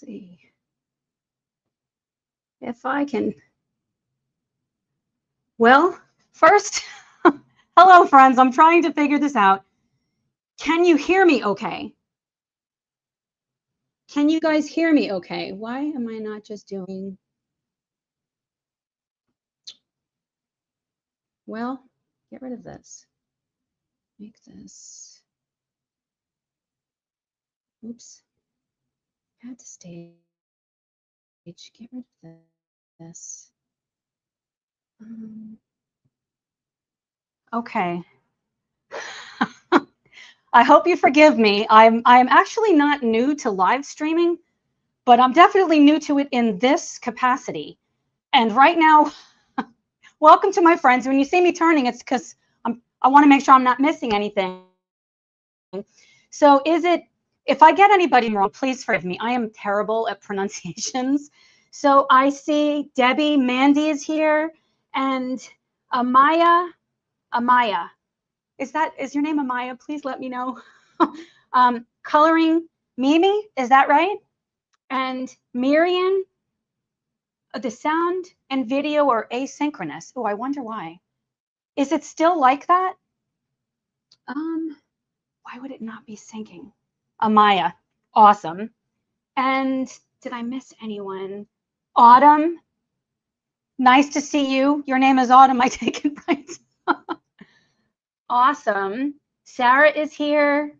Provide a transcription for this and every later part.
see if I can. Well, first, hello, friends. I'm trying to figure this out. Can you hear me okay? Can you guys hear me okay? Why am I not just doing? Well, get rid of this. Make this. Oops. Add to stage. Get rid of this. Okay. I hope you forgive me. I'm actually not new to live streaming, but I'm definitely new to it in this capacity. And right now, welcome to my friends. When you see me turning, it's because I want to make sure I'm not missing anything. So if I get anybody wrong, please forgive me. I am terrible at pronunciations. So I see Debbie, Mandy is here, and Amaya. Is your name Amaya? Please let me know. Coloring Mimi, is that right? And Miriam, the sound and video are asynchronous. Oh, I wonder why. Is it still like that? Why would it not be syncing? Amaya, awesome. And did I miss anyone? Autumn, nice to see you. Your name is Autumn, I take it right. Awesome. Sarah is here.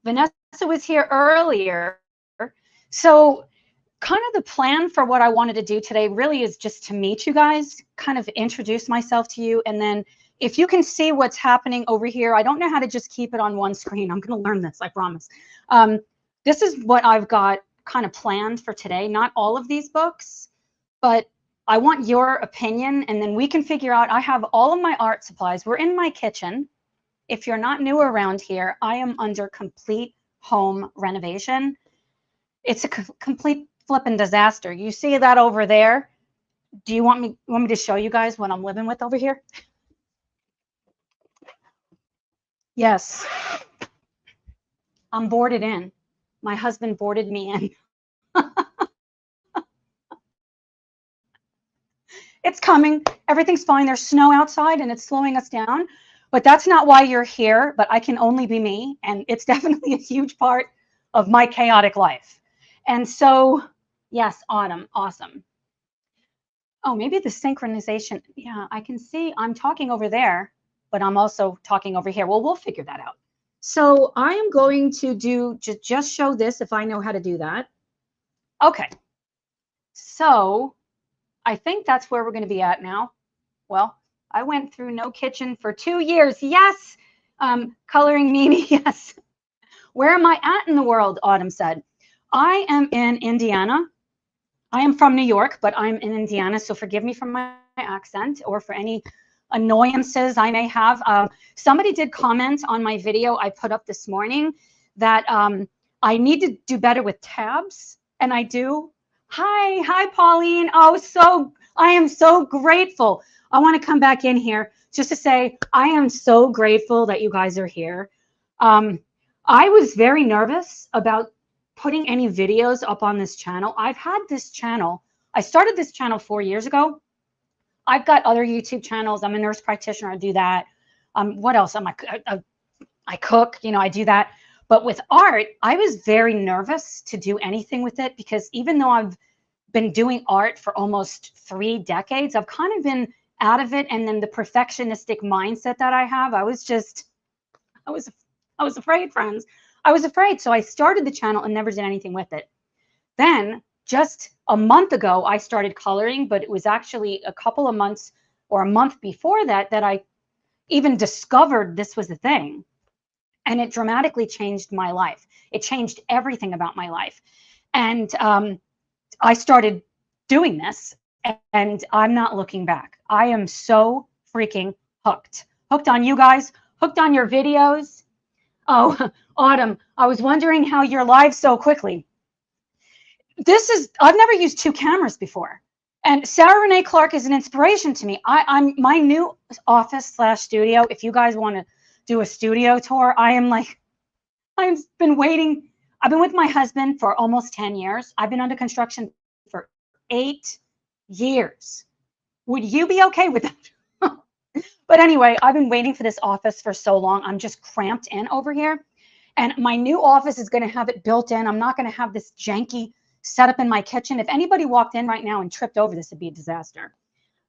Vanessa was here earlier. So kind of the plan for what I wanted to do today really is just to meet you guys, kind of introduce myself to you, and then if you can see what's happening over here, I don't know how to just keep it on one screen. I'm going to learn this, I promise. This is what I've got kind of planned for today. Not all of these books, but I want your opinion, and then we can figure out. I have all of my art supplies. We're in my kitchen. If you're not new around here, I am under complete home renovation. It's a complete flipping disaster. You see that over there? Do you want me to show you guys what I'm living with over here? Yes. I'm boarded in. My husband boarded me in. It's coming. Everything's fine. There's snow outside and it's slowing us down. But that's not why you're here. But I can only be me. And it's definitely a huge part of my chaotic life. And so, yes, Autumn, awesome. Oh, maybe the synchronization. Yeah, I can see I'm talking over there, but I'm also talking over here. Well, we'll figure that out. So I am going to just show this if I know how to do that. Okay. So I think that's where we're going to be at now. Well, I went through no kitchen for 2 years. Yes. Coloring Mimi. Yes. Where am I at in the world? Autumn said. I am in Indiana. I am from New York, but I'm in Indiana. So forgive me for my accent or for any annoyances I may have. Somebody did comment on my video I put up this morning that I need to do better with tabs, and I do. Hi, Pauline. Oh, I am so grateful. I want to come back in here just to say I am so grateful that you guys are here. I was very nervous about putting any videos up on this channel. I've had this channel. I started this channel 4 years ago. I've got other YouTube channels. I'm a nurse practitioner. I do that. What else? I cook. I do that. But with art, I was very nervous to do anything with it because even though I've been doing art for almost 3 decades, I've kind of been out of it. And then the perfectionistic mindset that I have, I was afraid, friends. I was afraid. So I started the channel and never did anything with it. Then just a month ago, I started coloring, but it was actually a couple of months or a month before that I even discovered this was a thing. And it dramatically changed my life. It changed everything about my life. And I started doing this, and I'm not looking back. I am so freaking hooked. Hooked on you guys, hooked on your videos. Oh, Autumn, I was wondering how you're live so quickly. I've never used 2 cameras before. And Sarah Renee Clark is an inspiration to me. I'm my new office/studio. If you guys want to do a studio tour, I've been waiting I've been with my husband for almost 10 years. I've been under construction for 8 years. Would you be okay with that? But anyway, I've been waiting for this office for so long. I'm just cramped in over here. And my new office is going to have it built in. I'm not going to have this janky setup in my kitchen. If anybody walked in right now and tripped over this, it'd be a disaster.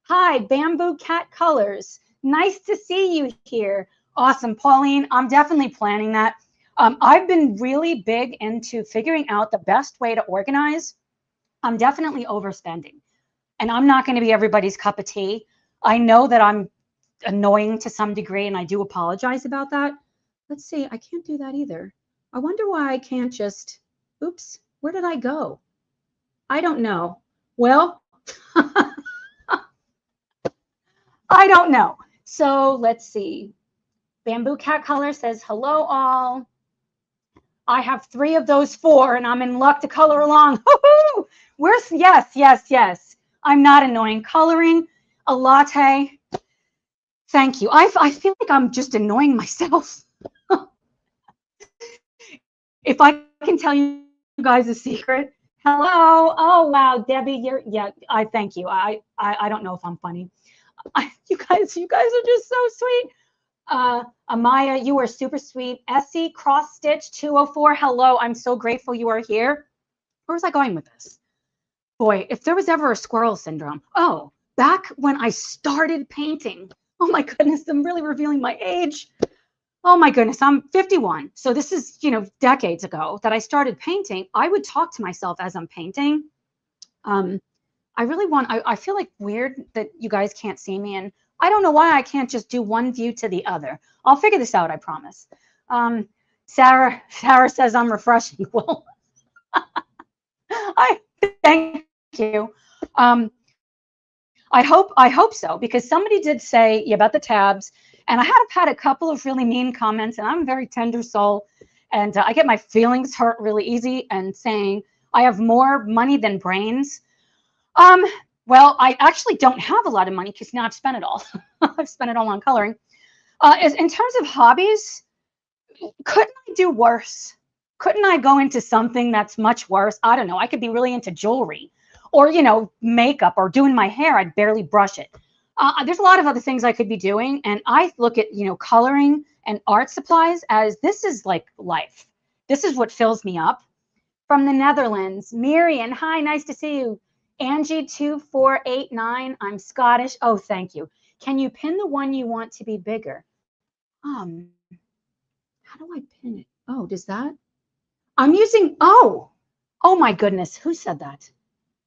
Hi, Bamboo Cat Colors. Nice to see you here. Awesome, Pauline. I'm definitely planning that. I've been really big into figuring out the best way to organize. I'm definitely overspending, and I'm not going to be everybody's cup of tea. I know that I'm annoying to some degree, and I do apologize about that. Let's see, I can't do that either. I wonder why I can't just, oops, where did I go? I don't know. Well, I don't know. So let's see. Bamboo Cat Color says, hello all. I have 3 of those 4 and I'm in luck to color along. Where's, yes. I'm not annoying. Coloring a latte. Thank you. I feel like I'm just annoying myself. If I can tell you guys a secret. Hello. Oh, wow. Debbie, I thank you. I don't know if I'm funny. You guys are just so sweet. Amaya, you are super sweet. Essie, Cross Stitch 204. Hello. I'm so grateful you are here. Where was I going with this? Boy, if there was ever a squirrel syndrome. Oh, back when I started painting. Oh my goodness, I'm really revealing my age. Oh my goodness, I'm 51. So this is, decades ago that I started painting. I would talk to myself as I'm painting. I feel like weird that you guys can't see me, and I don't know why I can't just do one view to the other. I'll figure this out, I promise. Sarah says I'm refreshing. Well, I thank you. I hope so, because somebody did say about the tabs, and I have had a couple of really mean comments, and I'm a very tender soul, and I get my feelings hurt really easy, and saying I have more money than brains. Well, I actually don't have a lot of money because now I've spent it all. I've spent it all on coloring. In terms of hobbies, couldn't I do worse? Couldn't I go into something that's much worse? I don't know. I could be really into jewelry or, makeup or doing my hair. I'd barely brush it. There's a lot of other things I could be doing. And I look at, coloring and art supplies as this is like life. This is what fills me up. From the Netherlands, Miriam, hi, nice to see you. Angie2489, I'm Scottish. Oh, thank you. Can you pin the one you want to be bigger? How do I pin it? Oh, does that? I'm using, oh my goodness. Who said that?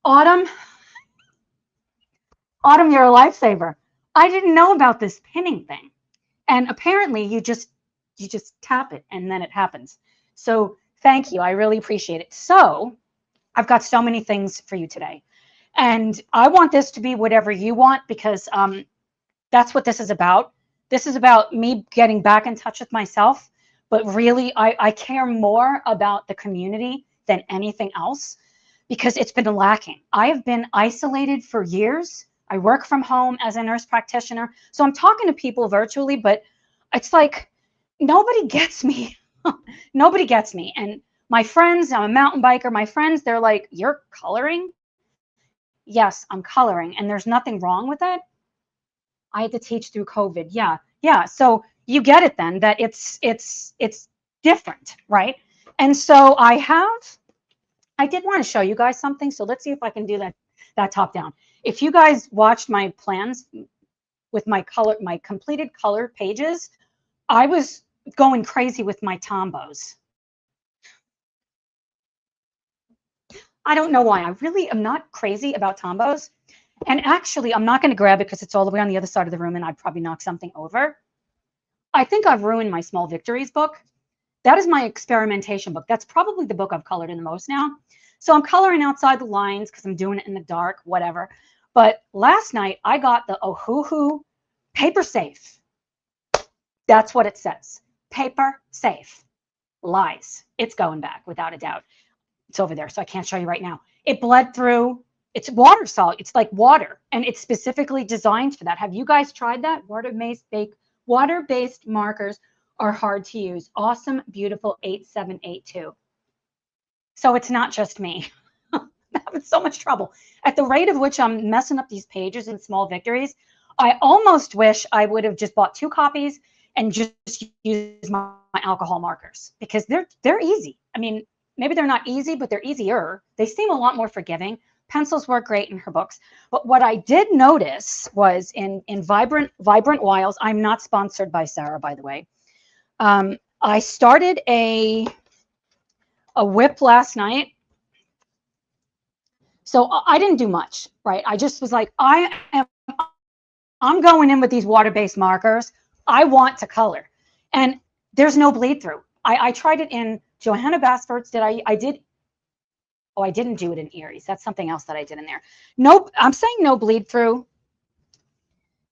Autumn, you're a lifesaver. I didn't know about this pinning thing. And apparently you just tap it and then it happens. So thank you. I really appreciate it. So I've got so many things for you today. And I want this to be whatever you want, because that's what this is about. This is about me getting back in touch with myself. But really, I care more about the community than anything else, because it's been lacking. I have been isolated for years. I work from home as a nurse practitioner. So I'm talking to people virtually, but it's like nobody gets me. Nobody gets me. And my friends, I'm a mountain biker, my friends, they're like, you're coloring? Yes, I'm coloring, and there's nothing wrong with it. I had to teach through COVID. Yeah. So you get it then, that it's different, right? And so I did want to show you guys something. So let's see if I can do that top down. If you guys watched my plans with my completed color pages, I was going crazy with my Tombos. I don't know why. I really am not crazy about Tombos. And actually, I'm not going to grab it because it's all the way on the other side of the room and I'd probably knock something over. I think I've ruined my Small Victories book. That is my experimentation book. That's probably the book I've colored in the most now. So I'm coloring outside the lines because I'm doing it in the dark, whatever. But last night, I got the Ohuhu Paper Safe. That's what it says. Paper Safe. Lies. It's going back, without a doubt. It's over there, so I can't show you right now. It bled through. It's water salt. It's like water, and it's specifically designed for that. Have you guys tried that? Water-based markers are hard to use. Awesome, beautiful 8782. So it's not just me. I'm having so much trouble. At the rate of which I'm messing up these pages in Small Victories, I almost wish I would have just bought 2 copies and just used my alcohol markers, because they're easy. I mean, maybe they're not easy, but they're easier. They seem a lot more forgiving. Pencils work great in her books. But what I did notice was in Vibrant Wiles, I'm not sponsored by Sarah, by the way. I started a whip last night. So I didn't do much, right? I just was like, I'm going in with these water-based markers. I want to color. And there's no bleed through. I tried it in Johanna Basford's. I didn't do it in Erie's. That's something else that I did in there. Nope, I'm saying no bleed through.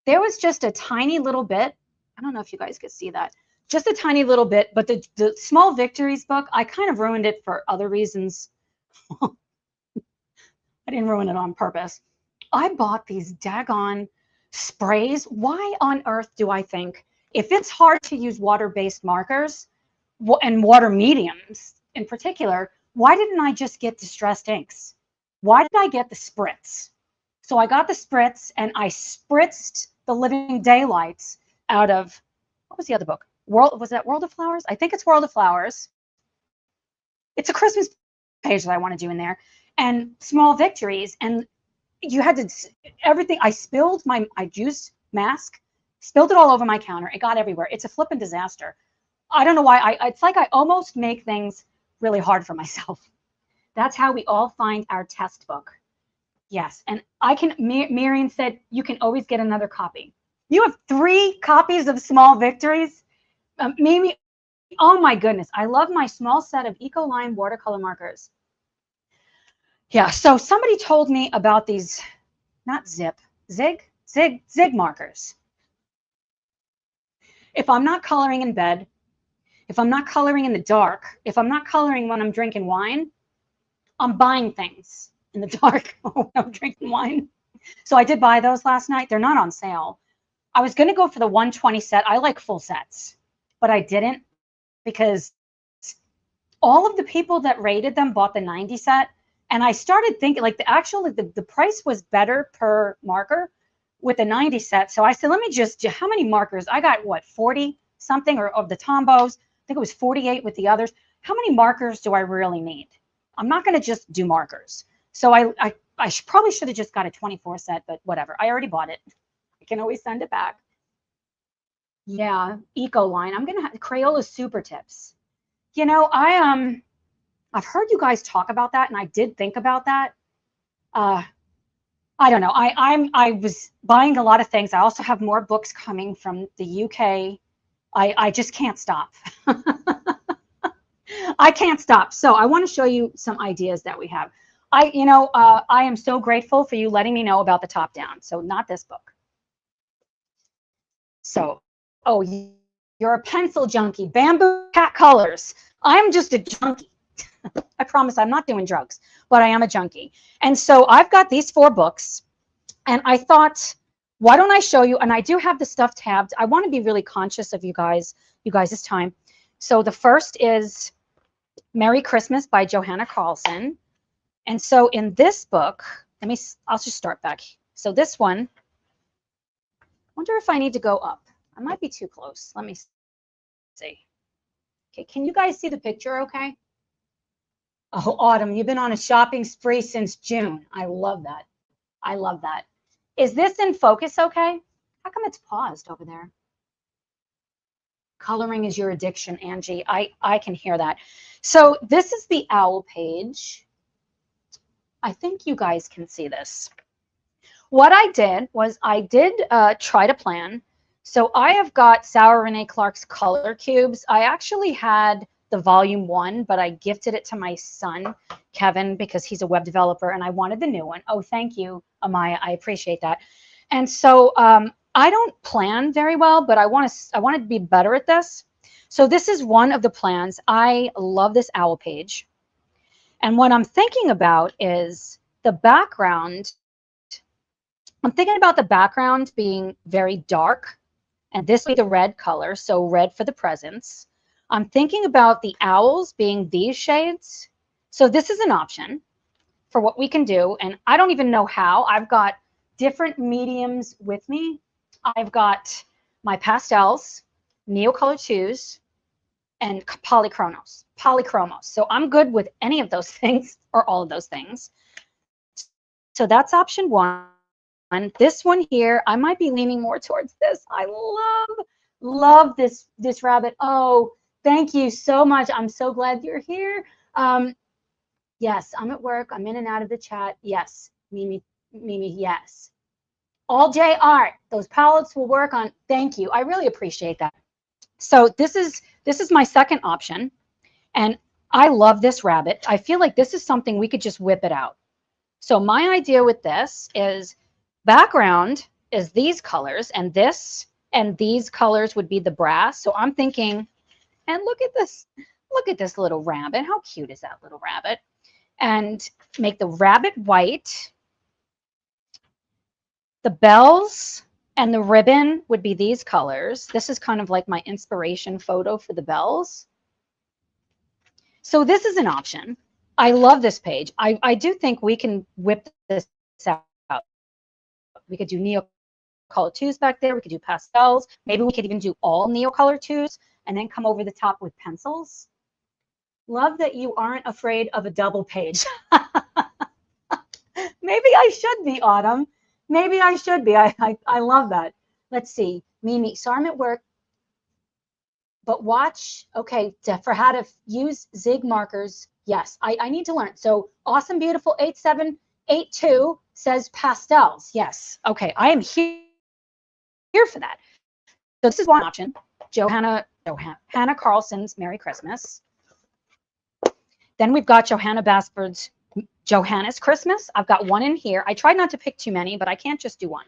There was just a tiny little bit. I don't know if you guys could see that. Just a tiny little bit, but the Small Victories book, I kind of ruined it for other reasons. I didn't ruin it on purpose. I bought these daggone sprays. Why on earth do I think, if it's hard to use water-based markers and water mediums in particular, why didn't I just get distressed inks? Why did I get the spritz? So I got the spritz and I spritzed the living daylights out of, what was the other book? Was that World of Flowers? I think it's World of Flowers. It's a Christmas page that I want to do in there. And Small Victories, and you had to, everything, I spilled my juice mask, spilled it all over my counter. It got everywhere. It's a flippin' disaster. I don't know why. It's like I almost make things really hard for myself. That's how we all find our test book. Yes, and Miriam said, you can always get another copy. You have 3 copies of Small Victories? Mimi, oh my goodness. I love my small set of Ecoline watercolor markers. Yeah, so somebody told me about these, not zig markers. If I'm not coloring in bed, if I'm not coloring in the dark, if I'm not coloring when I'm drinking wine, I'm buying things in the dark when I'm drinking wine. So I did buy those last night. They're not on sale. I was going to go for the 120 set. I like full sets, but I didn't, because all of the people that rated them bought the 90 set. And I started thinking, like, the price was better per marker with the 90 set. So I said, let me just, how many markers? I got, what, 40 something, or of the Tombos? I think it was 48 with the others. How many markers do I really need? I'm not going to just do markers. So I probably should have just got a 24 set, but whatever. I already bought it. I can always send it back. Yeah, Ecoline. I'm going to have Crayola Super Tips. You know, I've heard you guys talk about that, and I did think about that. I don't know. I was buying a lot of things. I also have more books coming from the UK. I just can't stop. I can't stop. So I want to show you some ideas that we have. I am so grateful for you letting me know about the top down. So not this book. So, oh, you're a pencil junkie. Bamboo Cat Colors. I'm just a junkie. I promise I'm not doing drugs, but I am a junkie. And so I've got these 4 books, and I thought, why don't I show you? And I do have the stuff tabbed. I want to be really conscious of you guys' time. So the first is Merry Christmas by Johanna Carlson. And so in this book, I'll just start back. So this one, I wonder if I need to go up. I might be too close. Let me see. Okay, can you guys see the picture okay? Oh, Autumn, you've been on a shopping spree since June. I love that. I love that. Is this in focus okay? How come it's paused over there? Coloring is your addiction, Angie. I can hear that. So this is the owl page. I think you guys can see this. What I did was I did try to plan. So I have got Sarah Renee Clark's color cubes. I actually had the volume 1, but I gifted it to my son, Kevin, because he's a web developer and I wanted the new one. Oh, thank you, Amaya. I appreciate that. And so I don't plan very well, but I want to be better at this. So this is one of the plans. I love this owl page. And what I'm thinking about is the background. I'm thinking about the background being very dark, and this will be the red color, so red for the presents. I'm thinking about the owls being these shades, So this is an option for what we can do. And I don't even know how. I've got different mediums with me. I've got my pastels, Neocolor 2s, and polychromos. So I'm good with any of those things or all of those things. So that's option one. This one here, I might be leaning more towards this. I love this rabbit. Oh, thank you so much. I'm so glad you're here. Yes, I'm at work. I'm in and out of the chat. Yes, Mimi, yes. All day art. Those palettes will work on. Thank you. I really appreciate that. So this is my second option, and I love this rabbit. I feel like this is something we could just whip it out. So my idea with this is background is these colors, and this and these colors would be the brass. So I'm thinking, and look at this little rabbit. How cute is that little rabbit? And make the rabbit white. The bells and the ribbon would be these colors. This is kind of like my inspiration photo for the bells. So this is an option. I love this page. I do think we can whip this out. We could do Neocolor 2s back there. We could do pastels. Maybe we could even do all Neocolor 2s and then come over the top with pencils. Love that you aren't afraid of a double page. Maybe I should be, Autumn. Maybe I should be. I love that. Let's see. Mimi, so I'm at work, but watch, okay, for how to use zig markers. Yes, I need to learn. So Awesome Beautiful 8782 says pastels. Yes. Okay, I am here for that. So this is one option. Hannah Carlson's Merry Christmas. Then we've got Johanna Basford's Johanna's Christmas. I've got one in here. I tried not to pick too many, but I can't just do one.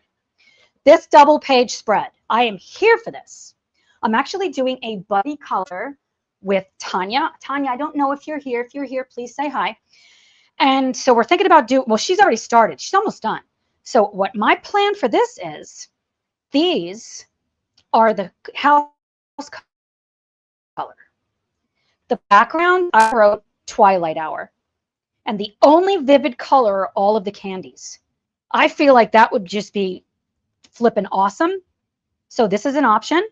This double page spread. I am here for this. I'm actually doing a buddy color with Tanya. Tanya, I don't know if you're here. If you're here, please say hi. And so we're thinking about well, she's already started. She's almost done. So what my plan for this is, these are the house color. The background, I wrote Twilight Hour. And the only vivid color are all of the candies. I feel like that would just be flippin' awesome. So this is an option.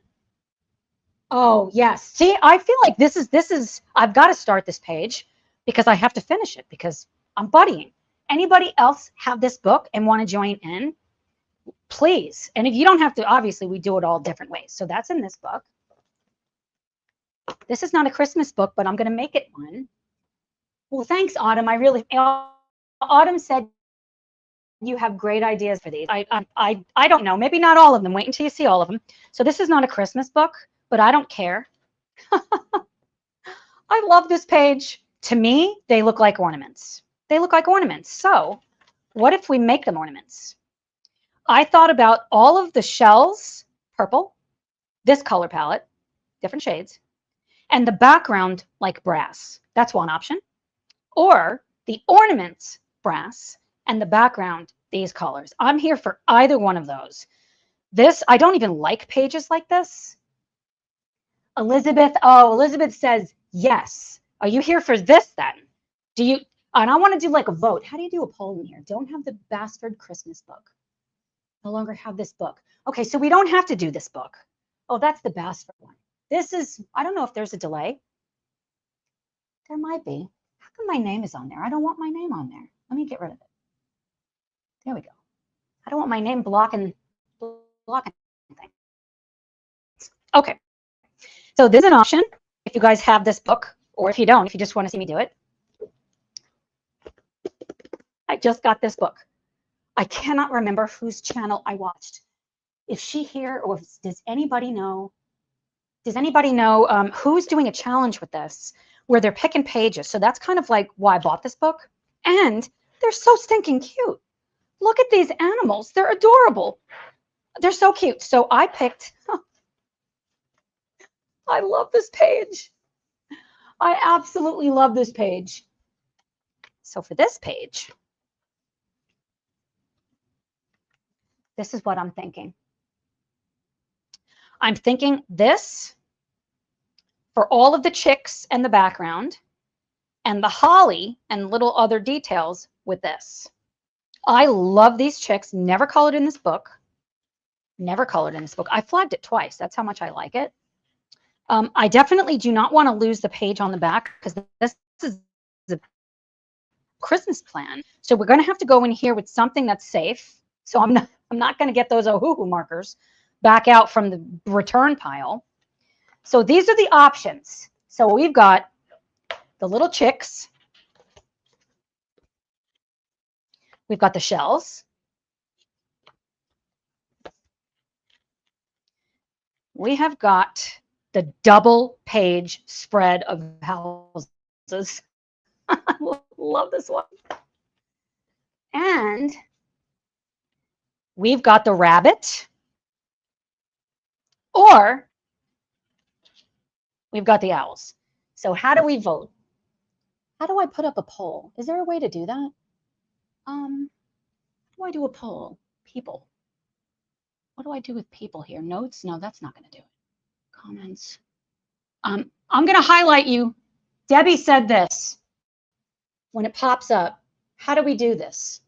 Oh, yes. See, I feel like this is, I've got to start this page because I have to finish it because I'm buddying. Anybody else have this book and want to join in? Please. And if you don't have to, obviously we do it all different ways. So that's in this book. This is not a Christmas book, but I'm going to make it one. Well, thanks, Autumn. Autumn said you have great ideas for these. I don't know. Maybe not all of them. Wait until you see all of them. So this is not a Christmas book, but I don't care. I love this page. To me, they look like ornaments. They look like ornaments. So what if we make them ornaments? I thought about all of the shells, purple, this color palette, different shades, and the background like brass. That's one option. Or the ornaments, brass, and the background, these colors. I'm here for either one of those. This, I don't even like pages like this. Elizabeth, oh, Elizabeth says, yes. Are you here for this then? Do you, and I want to do like a vote. How do you do a poll in here? Don't have the Basford Christmas book. No longer have this book. Okay, so we don't have to do this book. Oh, that's the Basford one. This is, I don't know if there's a delay. There might be. How come my name is on there? I don't want my name on there. Let me get rid of it. There we go. I don't want my name blocking things. Okay. So this is an option if you guys have this book, or if you don't, if you just want to see me do it. I just got this book. I cannot remember whose channel I watched. Is she here, or does anybody know? Does anybody know who's doing a challenge with this where they're picking pages? So that's kind of like why I bought this book. And they're so stinking cute. Look at these animals. They're adorable. They're so cute. So I picked, I love this page. I absolutely love this page. So for this page, this is what I'm thinking. I'm thinking this for all of the chicks and the background, and the holly and little other details with this. I love these chicks. Never colored in this book. Never colored in this book. I flagged it twice. That's how much I like it. I definitely do not want to lose the page on the back because this is a Christmas plan. So we're going to have to go in here with something that's safe. So I'm not going to get those oh-hoo-hoo markers back out from the return pile. So these are the options. So we've got the little chicks. We've got the shells. We have got the double page spread of houses. I love this one. And we've got the rabbit, or we've got the owls. So how do we vote? How do I put up a poll? Is there a way to do that? How do I do a poll? People. What do I do with people here? Notes? No, that's not going to do it. Comments. I'm going to highlight you. Debbie said this. When it pops up, how do we do this?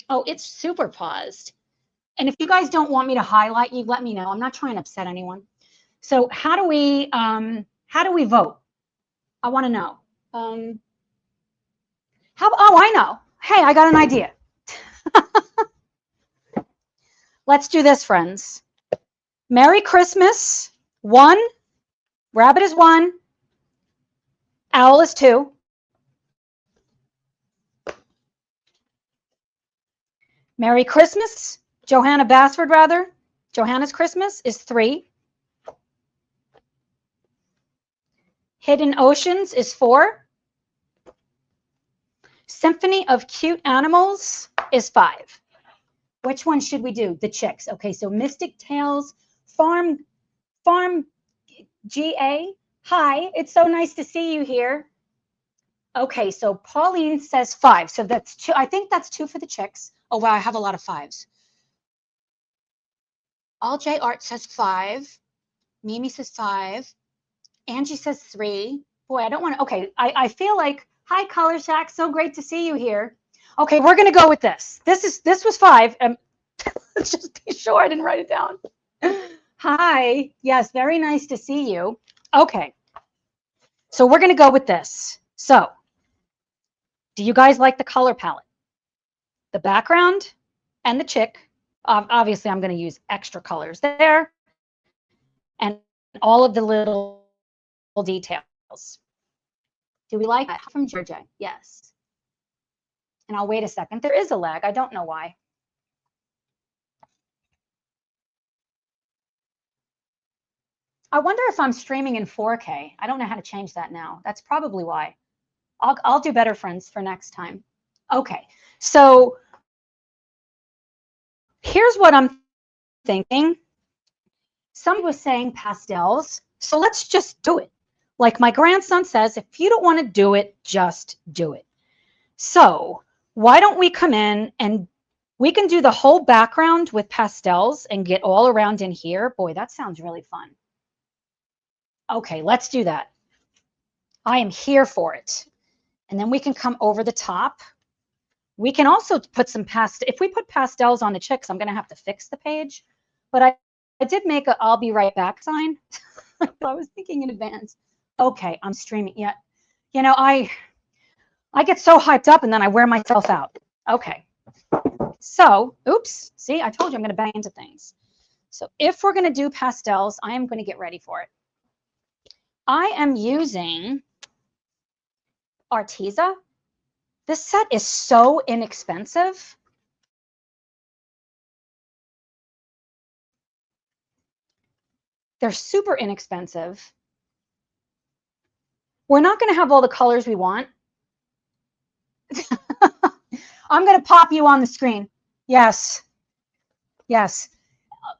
Oh, it's super paused. And if you guys don't want me to highlight you, let me know. I'm not trying to upset anyone. So how do we vote? I want to know. Oh, I know. Hey, I got an idea. Let's do this, friends. Merry Christmas. 1. Rabbit is 1. Owl is 2. Merry Christmas. Johanna Bassford, rather. Johanna's Christmas is 3. Hidden Oceans is 4. Symphony of Cute Animals is 5. Which one should we do? The chicks. Okay, so Mystic Tales, Farm GA. Hi, it's so nice to see you here. Okay, so Pauline says 5. So that's 2. I think that's 2 for the chicks. Oh, wow, I have a lot of 5s. All J Art says 5. Mimi says 5. Angie says 3. Boy, I don't want to. Okay, I feel like, hi, Color Shack. So great to see you here. Okay, we're going to go with this. This was 5. Let's just be sure I didn't write it down. Hi. Yes, very nice to see you. Okay. So we're going to go with this. So do you guys like the color palette? The background and the chick. Obviously, I'm going to use extra colors there. And all of the little details. Do we like that? From Georgia? Yes. And I'll wait a second. There is a lag. I don't know why. I wonder if I'm streaming in 4K. I don't know how to change that now. That's probably why. I'll do better, friends, for next time. Okay, so here's what I'm thinking. Somebody was saying pastels, so let's just do it. Like my grandson says, if you don't want to do it, just do it. So why don't we come in and we can do the whole background with pastels and get all around in here. Boy, that sounds really fun. Okay, let's do that. I am here for it. And then we can come over the top. We can also put some if we put pastels on the chicks, I'm going to have to fix the page. But I did make a I'll be right back sign. I was thinking in advance. Okay, I'm streaming. Yeah. You know, I get so hyped up and then I wear myself out. Okay. So, oops. See, I told you I'm going to bang into things. So if we're going to do pastels, I am going to get ready for it. I am using Arteza. This set is so inexpensive. They're super inexpensive. We're not going to have all the colors we want. I'm going to pop you on the screen. Yes. Yes.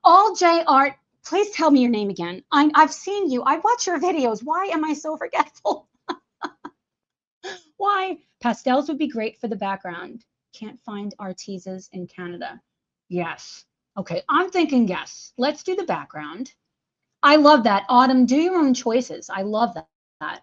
All J Art, please tell me your name again. I've seen you. I watch your videos. Why am I so forgetful? Why? Pastels would be great for the background. Can't find Artezas in Canada. Yes. Okay, I'm thinking yes. Let's do the background. I love that. Autumn, do your own choices. I love that.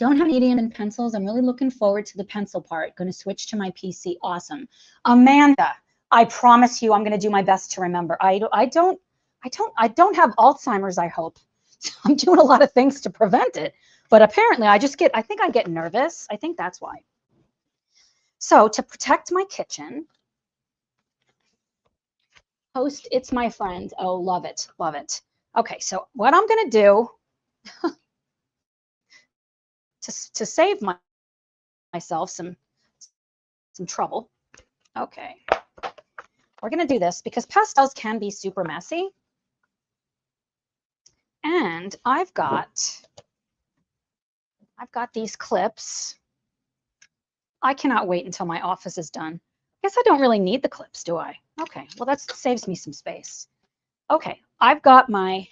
Don't have medium in pencils. I'm really looking forward to the pencil part. Going to switch to my PC. Awesome. Amanda, I promise you I'm going to do my best to remember. I don't have Alzheimer's, I hope. I'm doing a lot of things to prevent it. But apparently I think I get nervous. I think that's why. So to protect my kitchen, Post It's My Friend. Oh, love it. Love it. Okay, so what I'm going to do to save myself some trouble. Okay. We're going to do this because pastels can be super messy. And I've got these clips. I cannot wait until my office is done. I guess I don't really need the clips, do I? Okay, well, that saves me some space. Okay, I've got my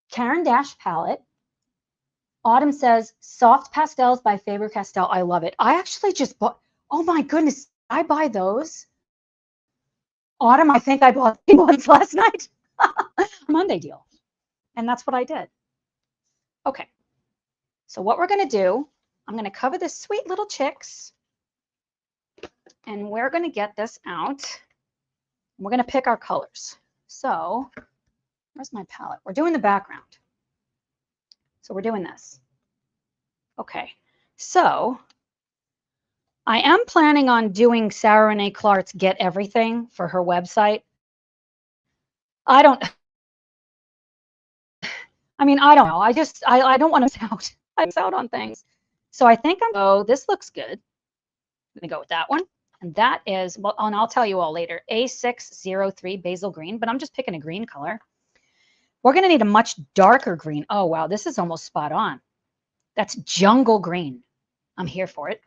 Caran d'Ache palette. Autumn says, soft pastels by Faber-Castell. I love it. I actually just bought, oh my goodness, I buy those. Autumn, I think I bought the ones last night. Monday deal. And that's what I did. Okay, so what we're going to do, I'm going to cover this sweet little chicks. And we're going to get this out. We're going to pick our colors. So where's my palette? We're doing the background. So we're doing this. Okay, so I am planning on doing Sarah Renee Clark's Get Everything for her website. I don't know. I don't want to miss out. I miss out on things. So I think this looks good. I'm going to go with that one. And that is, well, and I'll tell you all later, A603 Basil Green, but I'm just picking a green color. We're going to need a much darker green. Oh, wow, this is almost spot on. That's jungle green. I'm here for it.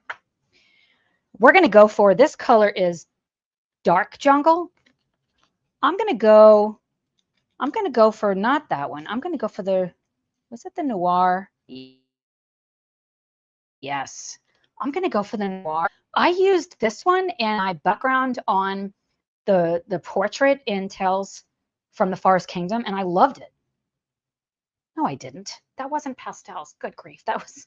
We're going to go for, this color is dark jungle. I'm going to go for not that one. I'm going to go for was it the noir? Yes. I'm going to go for the noir. I used this one and I background on the portrait in Tales from the Forest Kingdom, and I loved it. No, I didn't. That wasn't pastels. Good grief. That was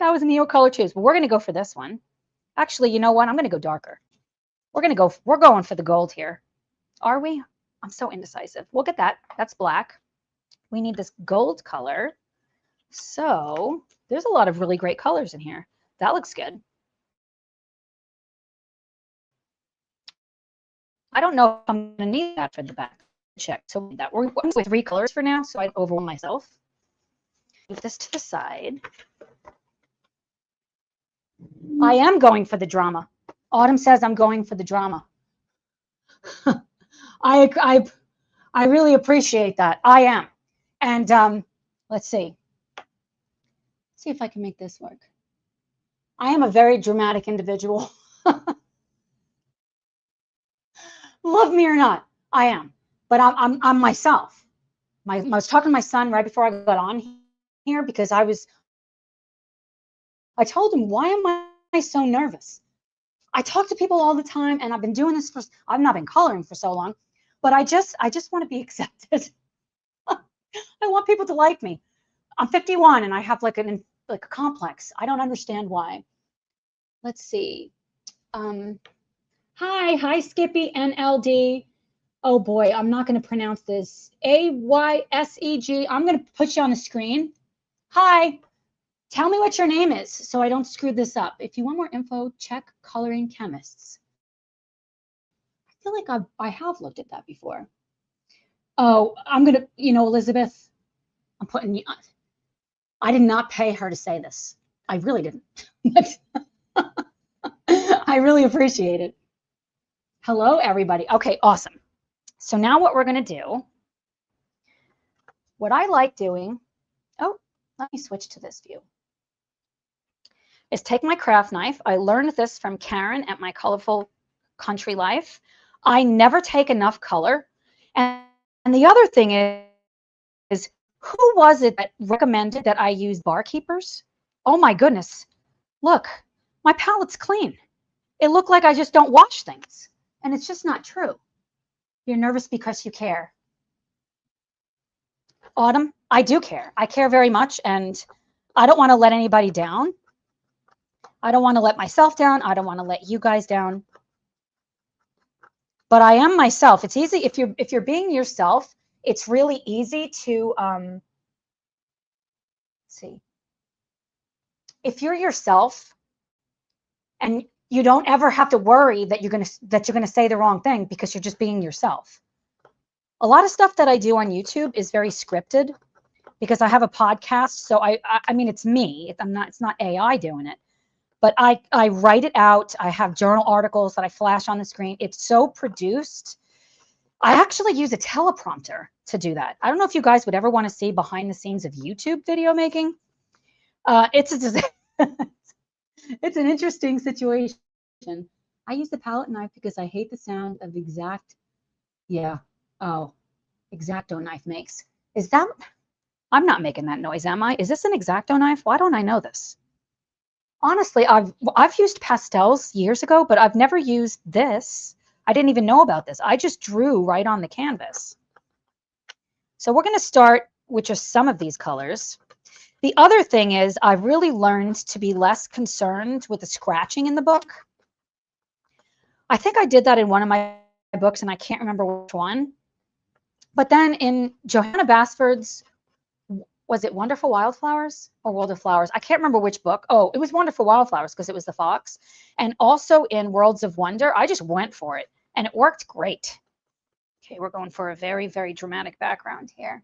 that was Neo Color Choose. But we're going to go for this one. Actually, you know what? I'm going to go darker. We're going for the gold here. Are we? I'm so indecisive. We'll get that. That's black. We need this gold color. So there's a lot of really great colors in here. That looks good. I don't know if I'm going to need that for the back. Check. So that we're with 3 colors for now, so I don't overwhelm myself. Move this to the side. I am going for the drama. Autumn says I'm going for the drama. I really appreciate that. I am. And let's see. See if I can make this work. I am a very dramatic individual. Love me or not, I am. But I'm myself. I was talking to my son right before I got on here because I told him, why am I so nervous? I talk to people all the time, and I've been doing this I've not been coloring for so long, but I just want to be accepted. I want people to like me. I'm 51 and I have like a complex. I don't understand why. Let's see. Hi, Skippy NLD. Oh boy, I'm not going to pronounce this. AYSEG. I'm going to put you on the screen. Hi. Tell me what your name is so I don't screw this up. If you want more info, check Coloring Chemists. I feel like I have looked at that before. Oh, I'm going to, Elizabeth, I'm putting you on. I did not pay her to say this. I really didn't. I really appreciate it. Hello, everybody. Okay, awesome. So now what we're going to do, what I like doing, let me switch to this view, is take my craft knife. I learned this from Karen at my Colorful Country Life. I never take enough color. And the other thing is, who was it that recommended that I use Barkeepers? Oh my goodness. Look, my palette's clean. It looked like I just don't wash things. And it's just not true. You're nervous because you care. Autumn, I do care. I care very much, and I don't want to let anybody down. I don't want to let myself down. I don't want to let you guys down. But I am myself. It's easy if you're being yourself. It's really easy to see. If you're yourself and you don't ever have to worry that you're gonna say the wrong thing because you're just being yourself. A lot of stuff that I do on YouTube is very scripted because I have a podcast. So I mean, it's me. It's not AI doing it. But I write it out. I have journal articles that I flash on the screen. It's so produced. I actually use a teleprompter to do that. I don't know if you guys would ever want to see behind the scenes of YouTube video making. It's it's an interesting situation. I use the palette knife because I hate the sound of X-Acto knife makes. Is that, I'm not making that noise, am I? Is this an X-Acto knife? Why don't I know this? Honestly, I've used pastels years ago, but I've never used this. I didn't even know about this. I just drew right on the canvas. So we're going to start with just some of these colors. The other thing is I've really learned to be less concerned with the scratching in the book. I think I did that in one of my books, and I can't remember which one. But then in Johanna Basford's, was it Wonderful Wildflowers or World of Flowers? I can't remember which book. Oh, it was Wonderful Wildflowers because it was the fox. And also in Worlds of Wonder, I just went for it, and it worked great. Okay, we're going for a very, very dramatic background here.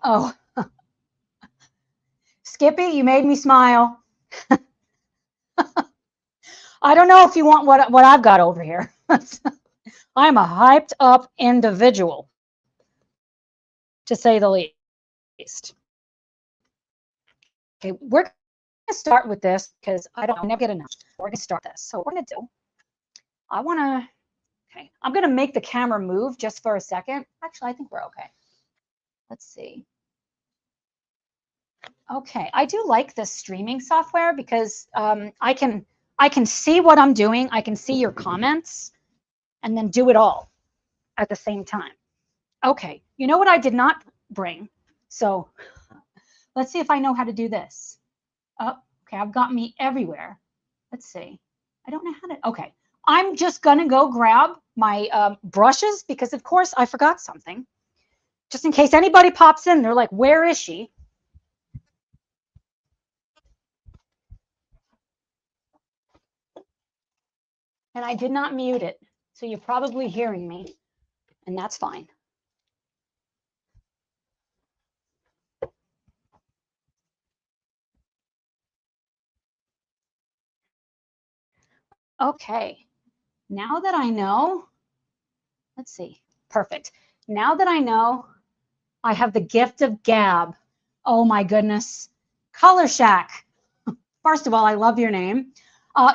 Oh, Skippy, you made me smile. I don't know if you want what I've got over here. I'm a hyped up individual, to say the least. Okay, we're going to start with this because I don't never get enough. We're going to start this. So what we're going to do, I'm going to make the camera move just for a second. Actually, I think we're okay. Let's see. Okay, I do like this streaming software because I can see what I'm doing. I can see your comments and then do it all at the same time. Okay, you know what I did not bring? So let's see if I know how to do this. Oh, okay, I've got me everywhere. Let's see. I don't know how to, okay. I'm just gonna go grab my brushes because of course I forgot something. Just in case anybody pops in, they're like, where is she? And I did not mute it. So you're probably hearing me, and that's fine. Okay, now that I know, let's see, perfect. Now that I know, I have the gift of gab. Oh my goodness. Color Shack. First of all, I love your name.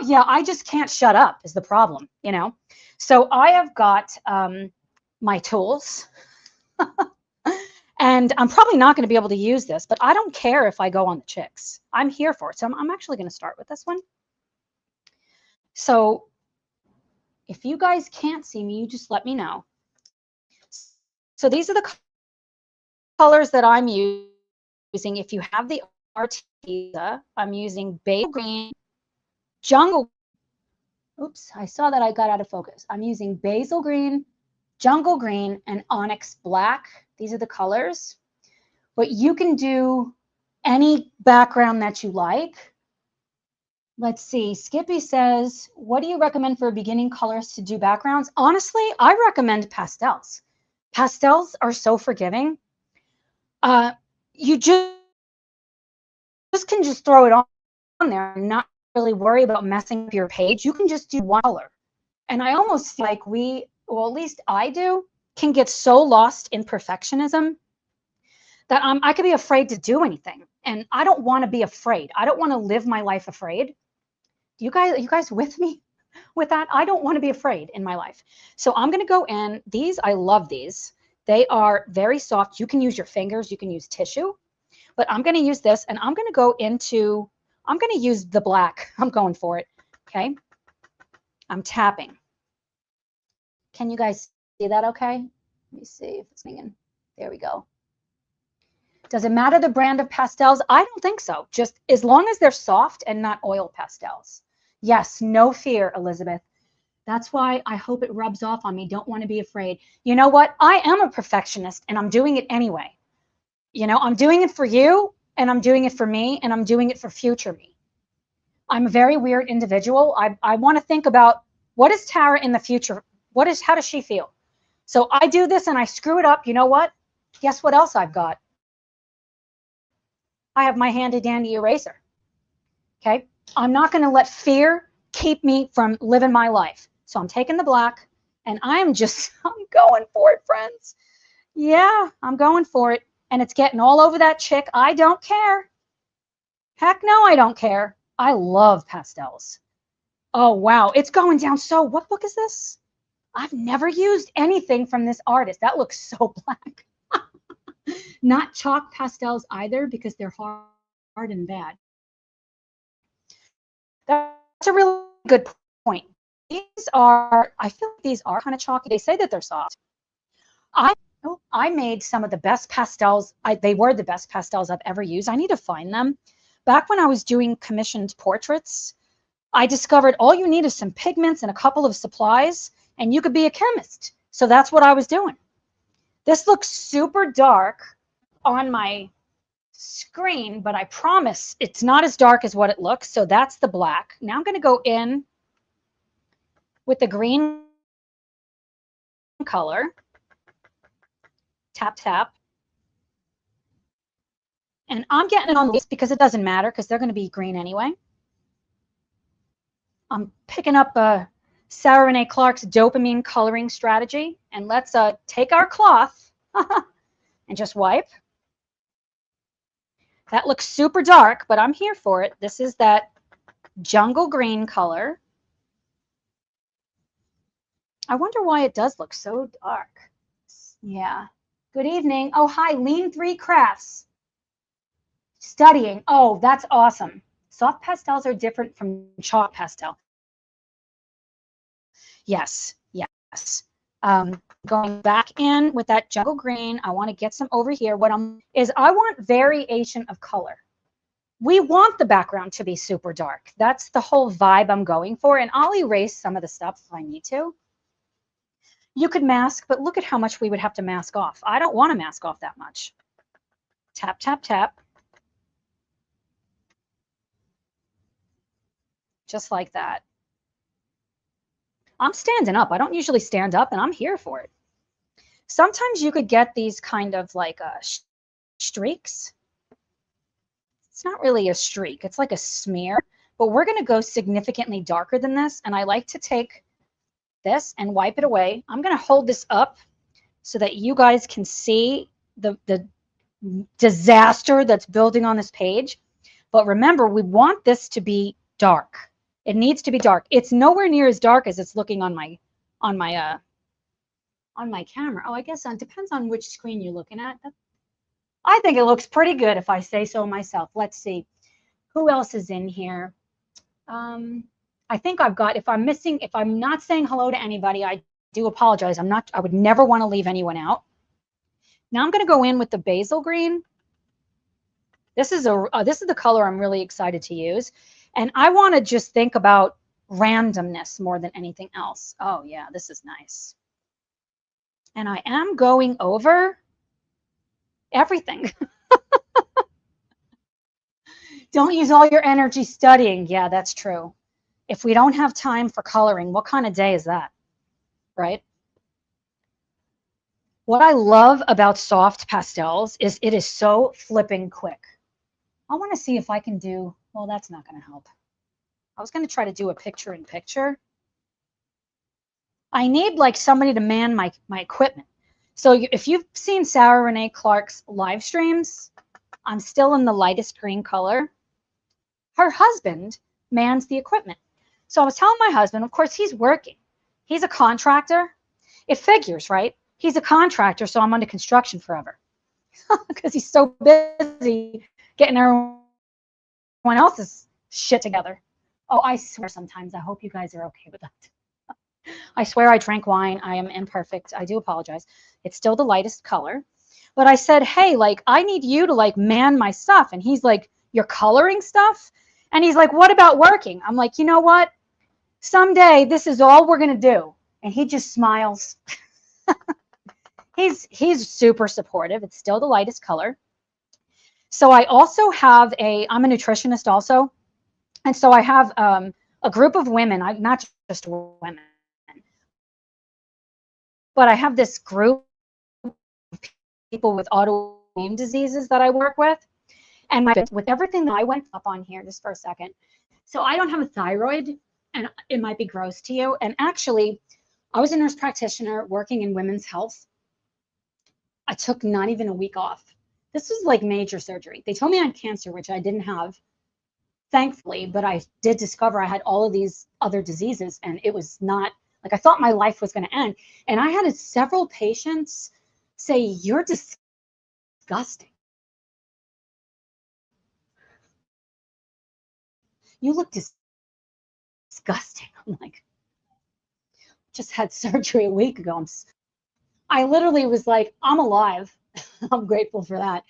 Yeah, I just can't shut up is the problem, you know? So I have got my tools. And I'm probably not going to be able to use this, but I don't care if I go on the chicks. I'm here for it. So I'm actually going to start with this one. So if you guys can't see me, you just let me know. So these are the colors that I'm using. If you have the Arteza, I'm using basil green, jungle. Oops, I saw that I got out of focus. I'm using basil green, jungle green, and onyx black. These are the colors. But you can do any background that you like. Let's see. Skippy says, what do you recommend for beginning colors to do backgrounds? Honestly, I recommend pastels. Pastels are so forgiving. You just can just throw it on there and not really worry about messing up your page. You can just do one color. And I almost feel like well, at least I do, can get so lost in perfectionism that I could be afraid to do anything. And I don't want to be afraid. I don't want to live my life afraid. Are you guys with me with that? I don't want to be afraid in my life. So I'm going to go in. These, I love these. They are very soft. You can use your fingers. You can use tissue. But I'm going to use this, and I'm going to go into, I'm going to use the black. I'm going for it. Okay. I'm tapping. Can you guys see that okay? Let me see if it's hanging. There we go. Does it matter the brand of pastels? I don't think so. Just as long as they're soft and not oil pastels. Yes, no fear, Elizabeth. That's why I hope it rubs off on me. Don't want to be afraid. You know what? I am a perfectionist and I'm doing it anyway. You know, I'm doing it for you and I'm doing it for me and I'm doing it for future me. I'm a very weird individual. I want to think about what is Tara in the future? How does she feel? So I do this and I screw it up. You know what? Guess what else I've got? I have my handy dandy eraser. Okay. I'm not going to let fear keep me from living my life. So I'm taking the black and I'm going for it, friends. Yeah, I'm going for it. And it's getting all over that chick. I don't care. Heck no, I don't care. I love pastels. Oh, wow. It's going down. So what book is this? I've never used anything from this artist. That looks so black. Not chalk pastels either because they're hard and bad. That's a really good point. I feel like these are kind of chalky. They say that they're soft. I made some of the best pastels. They were the best pastels I've ever used. I need to find them. Back when I was doing commissioned portraits, I discovered all you need is some pigments and a couple of supplies, and you could be a chemist. So that's what I was doing. This looks super dark on my screen, but I promise it's not as dark as what it looks. So that's the black. Now I'm going to go in with the green color. Tap, tap. And I'm getting it on the leaves because it doesn't matter because they're going to be green anyway. I'm picking up Sarah Renee Clark's dopamine coloring strategy. And let's take our cloth and just wipe. That looks super dark, but I'm here for it. This is that jungle green color. I wonder why it does look so dark. Yeah. Good evening. Oh, hi, Lean 3 Crafts. Studying. Oh, that's awesome. Soft pastels are different from chalk pastel. Yes, yes. Going back in with that jungle green, I want to get some over here. I want variation of color. We want the background to be super dark. That's the whole vibe I'm going for. And I'll erase some of the stuff if I need to. You could mask, but look at how much we would have to mask off. I don't want to mask off that much. Tap, tap, tap. Just like that. I'm standing up. I don't usually stand up, and I'm here for it. Sometimes you could get these kind of like streaks. It's not really a streak. It's like a smear, but we're going to go significantly darker than this, and I like to take this and wipe it away. I'm going to hold this up so that you guys can see the disaster that's building on this page. But remember, we want this to be dark. It needs to be dark. It's nowhere near as dark as it's looking on my camera. Oh, I guess it depends on which screen you're looking at. I think it looks pretty good if I say so myself. Let's see. Who else is in here? I think I've got, if I'm not saying hello to anybody, I do apologize. I would never want to leave anyone out. Now I'm going to go in with the basil green. This is the color I'm really excited to use. And I want to just think about randomness more than anything else. Oh yeah, this is nice. And I am going over everything. Don't use all your energy studying. Yeah, that's true. If we don't have time for coloring, what kind of day is that? Right? What I love about soft pastels is it is so flipping quick. I want to see if I can do, well, that's not going to help. I was going to try to do a picture in picture. I need like somebody to man my equipment. So if you've seen Sarah Renee Clark's live streams, I'm still in the lightest green color. Her husband mans the equipment. So I was telling my husband, of course, he's working. He's a contractor. It figures, right? He's a contractor, so I'm under construction forever because he's so busy getting everyone else's shit together. Oh, I swear sometimes. I hope you guys are okay with that. I swear I drank wine. I am imperfect. I do apologize. It's still the lightest color. But I said, hey, like, I need you to like man my stuff. And he's like, you're coloring stuff? And he's like, what about working? I'm like, you know what? Someday this is all we're going to do. And he just smiles. He's super supportive. It's still the lightest color. So I also have I'm a nutritionist also. And so I have a group of women, not just women, but I have this group of people with autoimmune diseases that I work with. And with everything that I went up on here, just for a second. So I don't have a thyroid, and it might be gross to you. And actually, I was a nurse practitioner working in women's health. I took not even a week off. This was like major surgery. They told me I had cancer, which I didn't have, thankfully, but I did discover I had all of these other diseases, and it was not like I thought my life was going to end. And I had several patients say, you're disgusting. You look disgusting. I'm like, just had surgery a week ago. I literally was like, I'm alive. I'm grateful for that.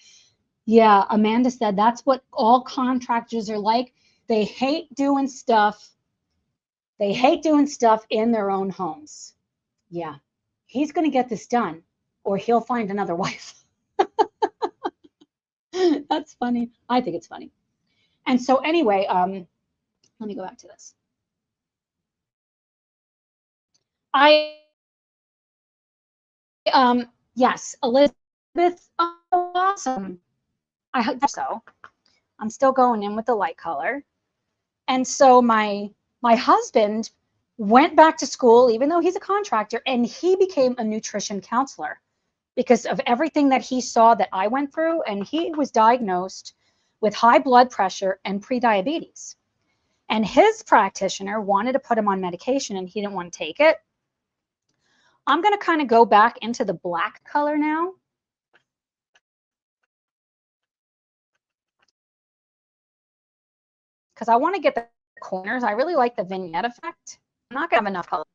Yeah, Amanda said that's what all contractors are like. They hate doing stuff. They hate doing stuff in their own homes. Yeah, he's going to get this done, or he'll find another wife. That's funny. I think it's funny. And so anyway, let me go back to this. Yes, Elizabeth, oh, awesome. I hope so. I'm still going in with the light color. And so my husband went back to school, even though he's a contractor, and he became a nutrition counselor because of everything that he saw that I went through. And he was diagnosed with high blood pressure and prediabetes. And his practitioner wanted to put him on medication, and he didn't want to take it. I'm going to kind of go back into the black color now. Because I want to get the corners. I really like the vignette effect. I'm not going to have enough color.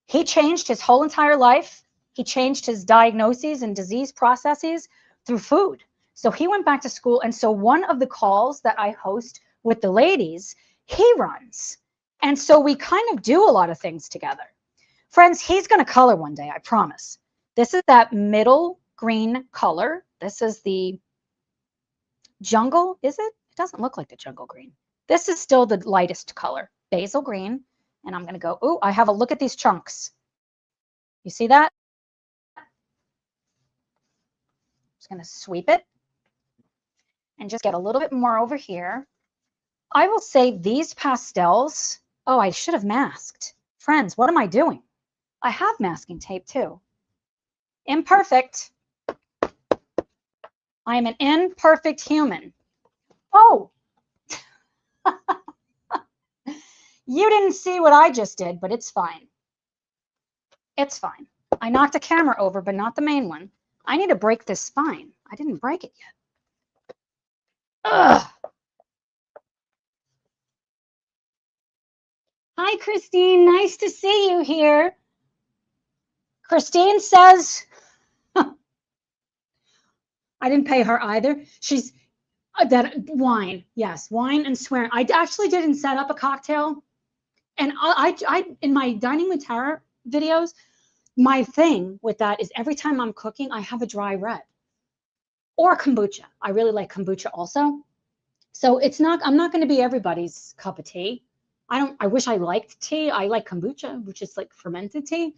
He changed his whole entire life. He changed his diagnoses and disease processes through food. So he went back to school. And so one of the calls that I host with the ladies, he runs. And so we kind of do a lot of things together. Friends, he's going to color one day, I promise. This is that middle green color. This is the jungle, is it? It doesn't look like the jungle green. This is still the lightest color, basil green. And I'm going to go, oh, I have a look at these chunks. You see that? Just going to sweep it and just get a little bit more over here. I will say these pastels, oh, I should have masked. Friends, what am I doing? I have masking tape too. Imperfect. I am an imperfect human. Oh, you didn't see what I just did, but it's fine. It's fine. I knocked a camera over, but not the main one. I need to break this spine. I didn't break it yet. Ugh. Hi, Christine. Nice to see you here. Christine says, I didn't pay her either. She's that wine. Yes, wine and swearing. I actually didn't set up a cocktail. And I in my Dining with Tara videos, my thing with that is every time I'm cooking, I have a dry red or kombucha. I really like kombucha also. So it's not, I'm not going to be everybody's cup of tea. I wish I liked tea. I like kombucha, which is like fermented tea,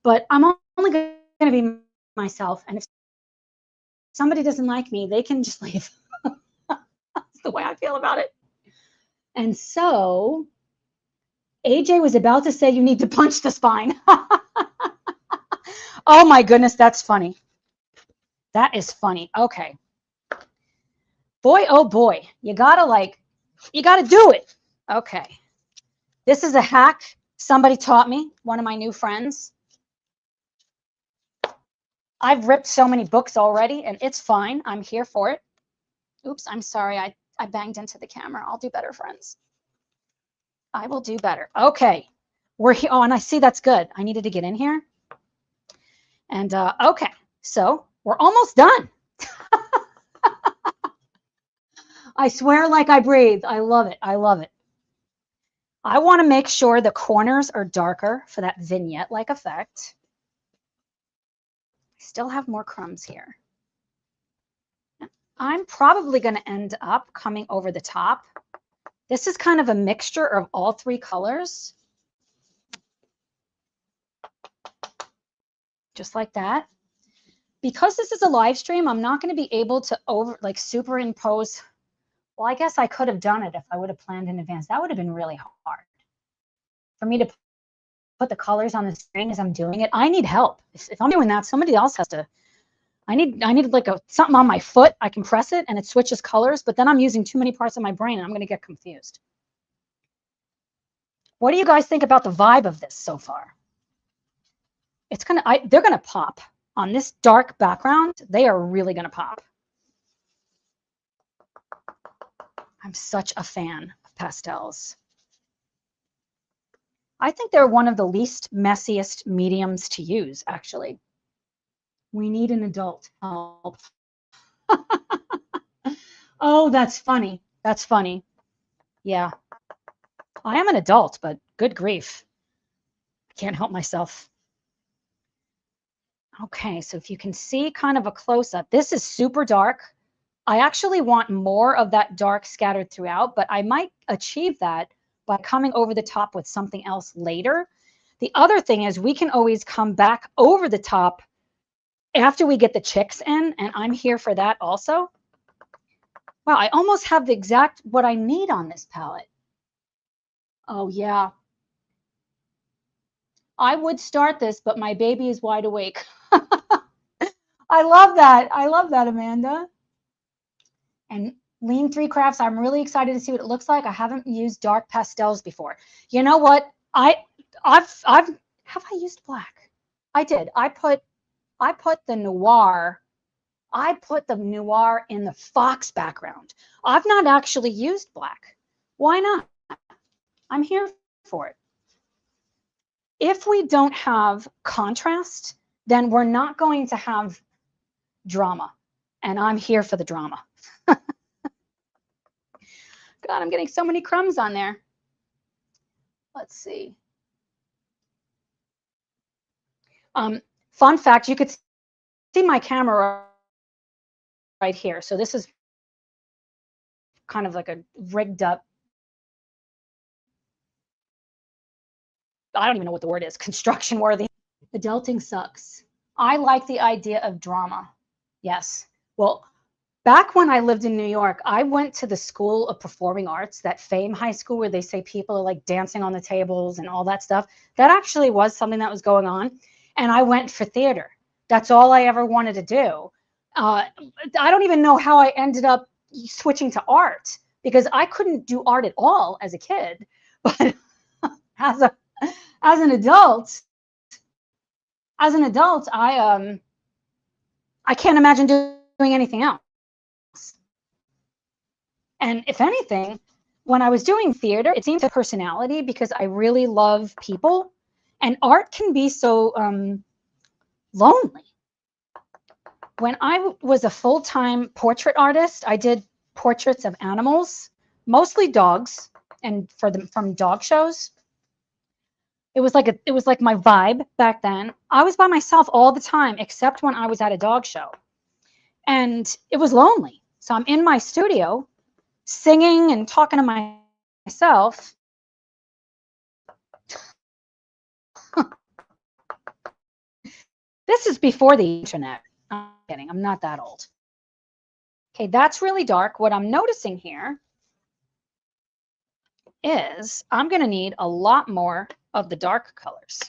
but I'm only going to be myself. And if somebody doesn't like me, they can just leave. That's the way I feel about it. And so AJ was about to say you need to punch the spine. Oh my goodness, that's funny. That is funny. Okay. Boy, oh boy, you gotta do it. Okay. This is a hack somebody taught me, one of my new friends. I've ripped so many books already, and it's fine. I'm here for it. Oops, I'm sorry. I banged into the camera. I'll do better, friends. I will do better. Okay. We're here. Oh, and I see that's good. I needed to get in here. And okay, so we're almost done. I swear like I breathe. I love it. I love it. I want to make sure the corners are darker for that vignette-like effect. I still have more crumbs here. I'm probably going to end up coming over the top. This is kind of a mixture of all three colors. Just like that. Because this is a live stream, I'm not going to be able to superimpose. Well, I guess I could have done it if I would have planned in advance. That would have been really hard for me to put the colors on the screen as I'm doing it. I need help. If I'm doing that, somebody else has to. I need like something on my foot. I can press it and it switches colors, but then I'm using too many parts of my brain and I'm going to get confused. What do you guys think about the vibe of this so far? They're gonna pop on this dark background. They are really gonna pop. I'm such a fan of pastels. I think they're one of the least messiest mediums to use, actually. We need an adult help. Oh, that's funny. That's funny. Yeah. I am an adult, but good grief. I can't help myself. Okay, so if you can see kind of a close-up, this is super dark. I actually want more of that dark scattered throughout, but I might achieve that by coming over the top with something else later. The other thing is we can always come back over the top after we get the chicks in, and I'm here for that also. Wow, I almost have the exact what I need on this palette. Oh, yeah. I would start this, but my baby is wide awake. I love that. I love that, Amanda. And Lean 3 Crafts, I'm really excited to see what it looks like. I haven't used dark pastels before. You know what? Have I used black? I did. I put the noir. I put the noir in the fox background. I've not actually used black. Why not? I'm here for it. If we don't have contrast, then we're not going to have drama. And I'm here for the drama. God, I'm getting so many crumbs on there. Let's see. Fun fact, you could see my camera right here. So this is kind of like a rigged up, I don't even know what the word is, construction worthy. Adulting sucks. I like the idea of drama. Yes. Well, back when I lived in New York, I went to the School of Performing Arts, that Fame High School where they say people are like dancing on the tables and all that stuff. That actually was something that was going on. And I went for theater. That's all I ever wanted to do. I don't even know how I ended up switching to art because I couldn't do art at all as a kid. But as an adult, I can't imagine doing anything else. And if anything, when I was doing theater, it seemed to personality because I really love people, and art can be so lonely. When I was a full-time portrait artist, I did portraits of animals, mostly dogs, and from dog shows. It was like my vibe back then. I was by myself all the time, except when I was at a dog show, and it was lonely. So I'm in my studio, singing and talking to myself. This is before the internet. I'm kidding. I'm not that old. Okay, that's really dark. What I'm noticing here is I'm going to need a lot more of the dark colors.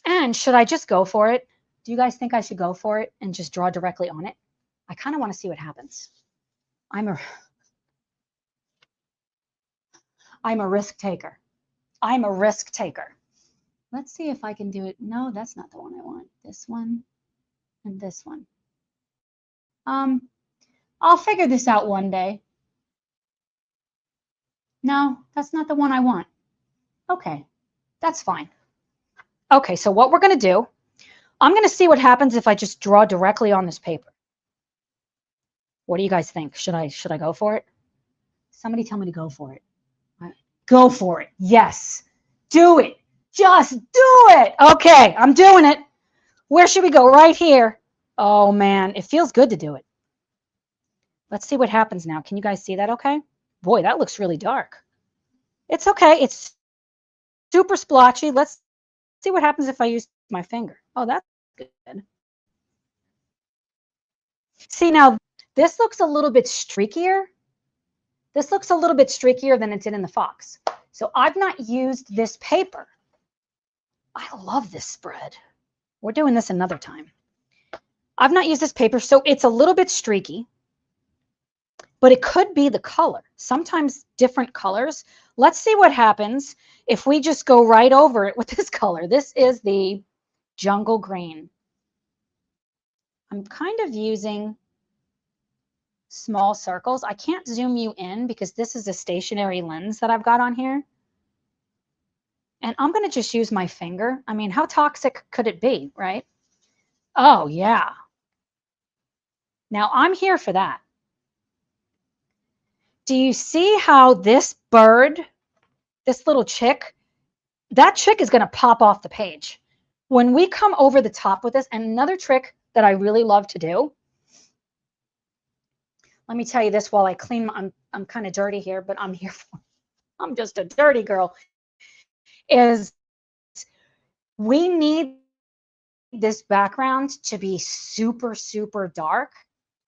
And should I just go for it? Do you guys think I should go for it and just draw directly on it? I kind of want to see what happens. I'm a risk taker. I'm a risk taker. Let's see if I can do it. No, that's not the one I want. This one and this one. I'll figure this out one day. No, that's not the one I want. Okay, that's fine. Okay, so what we're going to do, I'm going to see what happens if I just draw directly on this paper. What do you guys think? Should I go for it? Somebody tell me to go for it. Go for it. Yes. Do it. Just do it. Okay, I'm doing it. Where should we go? Right here. Oh, man, it feels good to do it. Let's see what happens now. Can you guys see that okay? Boy, that looks really dark. It's okay. It's super splotchy. Let's see what happens if I use my finger. Oh, that's good. See, now, this looks a little bit streakier. This looks a little bit streakier than it did in the fox. So I've not used this paper. I love this spread. We're doing this another time. I've not used this paper, so it's a little bit streaky, but it could be the color. Sometimes different colors. Let's see what happens if we just go right over it with this color. This is the jungle green. I'm kind of using small circles. I can't zoom you in because this is a stationary lens that I've got on here. And I'm going to just use my finger. I mean, how toxic could it be, right? Oh, yeah. Now, I'm here for that. Do you see how this bird, this little chick, that chick is going to pop off the page. When we come over the top with this, and another trick that I really love to do, let me tell you this while I clean, I'm kind of dirty here, but I'm here for, I'm just a dirty girl, is we need this background to be super, super dark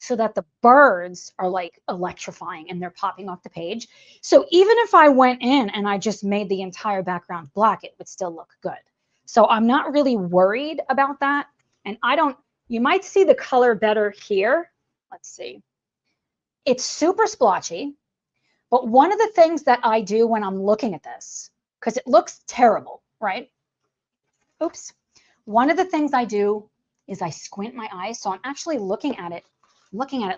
so that the birds are like electrifying and they're popping off the page. So even if I went in and I just made the entire background black, it would still look good. So I'm not really worried about that. And I don't, you might see the color better here. Let's see. It's super splotchy, but one of the things that I do when I'm looking at this, because it looks terrible, right? Oops. One of the things I do is I squint my eyes. So I'm actually looking at it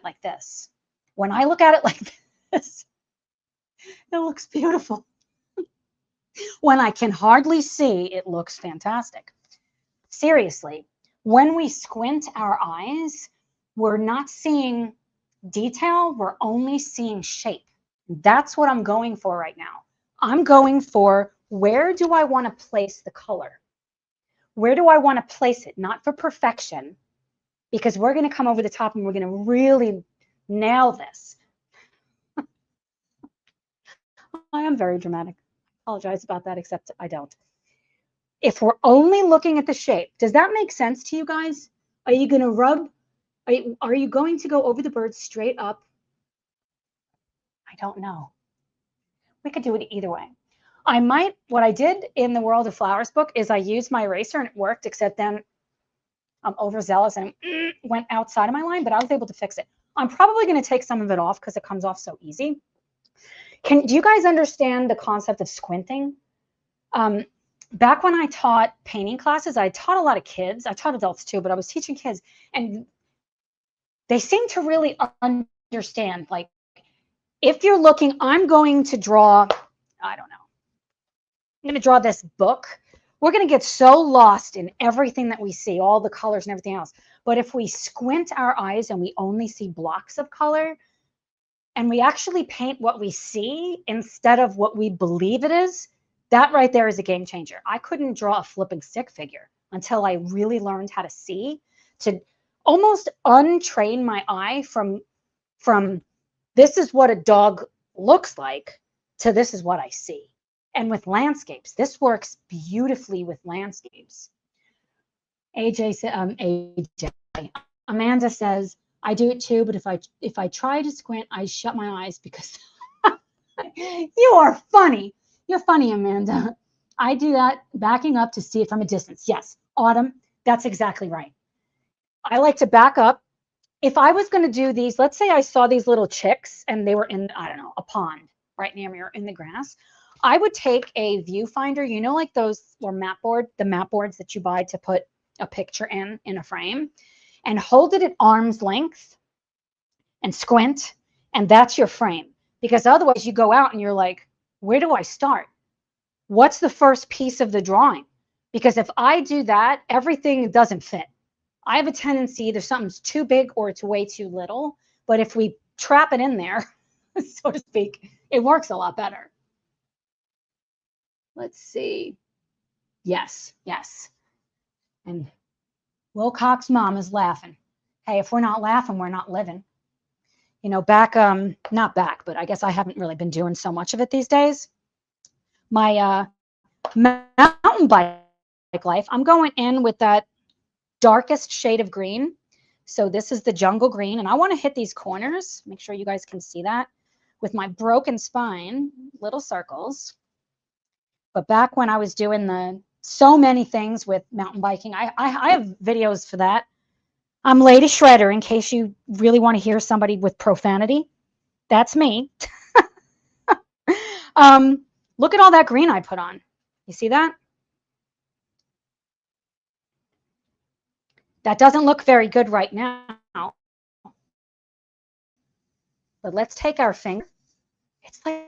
like this. When I look at it like this, it looks beautiful. When I can hardly see, it looks fantastic. Seriously, when we squint our eyes, we're not seeing detail, we're only seeing shape. That's what I'm going for right now. I'm going for, where do I want to place the color? Where do I want to place it? Not for perfection, because we're going to come over the top and we're going to really nail this. I am very dramatic. I apologize about that, except I don't. If we're only looking at the shape, does that make sense to you guys? Are you going to rub? Are you going to go over the bird straight up? I don't know. We could do it either way. I might, what I did in the World of Flowers book is I used my eraser and it worked, except then I'm overzealous and went outside of my line, but I was able to fix it. I'm probably going to take some of it off because it comes off so easy. Do you guys understand the concept of squinting? Back when I taught painting classes, I taught a lot of kids. I taught adults too, but I was teaching kids, and they seem to really understand, like, if you're looking, I'm going to draw, I don't know, I'm going to draw this book. We're going to get so lost in everything that we see, all the colors and everything else. But if we squint our eyes and we only see blocks of color, and we actually paint what we see instead of what we believe it is, that right there is a game changer. I couldn't draw a flipping stick figure until I really learned how to see, to almost untrain my eye from this is what a dog looks like to this is what I see. And with landscapes, this works beautifully with landscapes. AJ, Amanda says, I do it too, but if I try to squint, I shut my eyes because you are funny. You're funny, Amanda. I do that backing up to see it from a distance. Yes, Autumn, that's exactly right. I like to back up. If I was going to do these, let's say I saw these little chicks and they were in, I don't know, a pond right near me or in the grass. I would take a viewfinder, you know, like those, or the map boards that you buy to put a picture in a frame, and hold it at arm's length and squint, and that's your frame. Because otherwise you go out and you're like, where do I start? What's the first piece of the drawing? Because if I do that, everything doesn't fit. I have a tendency either something's too big or it's way too little. But if we trap it in there, so to speak, it works a lot better. Let's see. Yes, yes. And Wilcox's mom is laughing. Hey, if we're not laughing, we're not living. You know, back, not back, but I guess I haven't really been doing so much of it these days. My mountain bike life, I'm going in with that darkest shade of green. So this is the jungle green, and I want to hit these corners. Make sure you guys can see that with my broken spine, little circles. But back when I was doing so many things with mountain biking, I have videos for that. I'm Lady Shredder, in case you really want to hear somebody with profanity. That's me. Look at all that green I put on. You see that? That doesn't look very good right now. But let's take our finger. It's like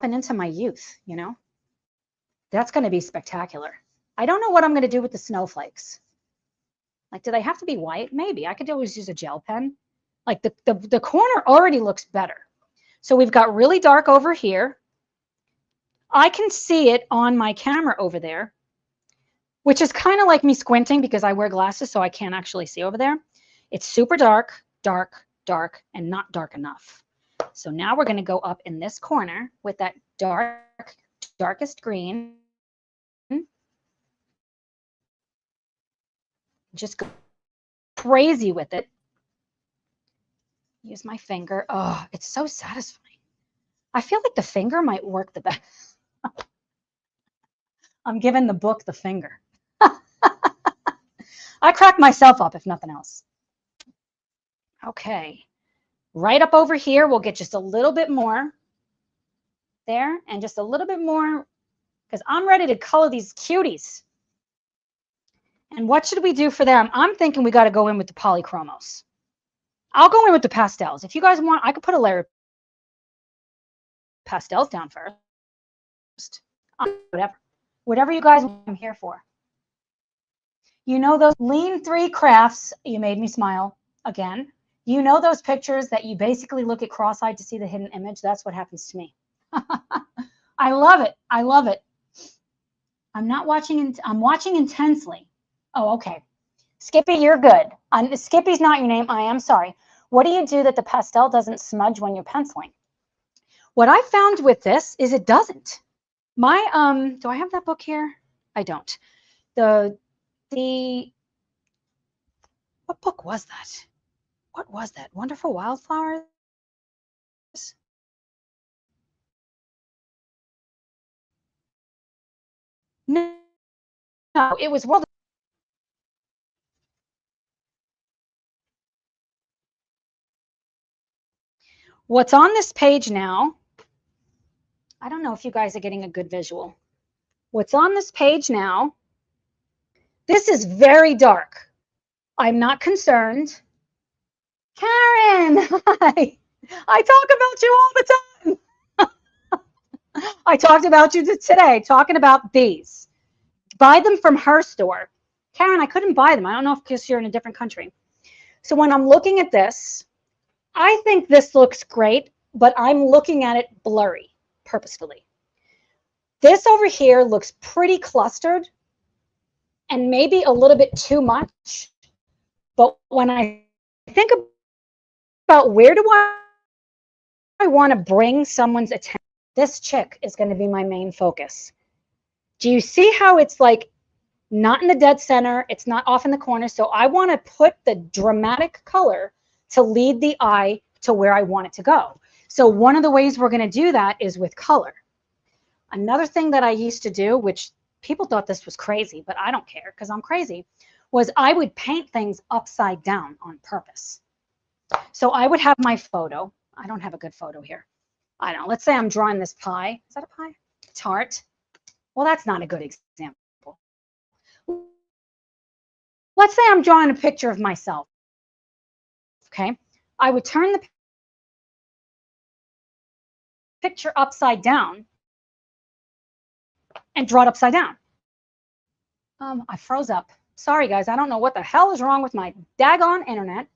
into my youth, you know? That's going to be spectacular. I don't know what I'm going to do with the snowflakes. Like, do they have to be white? Maybe. I could always use a gel pen. Like, the corner already looks better. So we've got really dark over here. I can see it on my camera over there, which is kind of like me squinting because I wear glasses, so I can't actually see over there. It's super dark, dark, dark, and not dark enough. So now we're going to go up in this corner with that darkest green. Just go crazy with it. Use my finger. Oh, it's so satisfying. I feel like the finger might work the best. I'm giving the book the finger. I crack myself up, if nothing else. Okay. Right up over here, we'll get just a little bit more there and just a little bit more because I'm ready to color these cuties. And what should we do for them? I'm thinking we got to go in with the polychromos. I'll go in with the pastels. If you guys want, I could put a layer of pastels down first. Whatever you guys want, I'm here for. You know those Lean 3 crafts, you made me smile again. You know those pictures that you basically look at cross-eyed to see the hidden image? That's what happens to me. I love it. I love it. I'm not watching, I'm watching intensely. Oh, okay. Skippy, you're good. Skippy's not your name. I am sorry. What do you do that the pastel doesn't smudge when you're penciling? What I found with this is it doesn't. My, do I have that book here? I don't. What book was that? What was that? Wonderful Wildflowers? No, it was World. What's on this page now, I don't know if you guys are getting a good visual. What's on this page now, this is very dark. I'm not concerned. Karen, hi. I talk about you all the time. I talked about you today, talking about these. Buy them from her store. Karen, I couldn't buy them. I don't know if because you're in a different country. So when I'm looking at this, I think this looks great, but I'm looking at it blurry, purposefully. This over here looks pretty clustered and maybe a little bit too much. But when I think about where do I want to bring someone's attention, this chick is going to be my main focus. Do you see how it's like not in the dead center? It's not off in the corner. So I want to put the dramatic color to lead the eye to where I want it to go. So one of the ways we're going to do that is with color. Another thing that I used to do, which people thought this was crazy, but I don't care because I'm crazy, was I would paint things upside down on purpose. So I would have my photo. I don't have a good photo here. I don't know. Let's say I'm drawing this pie. Is that a pie? Tart. Well, that's not a good example. Let's say I'm drawing a picture of myself. Okay. I would turn the picture upside down and draw it upside down. I froze up. Sorry, guys. I don't know what the hell is wrong with my daggone internet.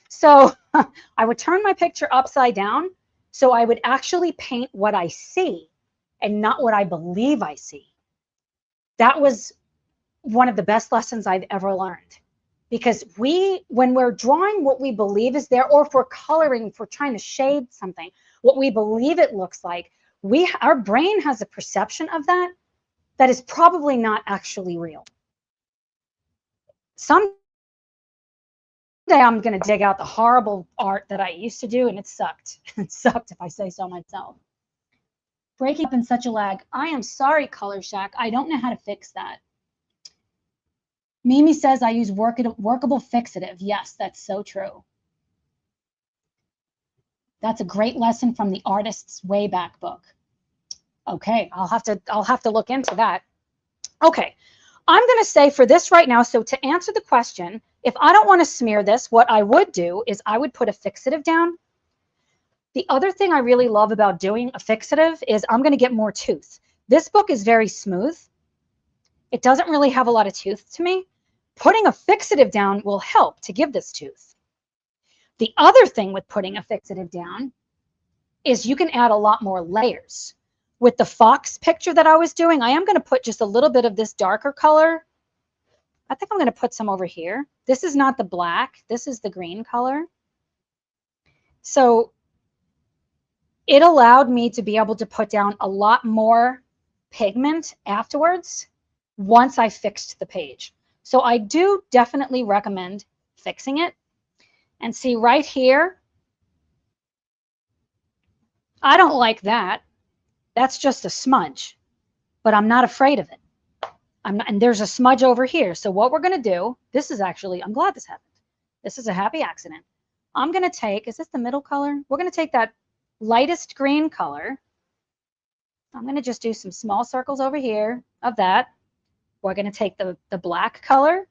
So I would turn my picture upside down so I would actually paint what I see and not what I believe I see. That was one of the best lessons I've ever learned. Because when we're drawing what we believe is there, or if we're coloring, if we're trying to shade something, what we believe it looks like, our brain has a perception of that is probably not actually real. Someday I'm going to dig out the horrible art that I used to do, and it sucked. It sucked, if I say so myself. Breaking up in such a lag. I am sorry, Color Shack. I don't know how to fix that. Mimi says I use workable fixative. Yes, that's so true. That's a great lesson from the Artist's Wayback book. Okay, I'll have to look into that. Okay, I'm going to say for this right now, so to answer the question, if I don't want to smear this, what I would do is I would put a fixative down. The other thing I really love about doing a fixative is I'm going to get more tooth. This book is very smooth. It doesn't really have a lot of tooth to me. Putting a fixative down will help to give this tooth. The other thing with putting a fixative down is you can add a lot more layers. With the fox picture that I was doing, I am going to put just a little bit of this darker color. I think I'm going to put some over here. This is not the black. This is the green color. So it allowed me to be able to put down a lot more pigment afterwards once I fixed the page. So I do definitely recommend fixing it. And see right here, I don't like that. That's just a smudge, but I'm not afraid of it. And there's a smudge over here. So what we're going to do, this is actually, I'm glad this happened. This is a happy accident. I'm going to take, is this the middle color? We're going to take that lightest green color. I'm going to just do some small circles over here of that. We're going to take the black color,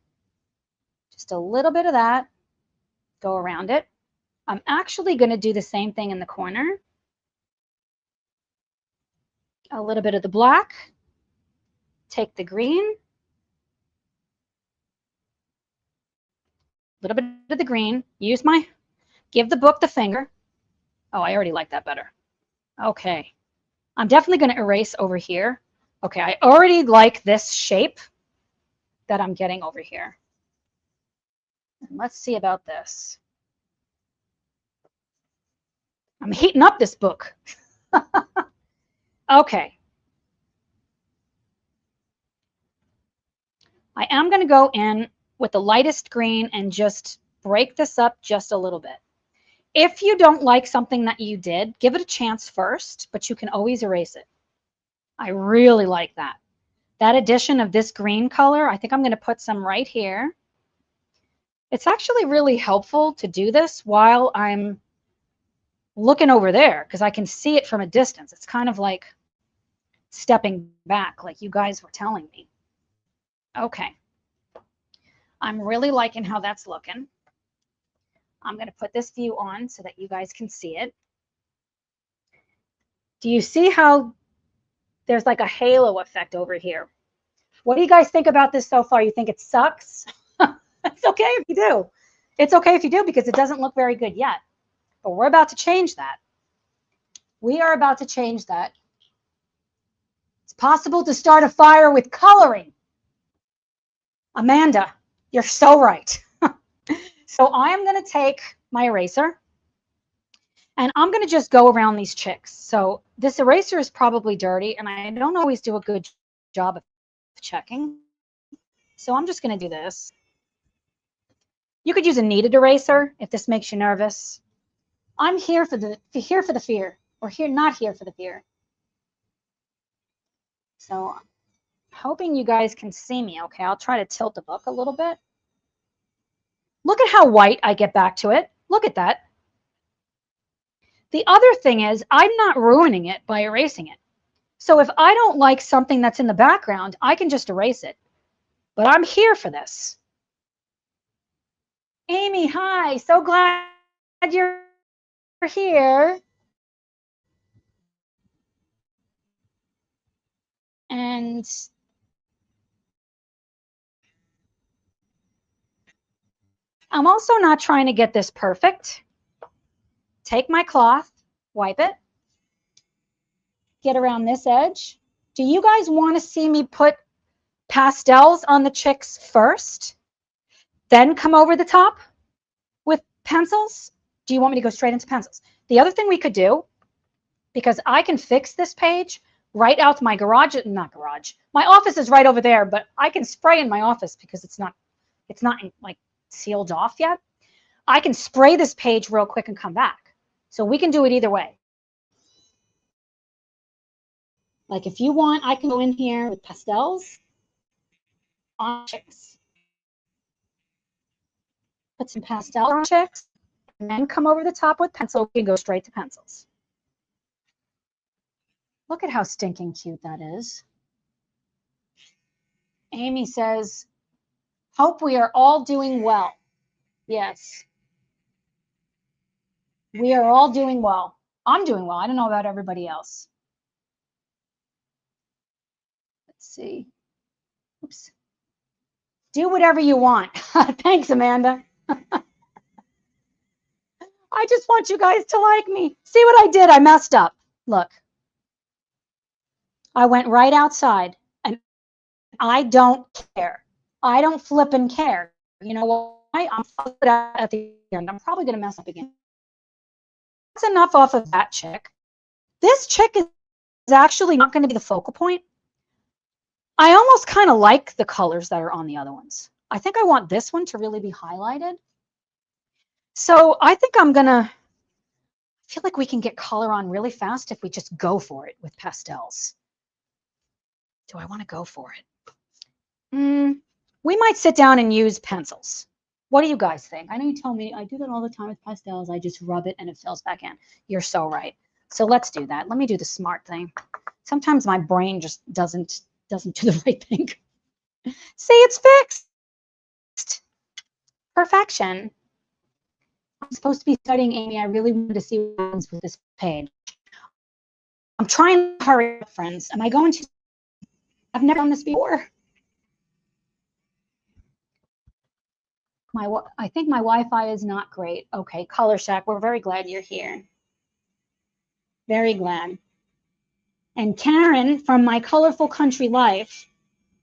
just a little bit of that, go around it. I'm actually going to do the same thing in the corner. A little bit of the black, take the green, a little bit of the green, give the book the finger. Oh, I already like that better. Okay, I'm definitely going to erase over here. Okay, I already like this shape that I'm getting over here. And let's see about this. I'm heating up this book. Okay. I am going to go in with the lightest green and just break this up just a little bit. If you don't like something that you did, give it a chance first, but you can always erase it. I really like that. That addition of this green color, I think I'm going to put some right here. It's actually really helpful to do this while I'm looking over there because I can see it from a distance. It's kind of like stepping back, like you guys were telling me. Okay. I'm really liking how that's looking. I'm going to put this view on so that you guys can see it. Do you see how there's like a halo effect over here? What do you guys think about this so far? You think it sucks? It's okay if you do. It's okay if you do because it doesn't look very good yet. But we're about to change that. We are about to change that. It's possible to start a fire with coloring. Amanda, you're so right. So I am going to take my eraser and I'm going to just go around these chicks. So this eraser is probably dirty and I don't always do a good job of checking. So I'm just going to do this. You could use a kneaded eraser if this makes you nervous. I'm here for the fear, or not here for the fear. So I'm hoping you guys can see me. Okay, I'll try to tilt the book a little bit. Look at how white I get back to it. Look at that. The other thing is I'm not ruining it by erasing it. So if I don't like something that's in the background, I can just erase it. But I'm here for this. Amy, hi. So glad you're here. And I'm also not trying to get this perfect. Take my cloth, wipe it, get around this edge. Do you guys want to see me put pastels on the chicks first, then come over the top with pencils? Do you want me to go straight into pencils? The other thing we could do, because I can fix this page right out my garage, not garage. My office is right over there, but I can spray in my office because it's not like sealed off yet. I can spray this page real quick and come back. So we can do it either way. Like if you want, I can go in here with pastels on chicks. Put some pastel on chicks, and then come over the top with pencil. We can go straight to pencils. Look at how stinking cute that is. Amy says, hope we are all doing well. Yes. We are all doing well. I'm doing well. I don't know about everybody else. Let's see. Oops. Do whatever you want. Thanks, Amanda. I just want you guys to like me. See what I did? I messed up. Look. I went right outside, and I don't care. I don't flip and care. You know why? I'm at the end. I'm probably going to mess up again. That's enough off of that chick. This chick is actually not going to be the focal point. I almost kind of like the colors that are on the other ones. I think I want this one to really be highlighted. So I think I'm going to feel like we can get color on really fast if we just go for it with pastels. Do I want to go for it? We might sit down and use pencils. What do you guys think? I know you tell me I do that all the time with pastels. I just rub it and it fills back in. You're so right. So let's do that. Let me do the smart thing. Sometimes my brain just doesn't do the right thing. See, it's fixed. Perfection. I'm supposed to be studying, Amy. I really wanted to see what happens with this page. I'm trying to hurry up, friends. Am I going to? I've never done this before. I think my Wi-Fi is not great. Okay, Color Shack, we're very glad you're here. Very glad. And Karen from My Colorful Country Life,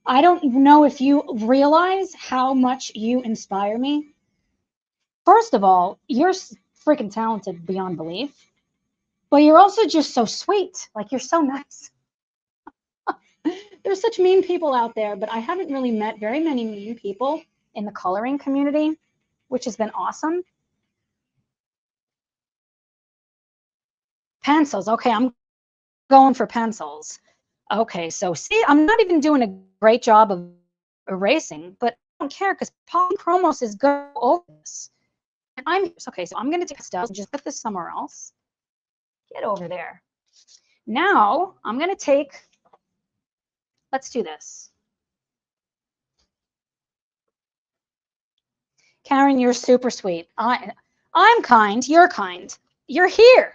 I don't know if you realize how much you inspire me. First of all, you're freaking talented beyond belief, but you're also just so sweet. Like, you're so nice. There's such mean people out there, but I haven't really met very many mean people in the coloring community, which has been awesome. Pencils. Okay, I'm going for pencils. Okay, so see, I'm not even doing a great job of erasing, but I don't care because polychromos is go over this. And okay, so I'm going to take pastels and just put this somewhere else. Get over there. Now I'm going to take, let's do this. Karen, you're super sweet. I'm kind. You're kind. You're here.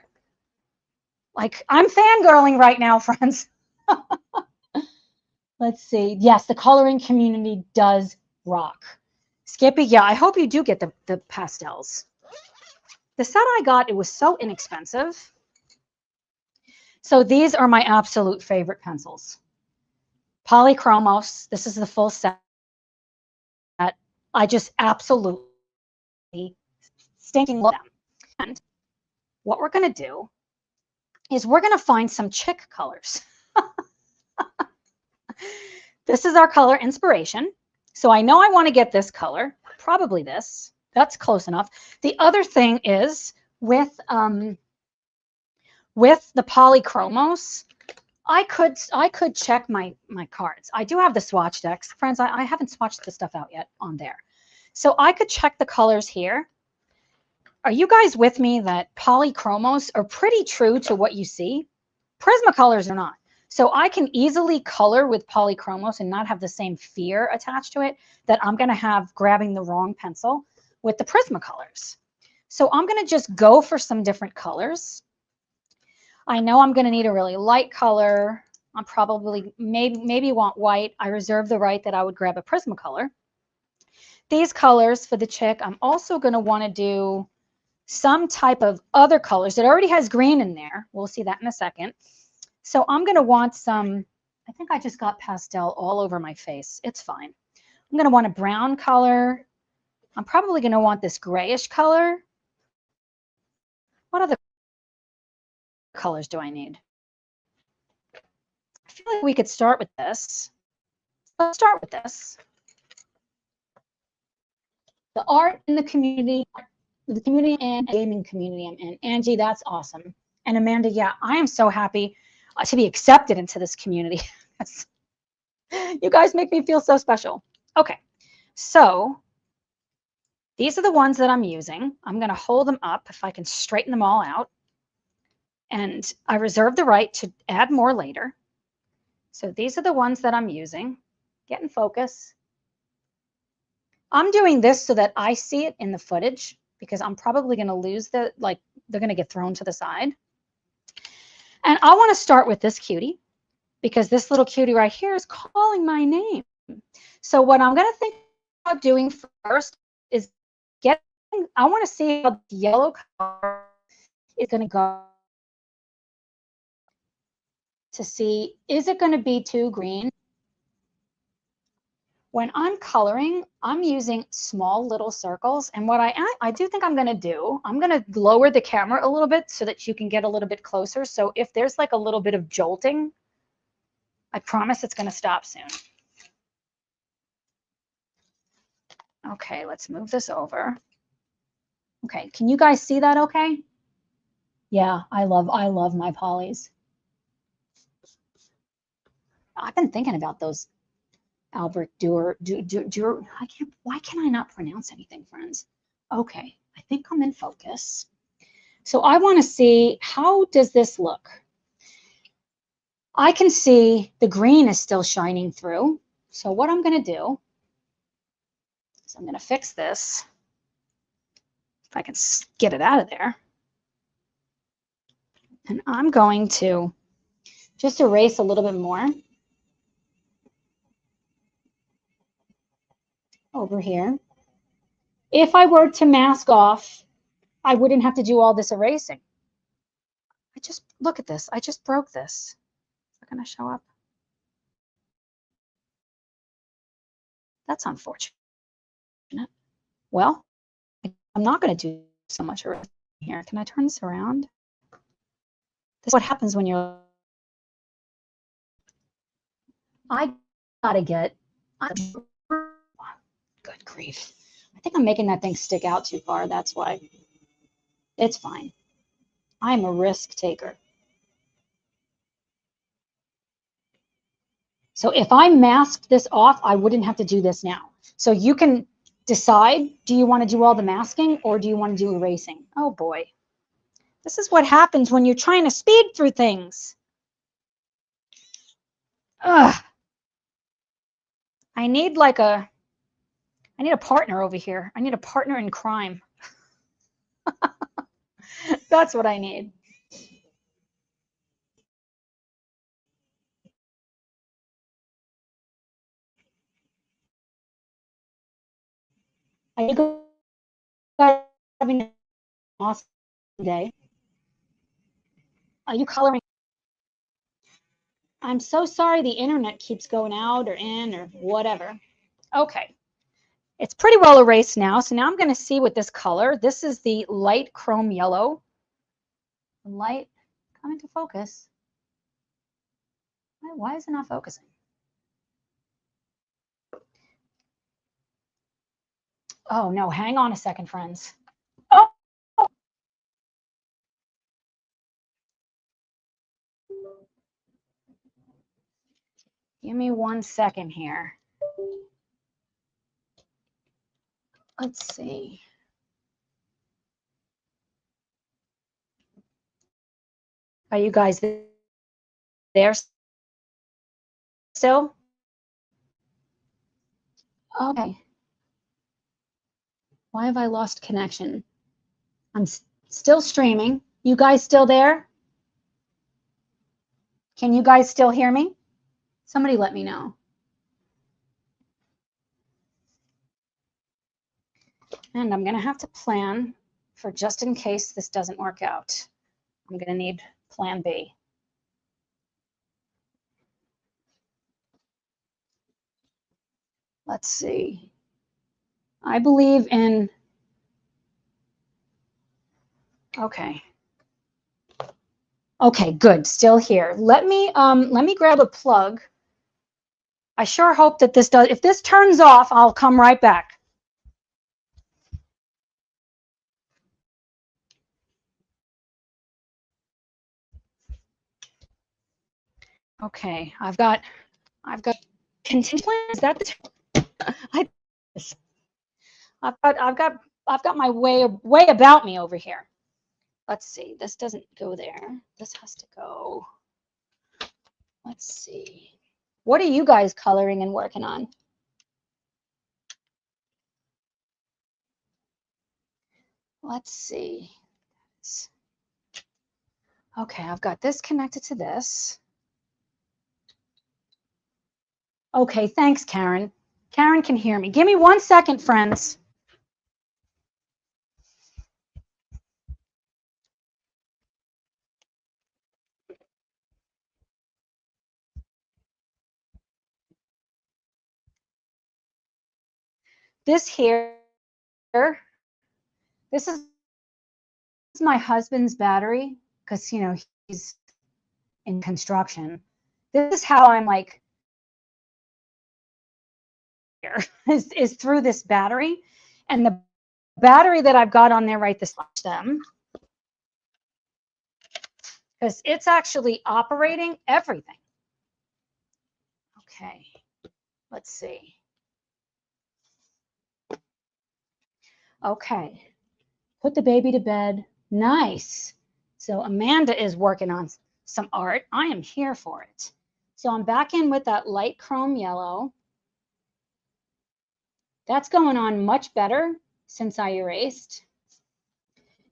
Like, I'm fangirling right now, friends. Let's see. Yes, the coloring community does rock. Skippy, yeah, I hope you do get the pastels. The set I got, it was so inexpensive. So these are my absolute favorite pencils. Polychromos, this is the full set. I just absolutely stinking love them. And what we're going to do is we're going to find some chick colors. This is our color inspiration. So I know I want to get this color, probably this. That's close enough. The other thing is with the polychromos, I could check my cards. I do have the swatch decks. Friends, I haven't swatched this stuff out yet on there. So I could check the colors here. Are you guys with me that polychromos are pretty true to what you see? Prismacolors are not. So I can easily color with polychromos and not have the same fear attached to it that I'm going to have grabbing the wrong pencil with the Prismacolors. So I'm going to just go for some different colors. I know I'm going to need a really light color. I'm probably maybe want white. I reserve the right that I would grab a Prismacolor. These colors for the chick, I'm also going to want to do some type of other colors. It already has green in there. We'll see that in a second. So I'm going to want some, I think I just got pastel all over my face. It's fine. I'm going to want a brown color. I'm probably going to want this grayish color. What other colors do I need? I feel like we could start with this. Let's start with this. The art in the community and gaming community I'm in. Angie, that's awesome. And Amanda, yeah, I am so happy to be accepted into this community. You guys make me feel so special. Okay, so these are the ones that I'm using. I'm going to hold them up if I can straighten them all out. And I reserve the right to add more later. So these are the ones that I'm using. Get in focus. I'm doing this so that I see it in the footage because I'm probably going to lose they're going to get thrown to the side. And I want to start with this cutie because this little cutie right here is calling my name. So what I'm going to think about doing first is I want to see how the yellow color is going to go to see, is it going to be too green? When I'm coloring, I'm using small little circles. And what I do think I'm going to do, I'm going to lower the camera a little bit so that you can get a little bit closer. So if there's like a little bit of jolting, I promise it's going to stop soon. Okay, let's move this over. Okay, can you guys see that okay? Yeah, I love my polys. I've been thinking about those Albert Dürer. Why can I not pronounce anything, friends? Okay, I think I'm in focus. So I want to see, how does this look? I can see the green is still shining through. So what I'm going to do is I'm going to fix this. If I can get it out of there. And I'm going to just erase a little bit more over here. If I were to mask off, I wouldn't have to do all this erasing. Look at this. I just broke this. Is it going to show up? That's unfortunate. Well, I'm not going to do so much erasing here. Can I turn this around? This is what happens when you're... I got to get... Good grief. I think I'm making that thing stick out too far. That's why. It's fine. I'm a risk taker. So if I masked this off, I wouldn't have to do this now. So you can decide, do you want to do all the masking or do you want to do erasing? Oh boy. This is what happens when you're trying to speed through things. Ugh. I need a partner over here. I need a partner in crime. That's what I need. Are you guys having an awesome day? Are you coloring? I'm so sorry the internet keeps going out or in or whatever. Okay. It's pretty well erased now. So now I'm going to see with this color. This is the light chrome yellow. Light, come into focus. Why is it not focusing? Oh no, hang on a second, friends. Oh. Give me 1 second here. Let's see. Are you guys there still? Okay. Why have I lost connection? I'm still streaming. You guys still there? Can you guys still hear me? Somebody let me know. And I'm going to have to plan for just in case this doesn't work out. I'm going to need plan B. Let's see. I believe in, okay. Okay, good, still here. Let me grab a plug. I sure hope that this does, if this turns off, I'll come right back. Okay, I've got continue plan. Is that the I've got my way about me over here. Let's see. This doesn't go there. This has to go. Let's see. What are you guys coloring and working on? Let's see. Okay, I've got this connected to this. Okay, thanks, Karen. Karen can hear me. Give me 1 second, friends. This here, this is my husband's battery because, you know, he's in construction. This is how I'm like here is through this battery, and the battery that I've got on there right this them because it's actually operating everything. Okay, let's see. Okay, put the baby to bed. Nice. So Amanda is working on some art. I am here for it. So I'm back in with that light chrome yellow. That's going on much better since I erased.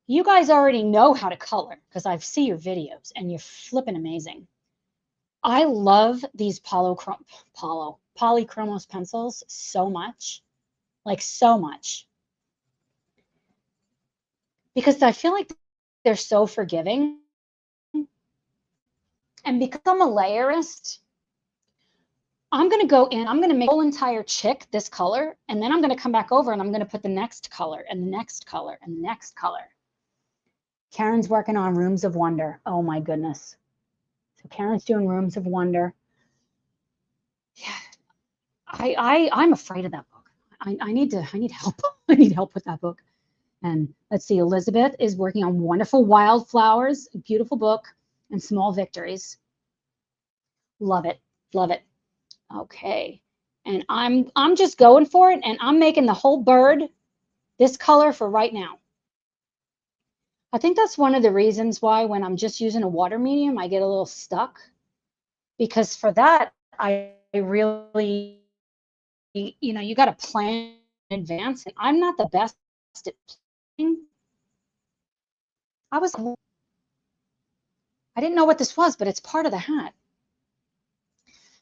You guys already know how to color because I see your videos and you're flipping amazing. I love these polychromos pencils so much, like so much, because I feel like they're so forgiving. And because I'm a layerist, I'm going to go in, I'm going to make the whole entire chick this color, and then I'm going to come back over and I'm going to put the next color and the next color and the next color. Karen's working on Rooms of Wonder. Oh my goodness. So Karen's doing Rooms of Wonder. Yeah, I'm afraid of that book. I need help. I need help with that book. And let's see, Elizabeth is working on Wonderful Wildflowers, a beautiful book, and Small Victories. Love it, love it. Okay, and I'm just going for it, and I'm making the whole bird this color for right now. I think that's one of the reasons why when I'm just using a water medium, I get a little stuck, because for that, I really, you know, you got to plan in advance, and I'm not the best at planning. I didn't know what this was, but it's part of the hat.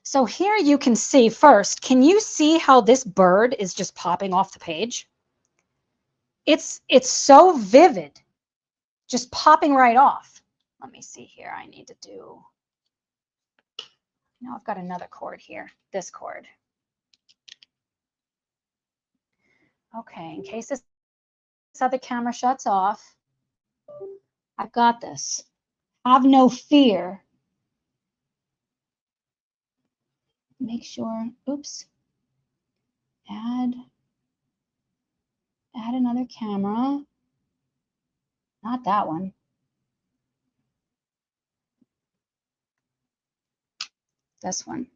So here you can see first, can you see how this bird is just popping off the page? It's so vivid, just popping right off. Let me see here. I need to do, I've got another cord here, this cord. Okay, in case this other camera shuts off, I've got this. Have no fear. Make sure, oops, add another camera. Not that one. This one.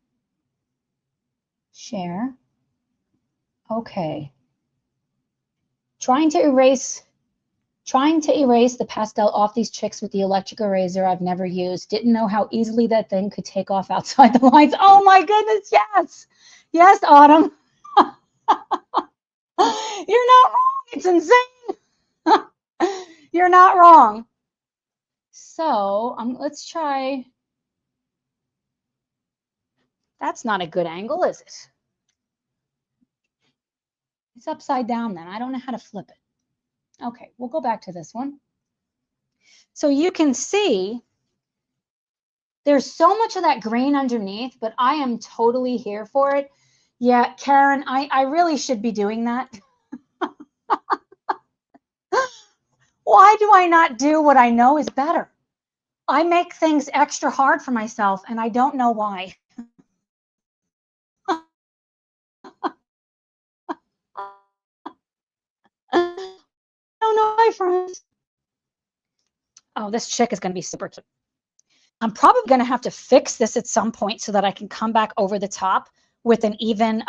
Share. Okay. Trying to erase the pastel off these chicks with the electric eraser I've never used. Didn't know how easily that thing could take off outside the lines. Oh my goodness, yes. Yes, Autumn. You're not wrong. It's insane. You're not wrong. So let's try. That's not a good angle, is it? It's upside down then. I don't know how to flip it. Okay, we'll go back to this one. So you can see there's so much of that green underneath, but I am totally here for it. Yeah, Karen, I really should be doing that. Why do I not do what I know is better? I make things extra hard for myself, and I don't know why. I don't know why, friends. Oh, this chick is going to be super cute. I'm probably going to have to fix this at some point so that I can come back over the top with an even,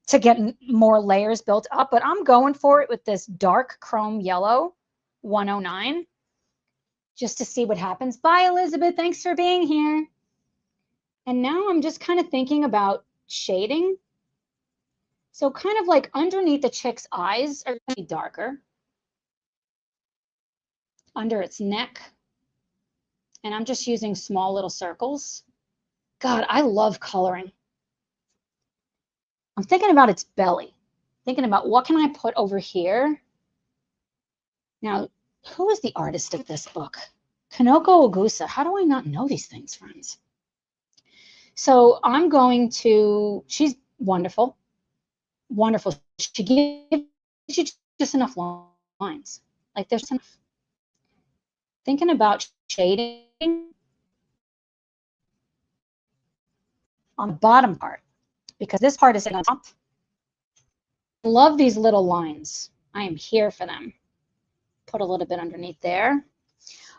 to get more layers built up. But I'm going for it with this dark chrome yellow 109 just to see what happens. Bye, Elizabeth. Thanks for being here. And now I'm just kind of thinking about shading. So kind of like underneath the chick's eyes are going to be darker. Under its neck. And I'm just using small little circles. God, I love coloring. I'm thinking about its belly. Thinking about what can I put over here. Now, who is the artist of this book? Kanoko Ogusa. How do I not know these things, friends? So I'm going to, she's wonderful. Wonderful. She gives you just enough lines. Like there's enough. Thinking about shading on the bottom part, because this part is on top. I love these little lines. I am here for them. Put a little bit underneath there.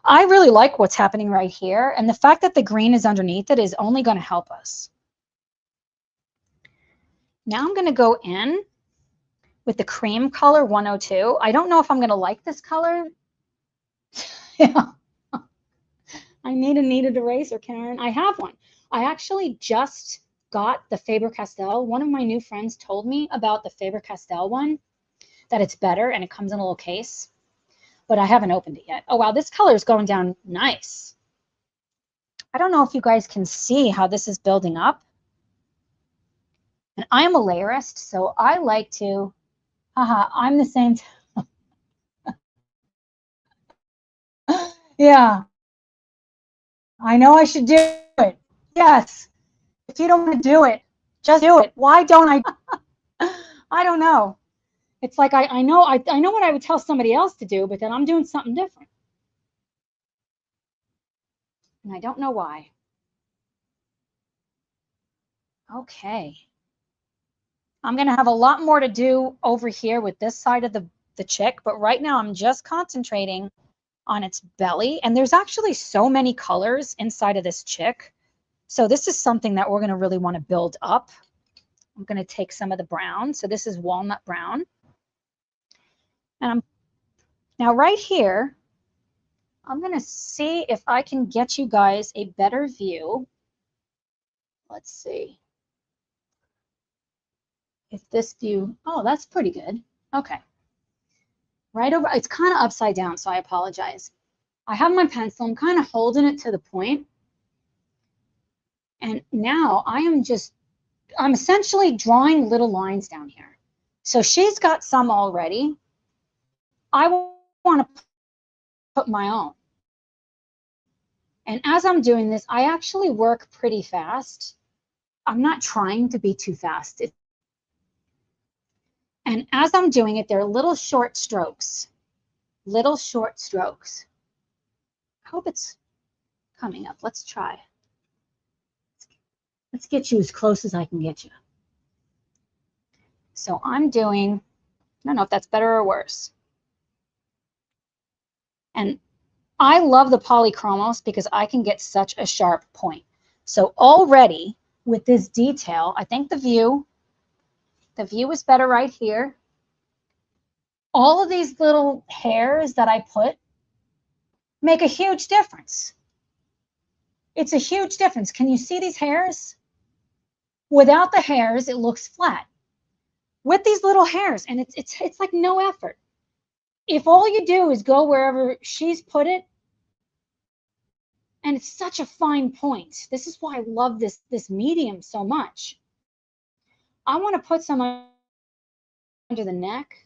I really like what's happening right here, and the fact that the green is underneath it is only going to help us. Now I'm going to go in with the cream color 102. I don't know if I'm going to like this color. Yeah. I need a kneaded eraser, Karen. I have one. I actually just got the Faber-Castell. One of my new friends told me about the Faber-Castell one, that it's better and it comes in a little case, but I haven't opened it yet. Oh, wow, this color is going down nice. I don't know if you guys can see how this is building up. And I am a layerist, so I like to, I'm the same. Yeah, I know I should do it. Yes, if you don't want to do it, just do it. Why don't I? I don't know. It's like I know what I would tell somebody else to do, but then I'm doing something different. And I don't know why. Okay. I'm going to have a lot more to do over here with this side of the chick, but right now I'm just concentrating on its belly. And there's actually so many colors inside of this chick. So this is something that we're going to really want to build up. I'm going to take some of the brown. So this is walnut brown. And now right here, I'm going to see if I can get you guys a better view. Let's see. If this view, oh, that's pretty good. Okay. Right over, it's kind of upside down, so I apologize. I have my pencil, I'm kind of holding it to the point. And now I'm essentially drawing little lines down here. So she's got some already. I want to put my own. And as I'm doing this, I actually work pretty fast. I'm not trying to be too fast. And as I'm doing it, there are little short strokes. Little short strokes. I hope it's coming up. Let's try. Let's get you as close as I can get you. So I'm doing, I don't know if that's better or worse. And I love the polychromos because I can get such a sharp point. So already with this detail, I think the view is better right here. All of these little hairs that I put make a huge difference. It's a huge difference. Can you see these hairs? Without the hairs, it looks flat. With these little hairs, and it's like no effort. If all you do is go wherever she's put it And it's such a fine point. This is why I love this medium so much. I want to put some under the neck.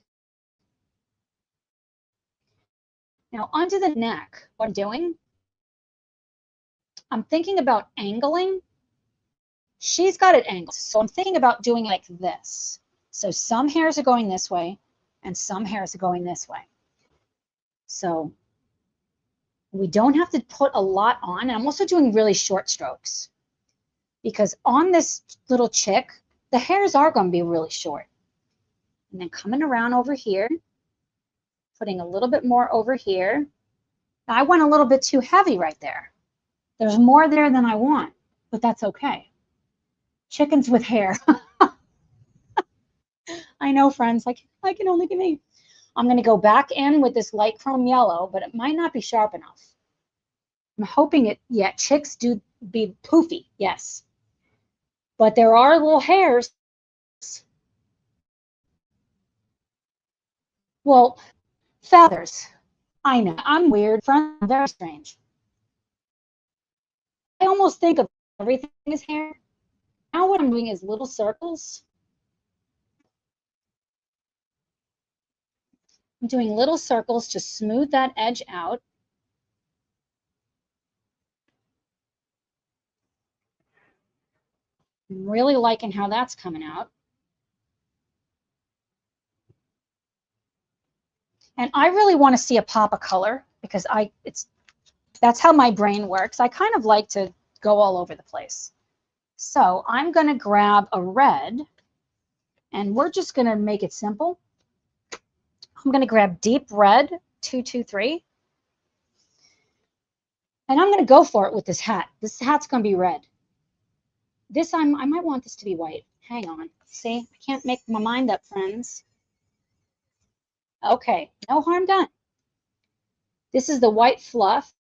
Now, under the neck, what I'm doing, I'm thinking about angling. She's got it angled, so I'm thinking about doing like this. So some hairs are going this way, and some hairs are going this way. So we don't have to put a lot on. And I'm also doing really short strokes because on this little chick, the hairs are going to be really short. And then coming around over here, putting a little bit more over here. Now, I went a little bit too heavy right there. There's more there than I want, but that's okay. Chickens with hair. I know, friends, I can only be me. I'm going to go back in with this light chrome yellow, but it might not be sharp enough. I'm hoping it, yeah, chicks do be poofy, yes. But there are little hairs. Well, feathers. I know, I'm weird, friends, I'm very strange. I almost think of everything as hair. Now what I'm doing is little circles. I'm doing little circles to smooth that edge out. I'm really liking how that's coming out. And I really want to see a pop of color because that's how my brain works. I kind of like to go all over the place. So I'm going to grab a red, and we're just going to make it simple. I'm going to grab deep red, 223. And I'm going to go for it with this hat. This hat's going to be red. This, I might want this to be white. Hang on. See, I can't make my mind up, friends. Okay, no harm done. This is the white fluff,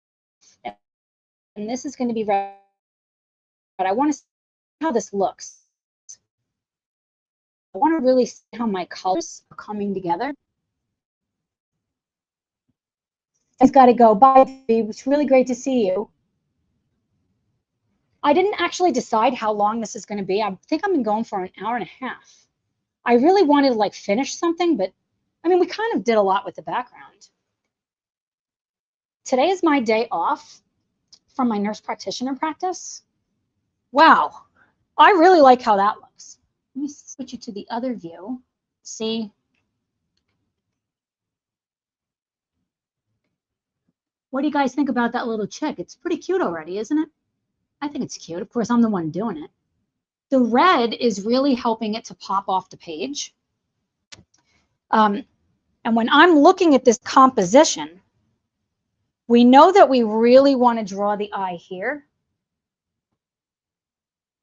and this is going to be red. But I want to see how this looks. I want to really see how my colors are coming together. It's got to go. Bye, babe. It's really great to see you. I didn't actually decide how long this is going to be. I think I've been going for an hour and a half. I really wanted to like finish something, but I mean, we kind of did a lot with the background. Today is my day off from my nurse practitioner practice. Wow, I really like how that looks. Let me switch it to the other view. See? What do you guys think about that little chick? It's pretty cute already, isn't it? I think it's cute. Of course, I'm the one doing it. The red is really helping it to pop off the page. And when I'm looking at this composition, we know that we really want to draw the eye here.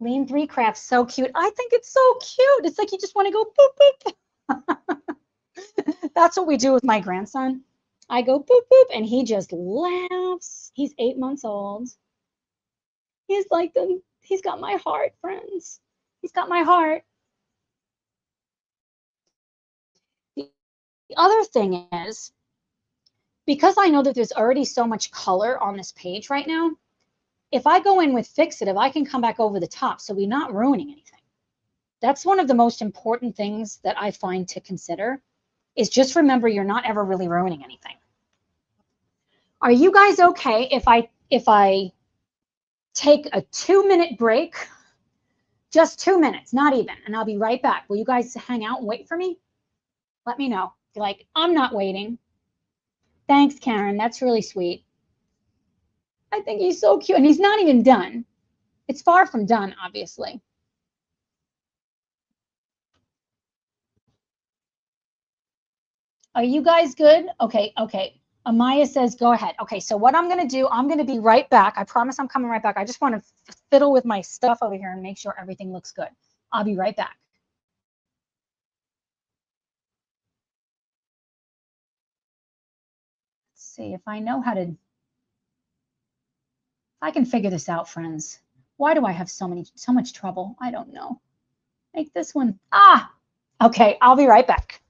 Lean 3 Crafts, so cute. I think it's so cute. It's like you just want to go boop, boop. That's what we do with my grandson. I go boop, boop, and he just laughs. He's 8 months old. He's like he's got my heart, friends. He's got my heart. The other thing is, because I know that there's already so much color on this page right now, if I go in with fixative, I can come back over the top, so we're not ruining anything. That's one of the most important things that I find to consider, is just remember you're not ever really ruining anything. Are you guys okay if I take a 2-minute break? Just 2 minutes, not even, and I'll be right back. Will you guys hang out and wait for me? Let me know. You're like, I'm not waiting. Thanks, Karen. That's really sweet. I think he's so cute, and he's not even done. It's far from done, obviously. Are you guys good? Okay, okay. Amaya says, go ahead. Okay, so what I'm going to do, I'm going to be right back. I promise I'm coming right back. I just want to fiddle with my stuff over here and make sure everything looks good. I'll be right back. Let's see if I know how to, if I can figure this out, friends. Why do I have so much trouble? I don't know. Make this one. Ah, okay, I'll be right back.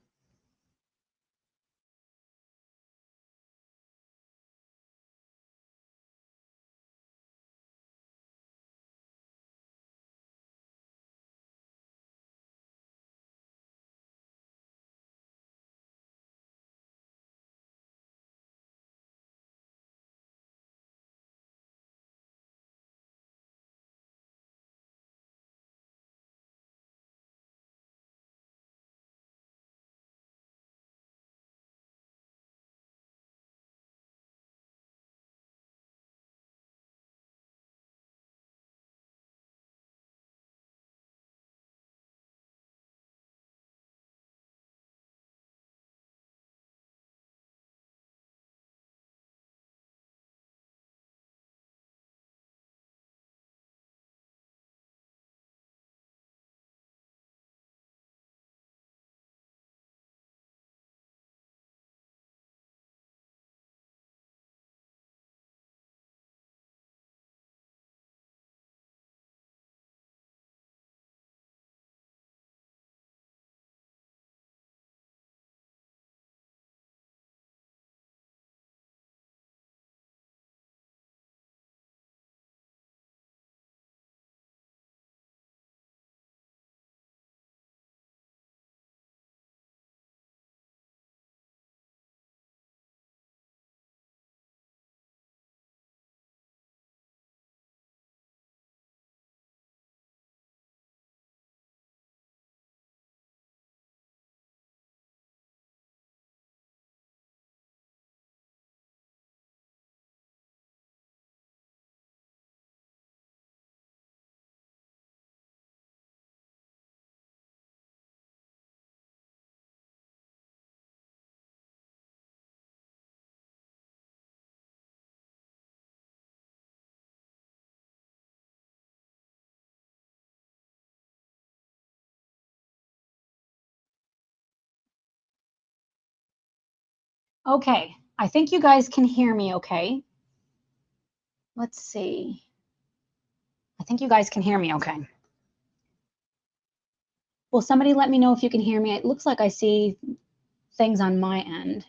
Okay, I think you guys can hear me okay. Let's see. I think you guys can hear me okay. Will somebody let me know if you can hear me? It looks like I see things on my end.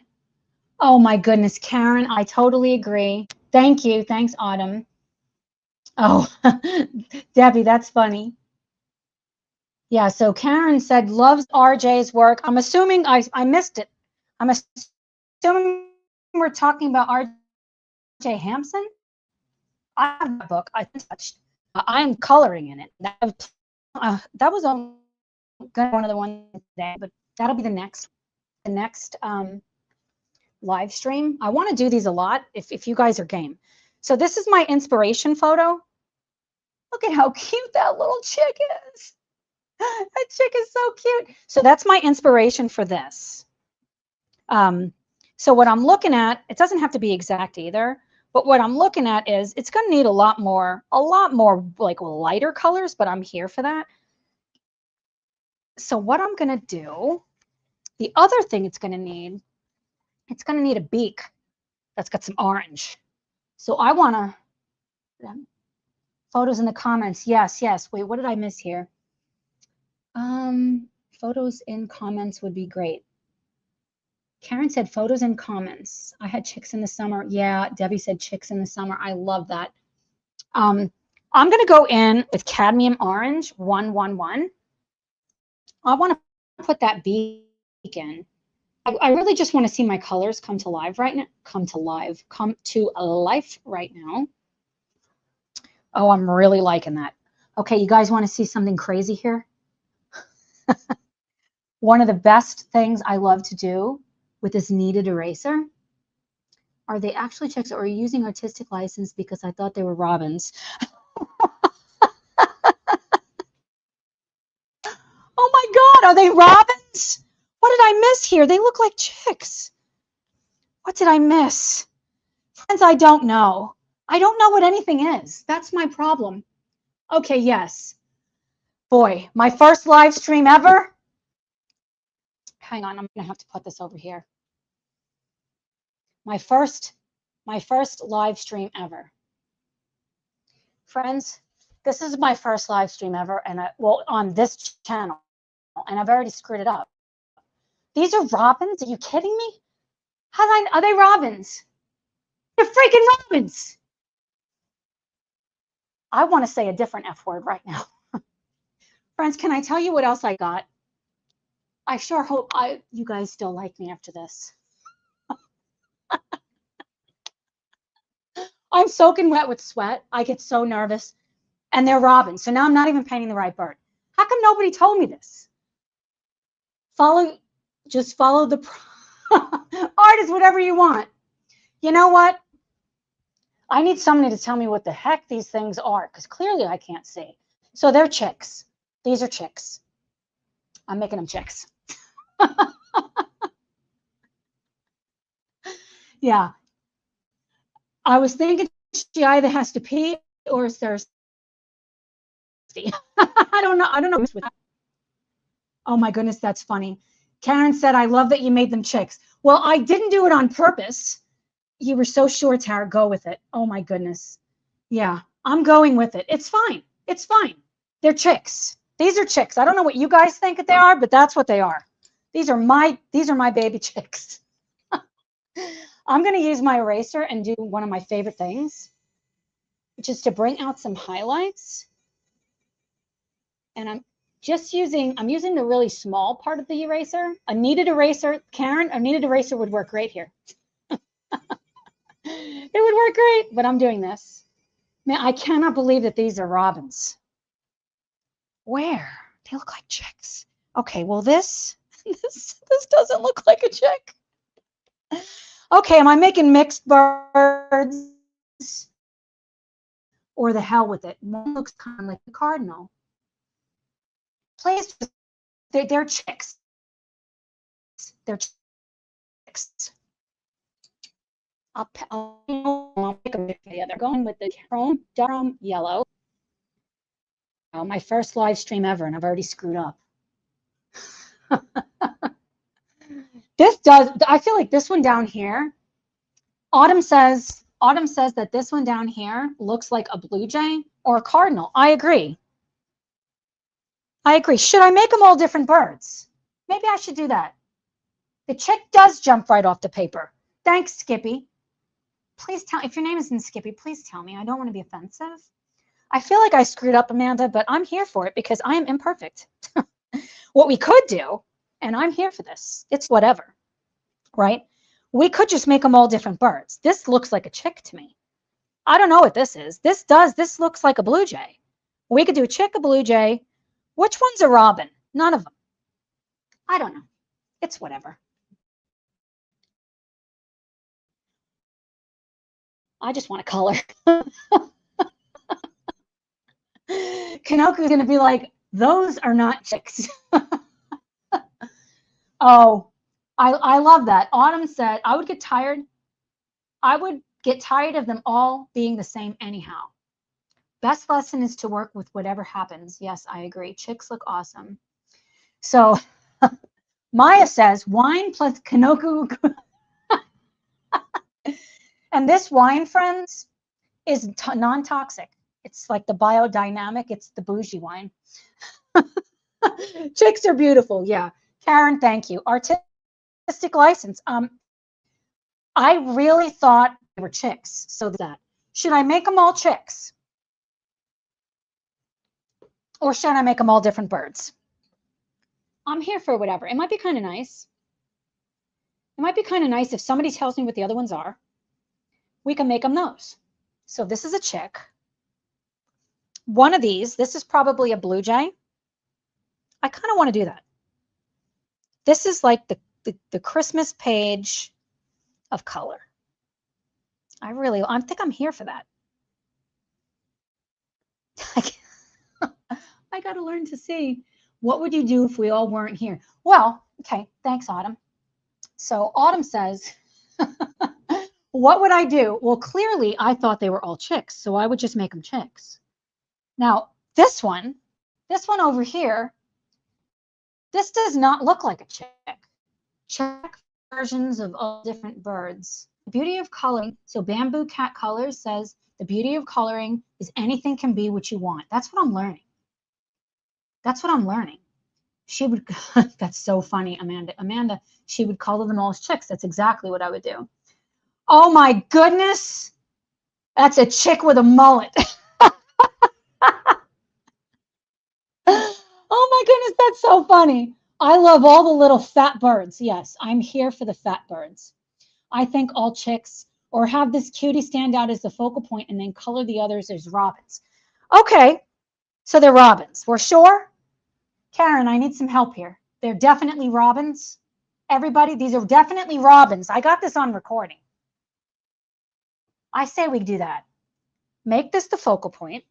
Oh my goodness, Karen, I totally agree. Thank you. Thanks, Autumn. Oh, Debbie, that's funny. Yeah, so Karen said loves RJ's work. I'm assuming I missed it. I'm assuming we're talking about RJ Hampson. I have that book. I touched. I'm coloring in it. That was one of the ones today, but that'll be the next live stream. I want to do these a lot if you guys are game. So this is my inspiration photo. Look at how cute that little chick is. That chick is so cute. So that's my inspiration for this. So what I'm looking at, it doesn't have to be exact either, but what I'm looking at is it's going to need a lot more like lighter colors, but I'm here for that. So what I'm going to do, the other thing it's going to need a beak that's got some orange. So I want to, photos in the comments. Yes, yes. Wait, what did I miss here? Photos in comments would be great. Karen said photos and comments. I had chicks in the summer. Yeah, Debbie said chicks in the summer. I love that. I'm going to go in with cadmium orange 111. I want to put that beak in. I really just want to see my colors come to life right now. Come to life right now. Oh, I'm really liking that. Okay, you guys want to see something crazy here? One of the best things I love to do with this kneaded eraser, are they actually chicks or are you using artistic license because I thought they were robins? Oh my God, are they robins? What did I miss here? They look like chicks. What did I miss? Friends, I don't know. I don't know what anything is. That's my problem. Okay, yes. Boy, my first live stream ever. Hang on, I'm gonna have to put this over here. My first live stream ever. Friends, this is my first live stream ever, and well, on this channel, and I've already screwed it up. These are robins? Are you kidding me? Are they robins? They're freaking robins. I want to say a different F word right now. Friends, can I tell you what else I got? I sure hope you guys still like me after this. I'm soaking wet with sweat. I get so nervous. And they're robins. So now I'm not even painting the right bird. How come nobody told me this? Just follow the artist, whatever you want. You know what? I need somebody to tell me what the heck these things are, because clearly I can't see. So they're chicks. These are chicks. I'm making them chicks. Yeah. I was thinking she either has to pee or is thirsty. I don't know. Oh my goodness, that's funny. Karen said, I love that you made them chicks. Well, I didn't do it on purpose. You were so sure, Tara. Go with it. Oh my goodness. Yeah, I'm going with it. It's fine. It's fine. They're chicks. These are chicks. I don't know what you guys think that they are, but that's what they are. These are my baby chicks. I'm going to use my eraser and do one of my favorite things, which is to bring out some highlights. And I'm using the really small part of the eraser. A kneaded eraser, Karen, a kneaded eraser would work great here. It would work great, but I'm doing this. Man, I cannot believe that these are robins. Where? They look like chicks. Okay, well this doesn't look like a chick. Okay, am I making mixed birds? Or the hell with it. One looks kind of like a cardinal. Please, they're chicks. They're chicks. I'll pick a video. They're going with the chrome yellow. Oh, my first live stream ever, and I've already screwed up. This does, I feel like this one down here, Autumn says that this one down here looks like a blue jay or a cardinal. I agree. I agree. Should I make them all different birds? Maybe I should do that. The chick does jump right off the paper. Thanks, Skippy. Please tell, if your name isn't Skippy, please tell me. I don't want to be offensive. I feel like I screwed up, Amanda, but I'm here for it because I am imperfect. What we could do, and I'm here for this, it's whatever, right? We could just make them all different birds. This looks like a chick to me. I don't know what this is. This looks like a blue jay. We could do a chick, a blue jay. Which one's a robin? None of them. I don't know. It's whatever. I just want to color. Kanoku's going to be like, those are not chicks. Oh, I love that. Autumn said, I would get tired of them all being the same anyhow. Best lesson is to work with whatever happens. Yes, I agree. Chicks look awesome. So Maya says, wine plus Kanoku. And this wine, friends, is non-toxic. It's like the biodynamic. It's the bougie wine. Chicks are beautiful. Yeah. Karen, thank you. Artistic license. I really thought they were chicks. So that. Should I make them all chicks? Or should I make them all different birds? I'm here for whatever. It might be kind of nice. It might be kind of nice if somebody tells me what the other ones are. We can make them those. So this is a chick. One of these, this is probably a blue jay. I kind of want to do that. This is like the Christmas page of color. I think I'm here for that. I got to learn to see. What would you do if we all weren't here? Well, okay, thanks, Autumn. So Autumn says, what would I do? Well, clearly I thought they were all chicks, so I would just make them chicks. Now, this one over here, this does not look like a chick. Check versions of all different birds. The beauty of coloring, so Bamboo Cat Colors says, the beauty of coloring is anything can be what you want. That's what I'm learning. That's what I'm learning. She would, that's so funny, Amanda. Amanda, she would color them all as chicks. That's exactly what I would do. Oh my goodness. That's a chick with a mullet. Oh my goodness, that's so funny. I love all the little fat birds. Yes, I'm here for the fat birds. I think all chicks, or have this cutie stand out as the focal point and then color the others as robins. Okay, so they're robins. We're sure? Karen, I need some help here. They're definitely robins. Everybody, these are definitely robins. I got this on recording. I say we do that. Make this the focal point.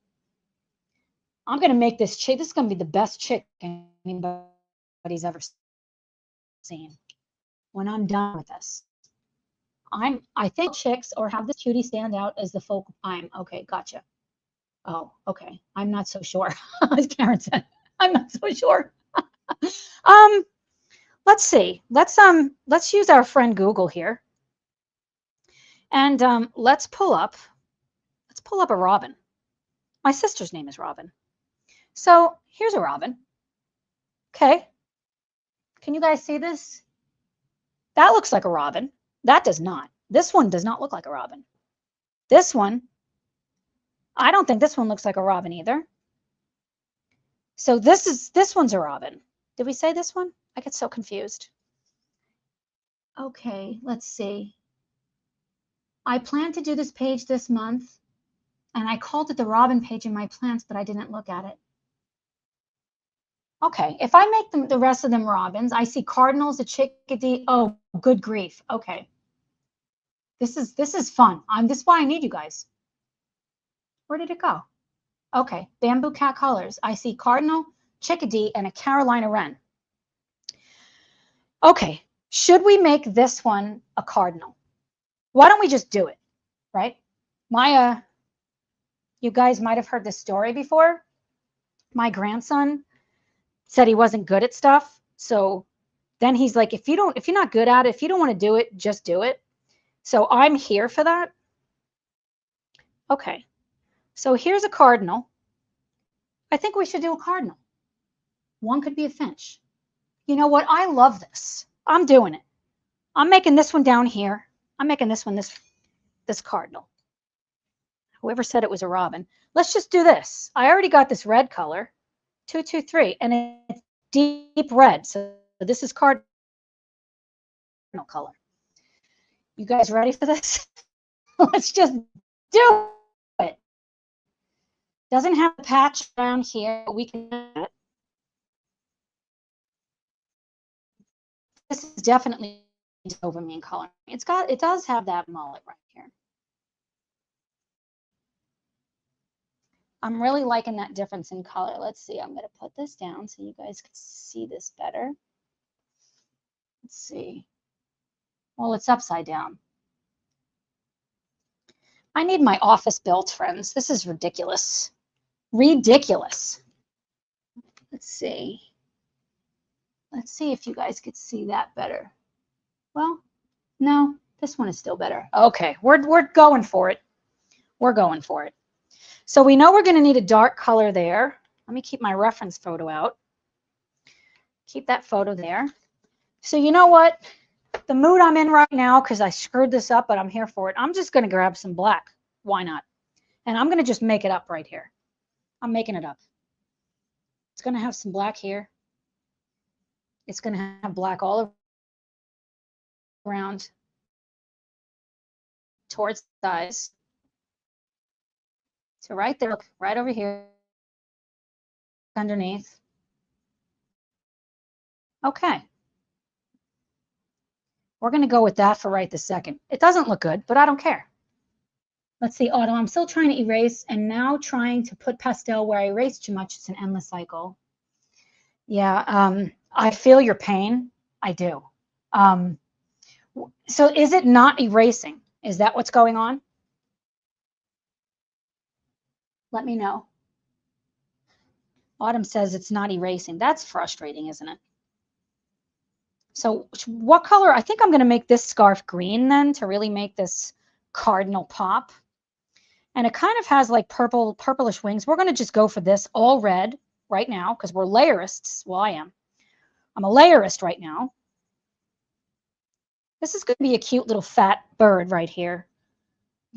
I'm going to make this chick. This is going to be the best chick anybody's ever seen. When I'm done with this, I think chicks or have this cutie stand out as the focal. Okay. Gotcha. Oh, okay. I'm not so sure. As Karen said, I'm not so sure. Let's see. Let's use our friend Google here, and let's pull up a robin. My sister's name is Robin. So here's a robin. Okay. Can you guys see this? That looks like a robin. That does not. This one does not look like a robin. This one, I don't think this one looks like a robin either. So this one's a robin. Did we say this one? I get so confused. Okay, let's see. I plan to do this page this month, and I called it the robin page in my plants, but I didn't look at it. Okay, if I make the rest of them robins, I see cardinals, a chickadee. Oh, good grief. Okay. This is fun. This is why I need you guys. Where did it go? Okay, Bamboo Cat Colors. I see cardinal, chickadee, and a Carolina wren. Okay, should we make this one a cardinal? Why don't we just do it, right? You guys might have heard this story before. My grandson said he wasn't good at stuff, so then he's like, if you're not good at it, if you don't want to do it, just do it. So I'm here for that. Okay. So here's a cardinal. I think we should do a cardinal. One could be a finch. You know what? I love this. I'm doing it. I'm making this one down here. I'm making this one this cardinal. Whoever said it was a robin. Let's just do this. I already got this red color. 2, 2, 3, and it's deep red. So this is cardinal color. You guys ready for this? Let's just do it. Doesn't have a patch around here, but we can do it. This is definitely dopamine coloring. It does have that mullet right here. I'm really liking that difference in color. Let's see. I'm going to put this down so you guys can see this better. Let's see. Well, it's upside down. I need my office built, friends. This is ridiculous. Ridiculous. Let's see. Let's see if you guys could see that better. Well, no, this one is still better. Okay, we're going for it. We're going for it. So we know we're going to need a dark color there. Let me keep my reference photo out. Keep that photo there. So you know what? The mood I'm in right now, because I screwed this up, but I'm here for it. I'm just going to grab some black. Why not? And I'm going to just make it up right here. I'm making it up. It's going to have some black here. It's going to have black all around towards the eyes. So right there, look, right over here, underneath. Okay. We're going to go with that for right this second. It doesn't look good, but I don't care. Let's see, Autumn, I'm still trying to erase and now trying to put pastel where I erase too much. It's an endless cycle. Yeah, I feel your pain. I do. So is it not erasing? Is that what's going on? Let me know. Autumn says it's not erasing. That's frustrating, isn't it? So what color? I think I'm going to make this scarf green then to really make this cardinal pop. And it kind of has like purplish wings. We're going to just go for this all red right now because we're layerists. Well, I am. I'm a layerist right now. This is going to be a cute little fat bird right here.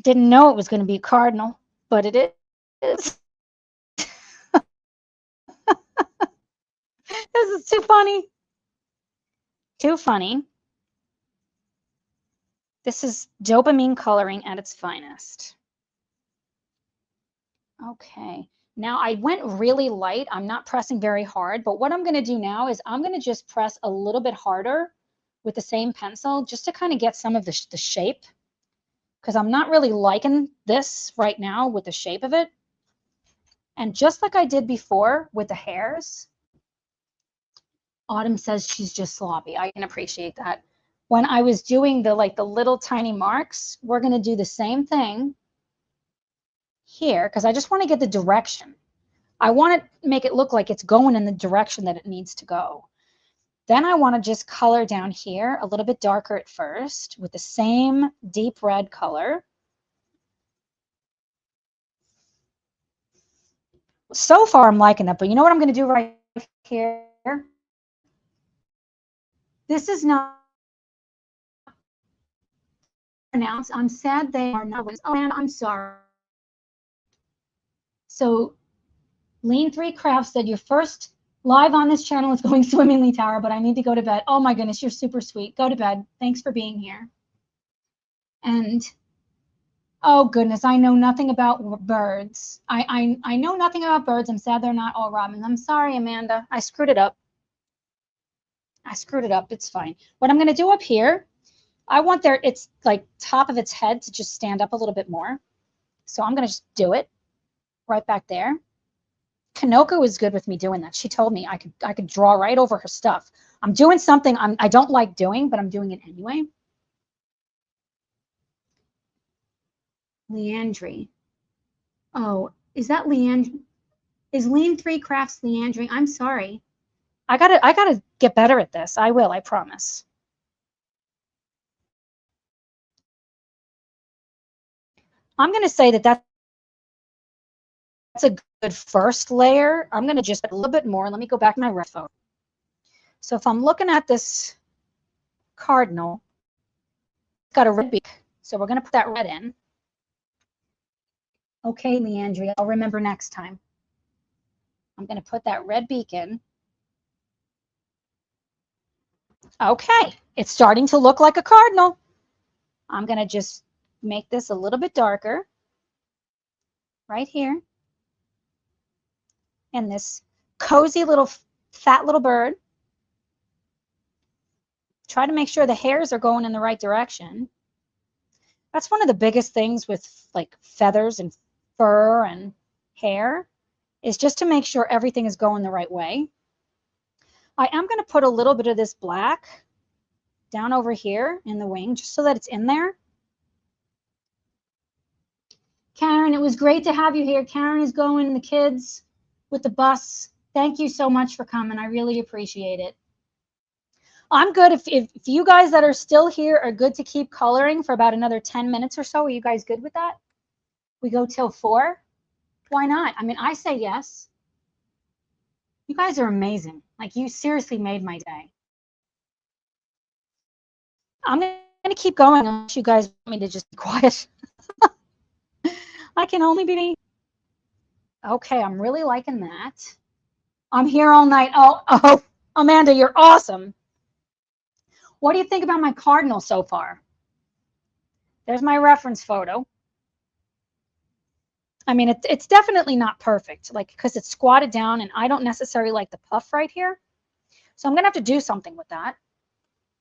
Didn't know it was going to be a cardinal, but it is. This is too funny. Too funny. This is dopamine coloring at its finest. Okay. Now I went really light. I'm not pressing very hard, but what I'm going to do now is I'm going to just press a little bit harder with the same pencil just to kind of get some of the shape, because I'm not really liking this right now with the shape of it. And just like I did before with the hairs, Autumn says she's just sloppy. I can appreciate that. When I was doing the little tiny marks, we're going to do the same thing here because I just want to get the direction. I want to make it look like it's going in the direction that it needs to go. Then I want to just color down here a little bit darker at first with the same deep red color. So far, I'm liking that, but you know what I'm going to do right here? This is not announced. I'm sad they are not. Oh, man, I'm sorry. So, Lean 3 Craft said your first live on this channel is going swimmingly, Tara, but I need to go to bed. Oh my goodness, you're super sweet. Go to bed. Thanks for being here. And oh goodness, I know nothing about birds. I know nothing about birds. I'm sad they're not all robins. I'm sorry, Amanda. I screwed it up. I screwed it up. It's fine. What I'm going to do up here, I want its like top of its head to just stand up a little bit more. So I'm going to just do it right back there. Kanoko is good with me doing that. She told me I could draw right over her stuff. I'm doing something I don't like doing, but I'm doing it anyway. Leandry. Oh, is that Leandry? Is Lean 3 Crafts Leandry? I'm sorry. I gotta get better at this. I will, I promise. I'm gonna say that that's a good first layer. I'm gonna just put a little bit more. Let me go back to my red photo. So if I'm looking at this cardinal, it's got a red beak. So we're gonna put that red in. Okay, Leandria, I'll remember next time. I'm gonna put that red beak in. Okay, it's starting to look like a cardinal. I'm gonna just make this a little bit darker right here. And this cozy little fat little bird. Try to make sure the hairs are going in the right direction. That's one of the biggest things with like feathers and fur and hair, is just to make sure everything is going the right way. I am going to put a little bit of this black down over here in the wing, just so that it's in there. Karen, it was great to have you here. Karen is going, the kids with the bus. Thank you so much for coming. I really appreciate it. I'm good. If you guys that are still here are good to keep coloring for about another 10 minutes or so, are you guys good with that? We go till 4? Why not? I mean, I say yes. You guys are amazing. Like, you seriously made my day. I'm going to keep going unless you guys want me to just be quiet. I can only be me. Okay, I'm really liking that. I'm here all night. Oh, Amanda, you're awesome. What do you think about my cardinal so far? There's my reference photo. I mean, it's definitely not perfect, like, because it's squatted down and I don't necessarily like the puff right here. So I'm going to have to do something with that.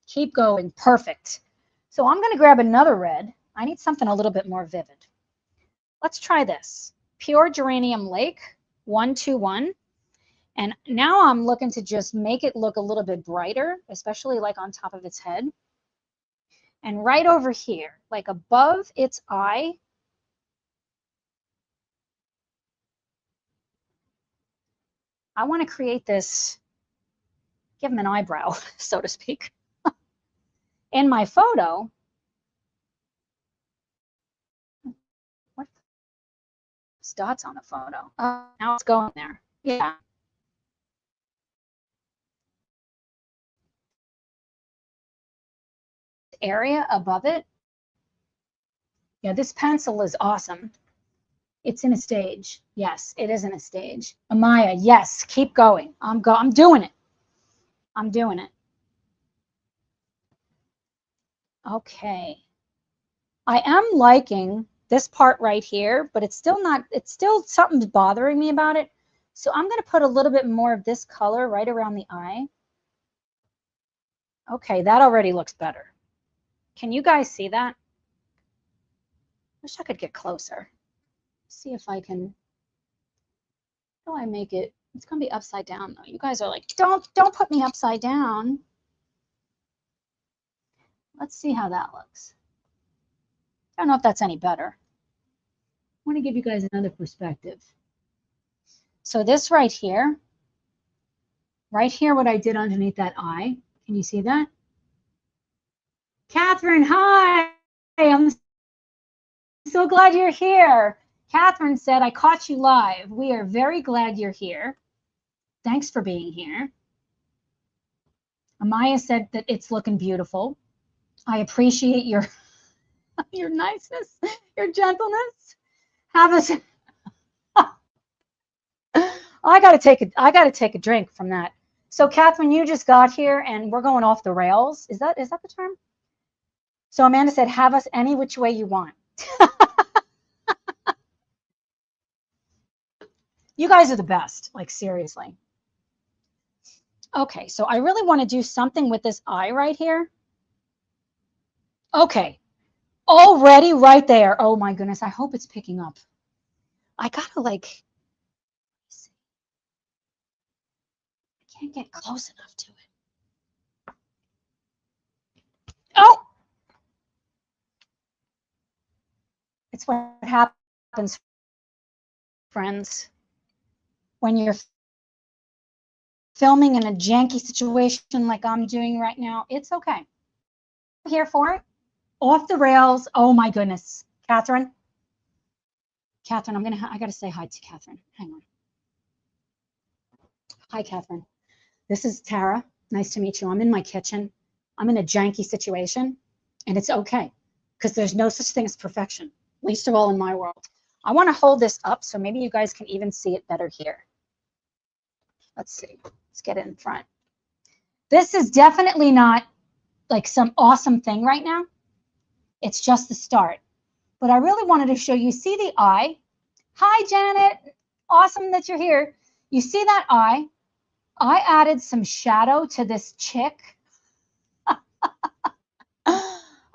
Keep going. Perfect. So I'm going to grab another red. I need something a little bit more vivid. Let's try this. Pure Geranium Lake 121. And now I'm looking to just make it look a little bit brighter, especially like on top of its head. And right over here, like above its eye, I want to create this, give him an eyebrow, so to speak. In my photo, what's dots on the photo? Oh, now it's going there. Yeah. Area above it. Yeah, this pencil is awesome. It's in a stage. Yes, it is in a stage. Amaya, yes, keep going. I'm doing it. I'm doing it. Okay. I am liking this part right here, but it's still something's bothering me about it. So I'm going to put a little bit more of this color right around the eye. Okay, that already looks better. Can you guys see that? Wish I could get closer. See if I can. How do I make it? It's going to be upside down though. You guys are like, don't put me upside down. Let's see how that looks. I don't know if that's any better. I want to give you guys another perspective. So this right here, what I did underneath that eye, can you see that? Catherine, hi. I'm so glad you're here. Catherine said, I caught you live. We are very glad you're here. Thanks for being here. Amaya said that it's looking beautiful. I appreciate your your niceness, your gentleness. Have us. I gotta take a drink from that. So Catherine, you just got here and we're going off the rails. Is that the term? So Amanda said, have us any which way you want. You guys are the best, like seriously. Okay, so I really want to do something with this eye right here. Okay, already right there. Oh my goodness, I hope it's picking up. I gotta like, I can't get close enough to it. Oh! It's what happens, friends, when you're filming in a janky situation like I'm doing right now, it's okay. I'm here for it. Off the rails. Oh my goodness. Catherine, I gotta say hi to Catherine. Hang on. Hi, Catherine. This is Tara. Nice to meet you. I'm in my kitchen. I'm in a janky situation, and it's okay because there's no such thing as perfection, least of all in my world. I want to hold this up so maybe you guys can even see it better here. Let's see. Let's get it in front. This is definitely not like some awesome thing right now. It's just the start. But I really wanted to show you, see the eye? Hi, Janet. Awesome that you're here. You see that eye? I added some shadow to this chick.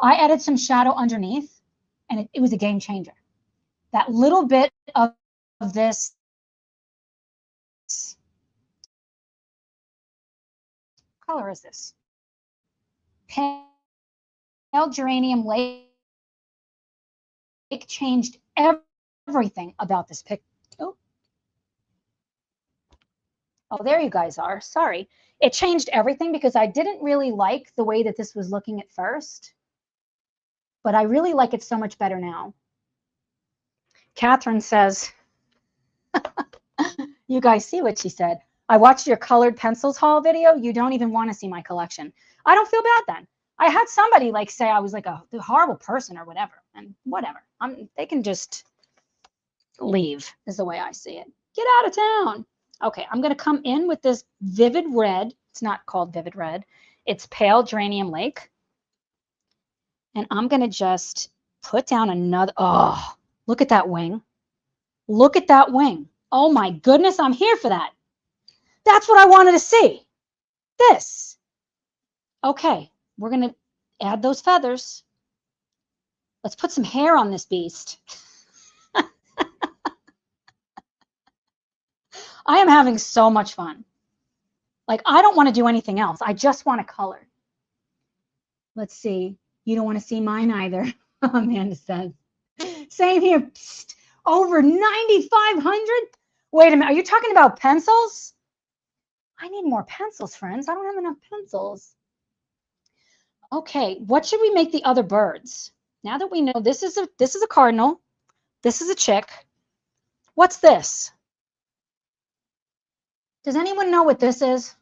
I added some shadow underneath, and it was a game changer. That little bit of this color is this? Pale geranium lake changed everything about this picture. Oh, there you guys are. Sorry. It changed everything because I didn't really like the way that this was looking at first, but I really like it so much better now. Catherine says, you guys see what she said. I watched your colored pencils haul video. You don't even want to see my collection. I don't feel bad then. I had somebody like say I was like a horrible person or whatever, and whatever. They can just leave is the way I see it. Get out of town. Okay, I'm going to come in with this vivid red. It's not called vivid red. It's pale geranium lake. And I'm going to just put down another. Oh, look at that wing. Look at that wing. Oh my goodness, I'm here for that. That's what I wanted to see. This. Okay, we're going to add those feathers. Let's put some hair on this beast. I am having so much fun. Like, I don't want to do anything else. I just want to color. Let's see. You don't want to see mine either, Amanda says. Same here. Psst, over 9,500? Wait a minute. Are you talking about pencils? I need more pencils, friends. I don't have enough pencils. Okay, what should we make the other birds? Now that we know this is a cardinal, this is a chick. What's this? Does anyone know what this is?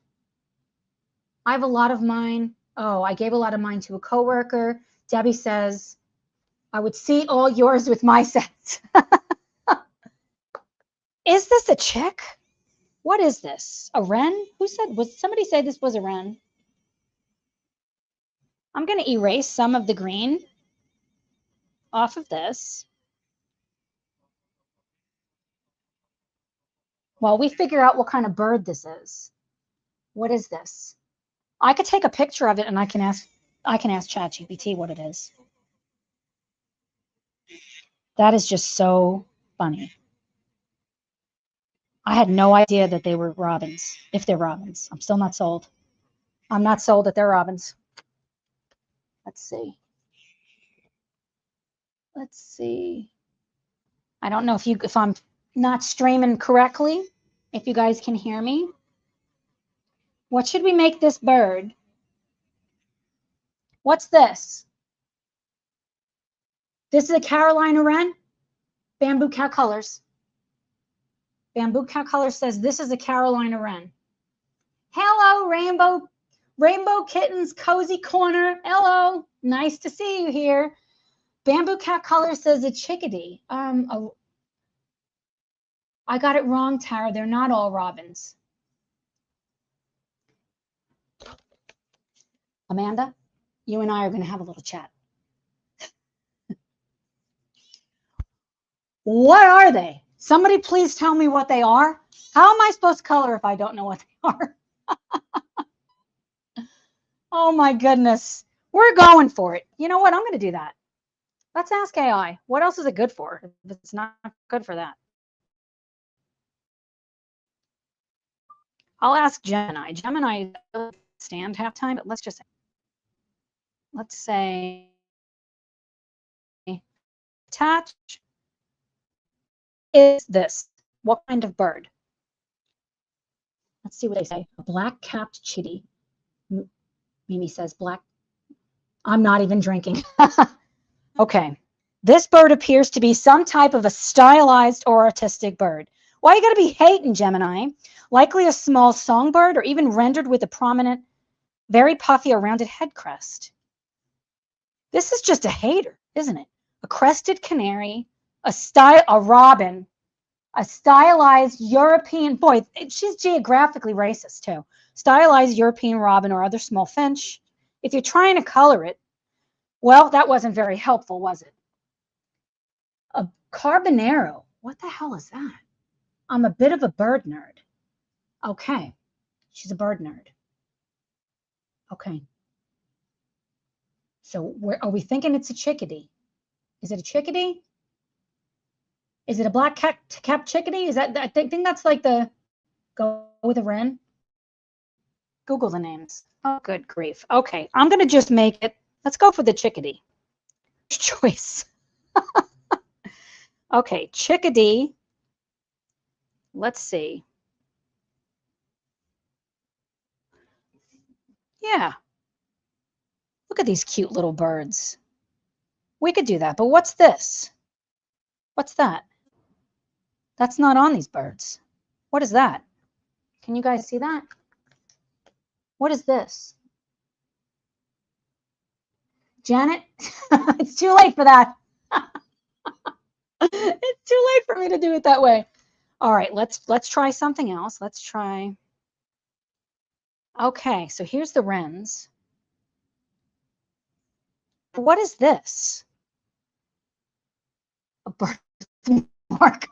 I have a lot of mine. Oh, I gave a lot of mine to a coworker. Debbie says, I would see all yours with my sets. Is this a chick? What is this? A wren? Who said, was somebody say this was a wren? I'm going to erase some of the green off of this while we figure out what kind of bird this is. What is this? I could take a picture of it and I can ask ChatGPT what it is. That is just so funny. I had no idea that they were robins, if they're robins. I'm still not sold. I'm not sold that they're robins. Let's see. Let's see. I don't know if I'm not streaming correctly, if you guys can hear me. What should we make this bird? What's this? This is a Carolina wren. Bamboo Cow Colors. Bamboo Cow Colors says this is a Carolina wren. Hello, Rainbow Kittens Cozy Corner. Hello, nice to see you here. Bamboo Cat Color says a chickadee. I got it wrong, Tara. They're not all robins. Amanda, you and I are going to have a little chat. What are they? Somebody please tell me what they are. How am I supposed to color if I don't know what they are? Oh my goodness. We're going for it. You know what? I'm going to do that. Let's ask AI. What else is it good for if it's not good for that? I'll ask Gemini. Gemini doesn't stand half time, but let's say attach is this. What kind of bird? Let's see what they say. A black-capped chitty. Mimi says black. I'm not even drinking. Okay. This bird appears to be some type of a stylized or artistic bird. Why you gotta be hating, Gemini? Likely a small songbird or even rendered with a prominent, very puffy or rounded head crest. This is just a hater, isn't it? A crested canary, a robin, a stylized European, boy, she's geographically racist too. Stylized European robin or other small finch. If you're trying to color it, well, that wasn't very helpful, was it? A carbonero. What the hell is that? I'm a bit of a bird nerd. Okay. She's a bird nerd. Okay. So are we thinking it's a chickadee? Is it a chickadee? Is it a black cap chickadee? Is that, I think that's like the, go with a wren. Google the names. Oh, good grief. Okay, I'm going to just make it, let's go for the chickadee. Choice. Okay, chickadee. Let's see. Yeah. Look at these cute little birds. We could do that, but what's this? What's that? That's not on these birds. What is that? Can you guys see that? What is this? Janet, it's too late for that. It's too late for me to do it that way. All right, let's try something else. Let's try. Okay, so here's the wrens. What is this? A birthmark.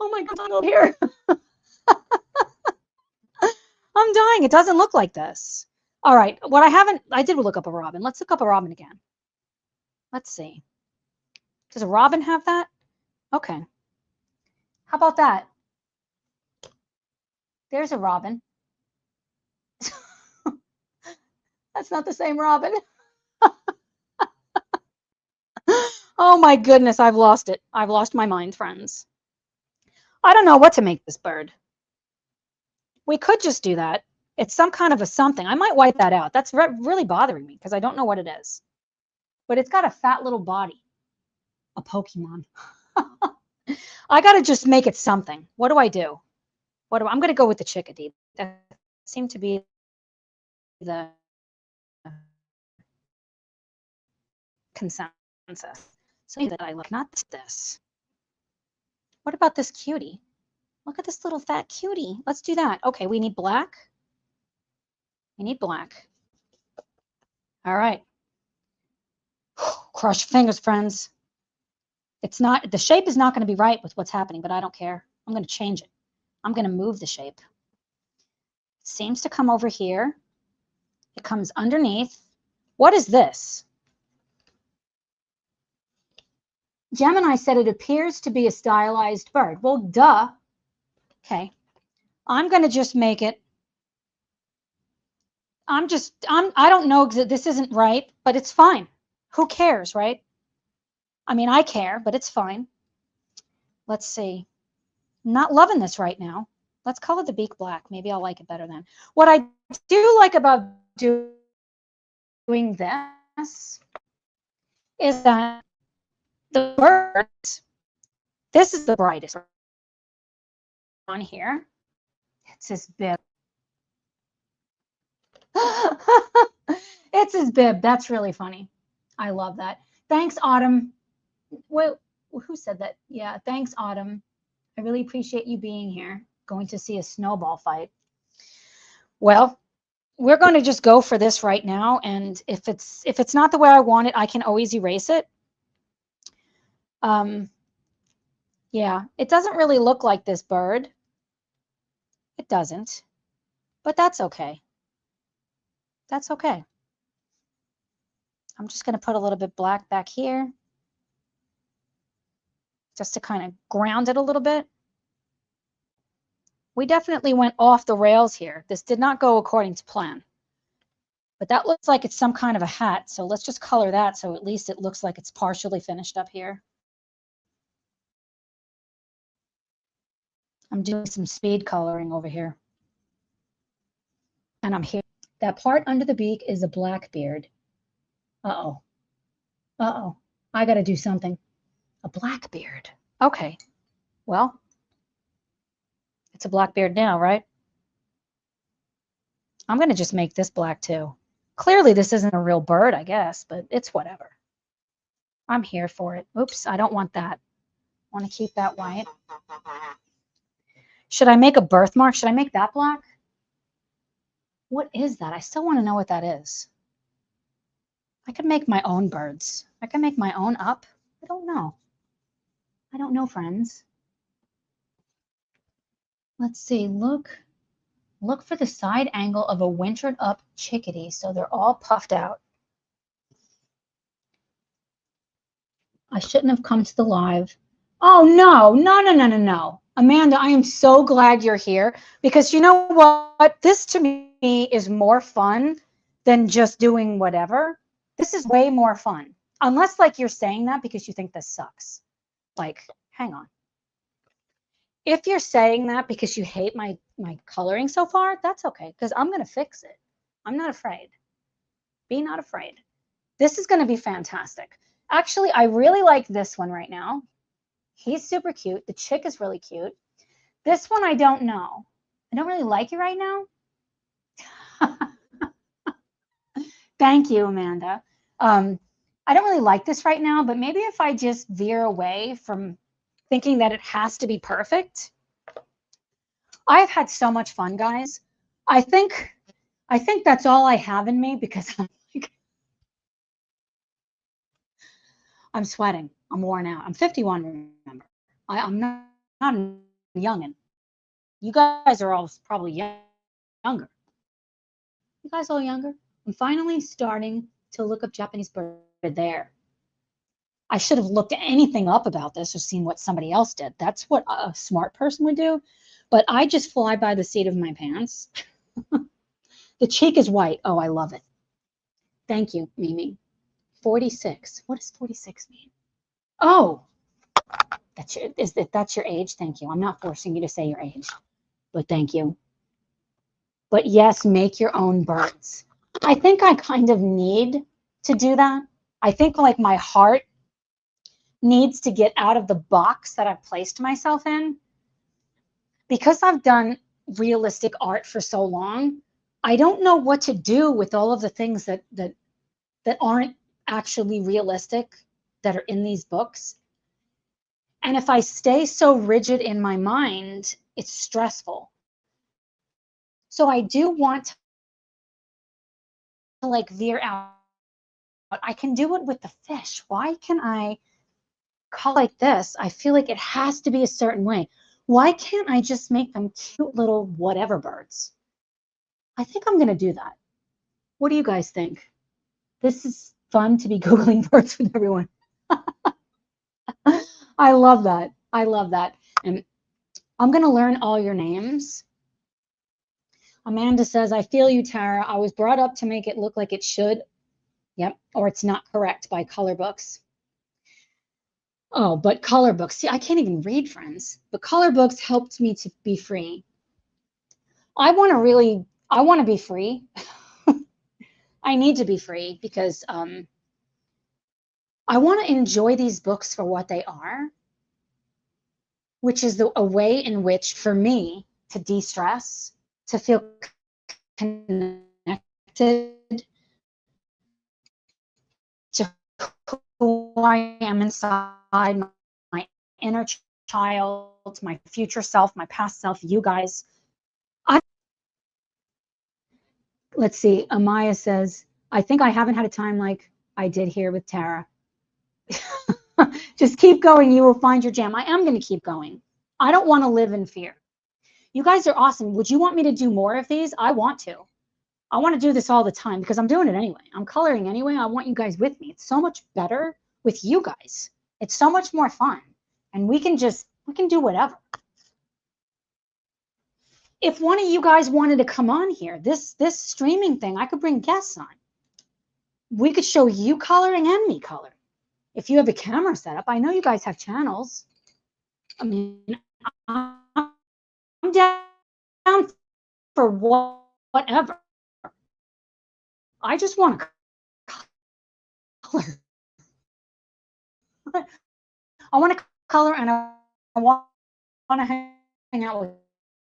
Oh my God, here. I'm dying. It doesn't look like this. All right, I did look up a robin. Let's look up a robin again. Let's see. Does a robin have that? Okay. How about that? There's a robin. That's not the same robin. Oh my goodness, I've lost it. I've lost my mind, friends. I don't know what to make this bird. We could just do that. It's some kind of a something. I might wipe that out. That's really bothering me because I don't know what it is. But it's got a fat little body. A Pokemon. I got to just make it something. What do I do? I'm going to go with the chickadee. That seemed to be the consensus. So that I look, not this. What about this cutie? Look at this little fat cutie. Let's do that. Okay, we need black. We need black. All right. Cross your fingers, friends. It's not, the shape is not going to be right with what's happening, but I don't care. I'm going to change it. I'm going to move the shape. It seems to come over here. It comes underneath. What is this? Gemini said it appears to be a stylized bird. Well, duh. Okay. I'm going to just make it. I don't know, this isn't right, but it's fine. Who cares, right? I mean, I care, but it's fine. Let's see. I'm not loving this right now. Let's color the beak black. Maybe I'll like it better then. What I do like about doing this is that the birds, this is the brightest on here. It's his bib. It's his bib. That's really funny. I love that. Thanks, Autumn. Well, who said that? Yeah, thanks, Autumn. I really appreciate you being here. Going to see a snowball fight. Well, we're going to just go for this right now, and if it's not the way I want it, I can always erase it. Yeah, it doesn't really look like this bird. It doesn't, but that's okay. That's okay. I'm just going to put a little bit black back here just to kind of ground it a little bit. We definitely went off the rails here. This did not go according to plan. But that looks like it's some kind of a hat. So let's just color that so at least it looks like it's partially finished up here. I'm doing some speed coloring over here. And I'm here. That part under the beak is a black beard. Uh-oh. Uh-oh. I got to do something. A black beard. Okay. Well, it's a black beard now, right? I'm going to just make this black too. Clearly, this isn't a real bird, I guess, but it's whatever. I'm here for it. Oops, I don't want that. I want to keep that white. Should I make a birthmark? Should I make that black? What is that? I still want to know what that is. I could make my own birds. I can make my own up. I don't know. I don't know, friends. Let's see. Look for the side angle of a wintered up chickadee. So they're all puffed out. I shouldn't have come to the live. Oh, no. Amanda, I am so glad you're here because you know what? This to me is more fun than just doing whatever. This is way more fun. Unless like you're saying that because you think this sucks. Like, hang on. If you're saying that because you hate my coloring so far, that's okay because I'm going to fix it. I'm not afraid. Be not afraid. This is going to be fantastic. Actually, I really like this one right now. He's super cute. The chick is really cute. This one, I don't know. I don't really like it right now. Thank you, Amanda. I don't really like this right now, but maybe if I just veer away from thinking that it has to be perfect. I've had so much fun, guys. I think that's all I have in me because I'm sweating. I'm worn out. I'm 51, remember. I'm not a youngin'. You guys are all probably younger. You guys all younger? I'm finally starting to look up Japanese bird there. I should have looked anything up about this or seen what somebody else did. That's what a smart person would do. But I just fly by the seat of my pants. The cheek is white. Oh, I love it. Thank you, Mimi. 46. What does 46 mean? Oh, that's your age? Thank you. I'm not forcing you to say your age, but thank you. But yes, make your own birds. I think I kind of need to do that. I think like my heart needs to get out of the box that I've placed myself in. Because I've done realistic art for so long, I don't know what to do with all of the things that aren't actually realistic that are in these books. And if I stay so rigid in my mind, it's stressful. So I do want to like veer out. I can do it with the fish. Why can I call like this? I feel like it has to be a certain way. Why can't I just make them cute little whatever birds? I think I'm going to do that. What do you guys think? This is fun to be Googling birds with everyone. I love that. I love that. And I'm going to learn all your names. Amanda says, I feel you, Tara. I was brought up to make it look like it should. Yep. Or it's not correct by color books. Oh, but color books. See, I can't even read, friends. But color books helped me to be free. I want to be free. I need to be free because I want to enjoy these books for what they are, which is a way in which, for me, to de-stress, to feel connected to who I am inside, my inner child, my future self, my past self, you guys. Let's see, Amaya says, I think I haven't had a time like I did here with Tara. Just keep going. You will find your jam. I am going to keep going. I don't want to live in fear. You guys are awesome. Would you want me to do more of these? I want to. I want to do this all the time because I'm doing it anyway. I'm coloring anyway. I want you guys with me. It's so much better with you guys. It's so much more fun. And we can do whatever. if one of you guys wanted to come on here, this streaming thing, I could bring guests on. We could show you coloring and me coloring. If you have a camera set up, I know you guys have channels. I mean, I'm down for whatever. I just want to color. I want to color, and I want to hang out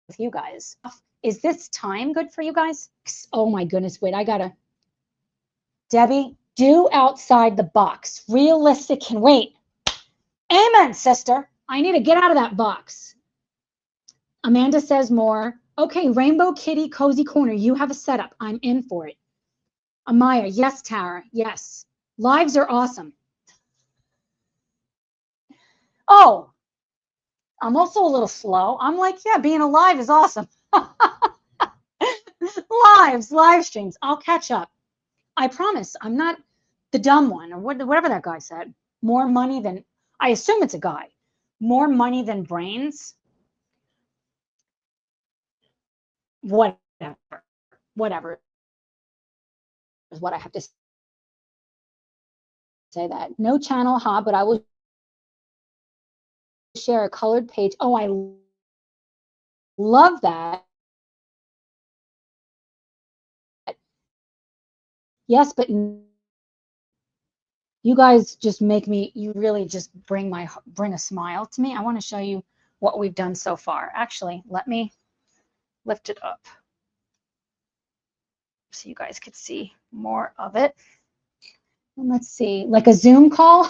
with you guys. Is this time good for you guys? Oh my goodness, wait, I gotta. Debbie, do outside the box. Realistic can wait. Amen, sister. I need to get out of that box. Amanda says more. Okay, Rainbow Kitty Cozy Corner. You have a setup. I'm in for it. Amaya, yes, Tara, yes. Lives are awesome. Oh, I'm also a little slow. I'm like, yeah, being alive is awesome. Live streams. I'll catch up. I promise. I'm not the dumb one or whatever that guy said. More money than, I assume it's a guy. More money than brains. Whatever is what I have to say. That no channel, huh? But I will share a colored page. Oh, I love that. Yes, but you guys just make me, you really just bring a smile to me. I want to show you what we've done so far. Actually, let me lift it up so you guys could see more of it. And let's see, like a Zoom call.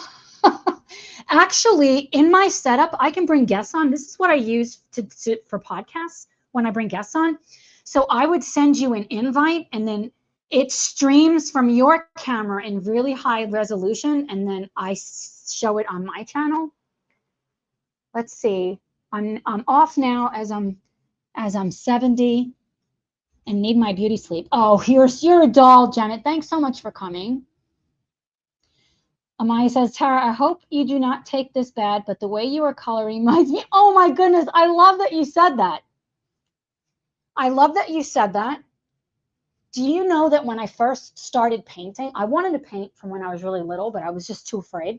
Actually, in my setup, I can bring guests on. This is what I use for podcasts when I bring guests on. So I would send you an invite, and then it streams from your camera in really high resolution, and then I show it on my channel. Let's see. I'm off now as I'm 70 and need my beauty sleep. Oh, you're a doll, Janet. Thanks so much for coming. Amaya says, Tara, I hope you do not take this bad, but the way you are coloring reminds me. Oh my goodness, I love that you said that. I love that you said that. Do you know that when I first started painting, I wanted to paint from when I was really little, but I was just too afraid.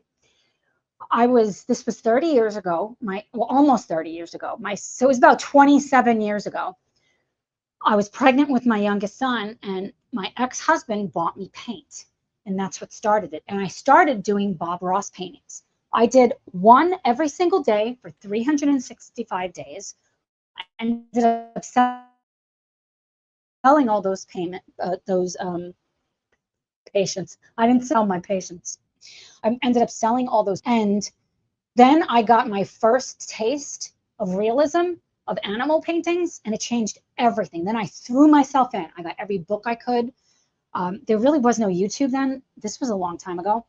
This was 30 years ago, almost 30 years ago. So it was about 27 years ago. I was pregnant with my youngest son, and my ex-husband bought me paint. And that's what started it. And I started doing Bob Ross paintings. I did one every single day for 365 days. I ended up selling all those patients. I didn't sell my patients. I ended up selling all those. And then I got my first taste of realism, of animal paintings, and it changed everything. Then I threw myself in. I got every book I could. There really was no YouTube then. This was a long time ago.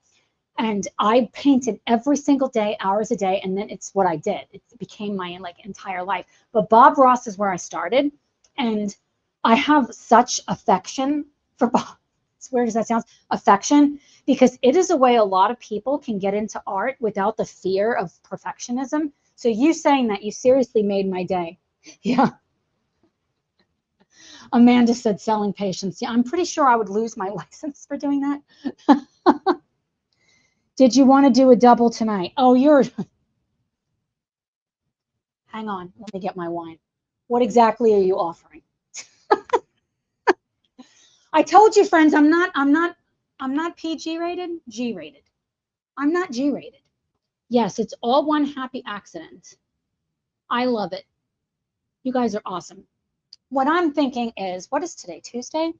And I painted every single day, hours a day, and then it's what I did. It became my entire life. But Bob Ross is where I started, and I have such affection for Bob. As weird as that sounds, affection, because it is a way a lot of people can get into art without the fear of perfectionism. So you saying that, you seriously made my day. Yeah. Amanda said selling patients. Yeah, I'm pretty sure I would lose my license for doing that. Did you want to do a double tonight? Oh, hang on. Let me get my wine. What exactly are you offering? I told you, friends, I'm not PG rated, G rated. I'm not G rated. Yes, it's all one happy accident. I love it. You guys are awesome. What I'm thinking is, what is today, Tuesday?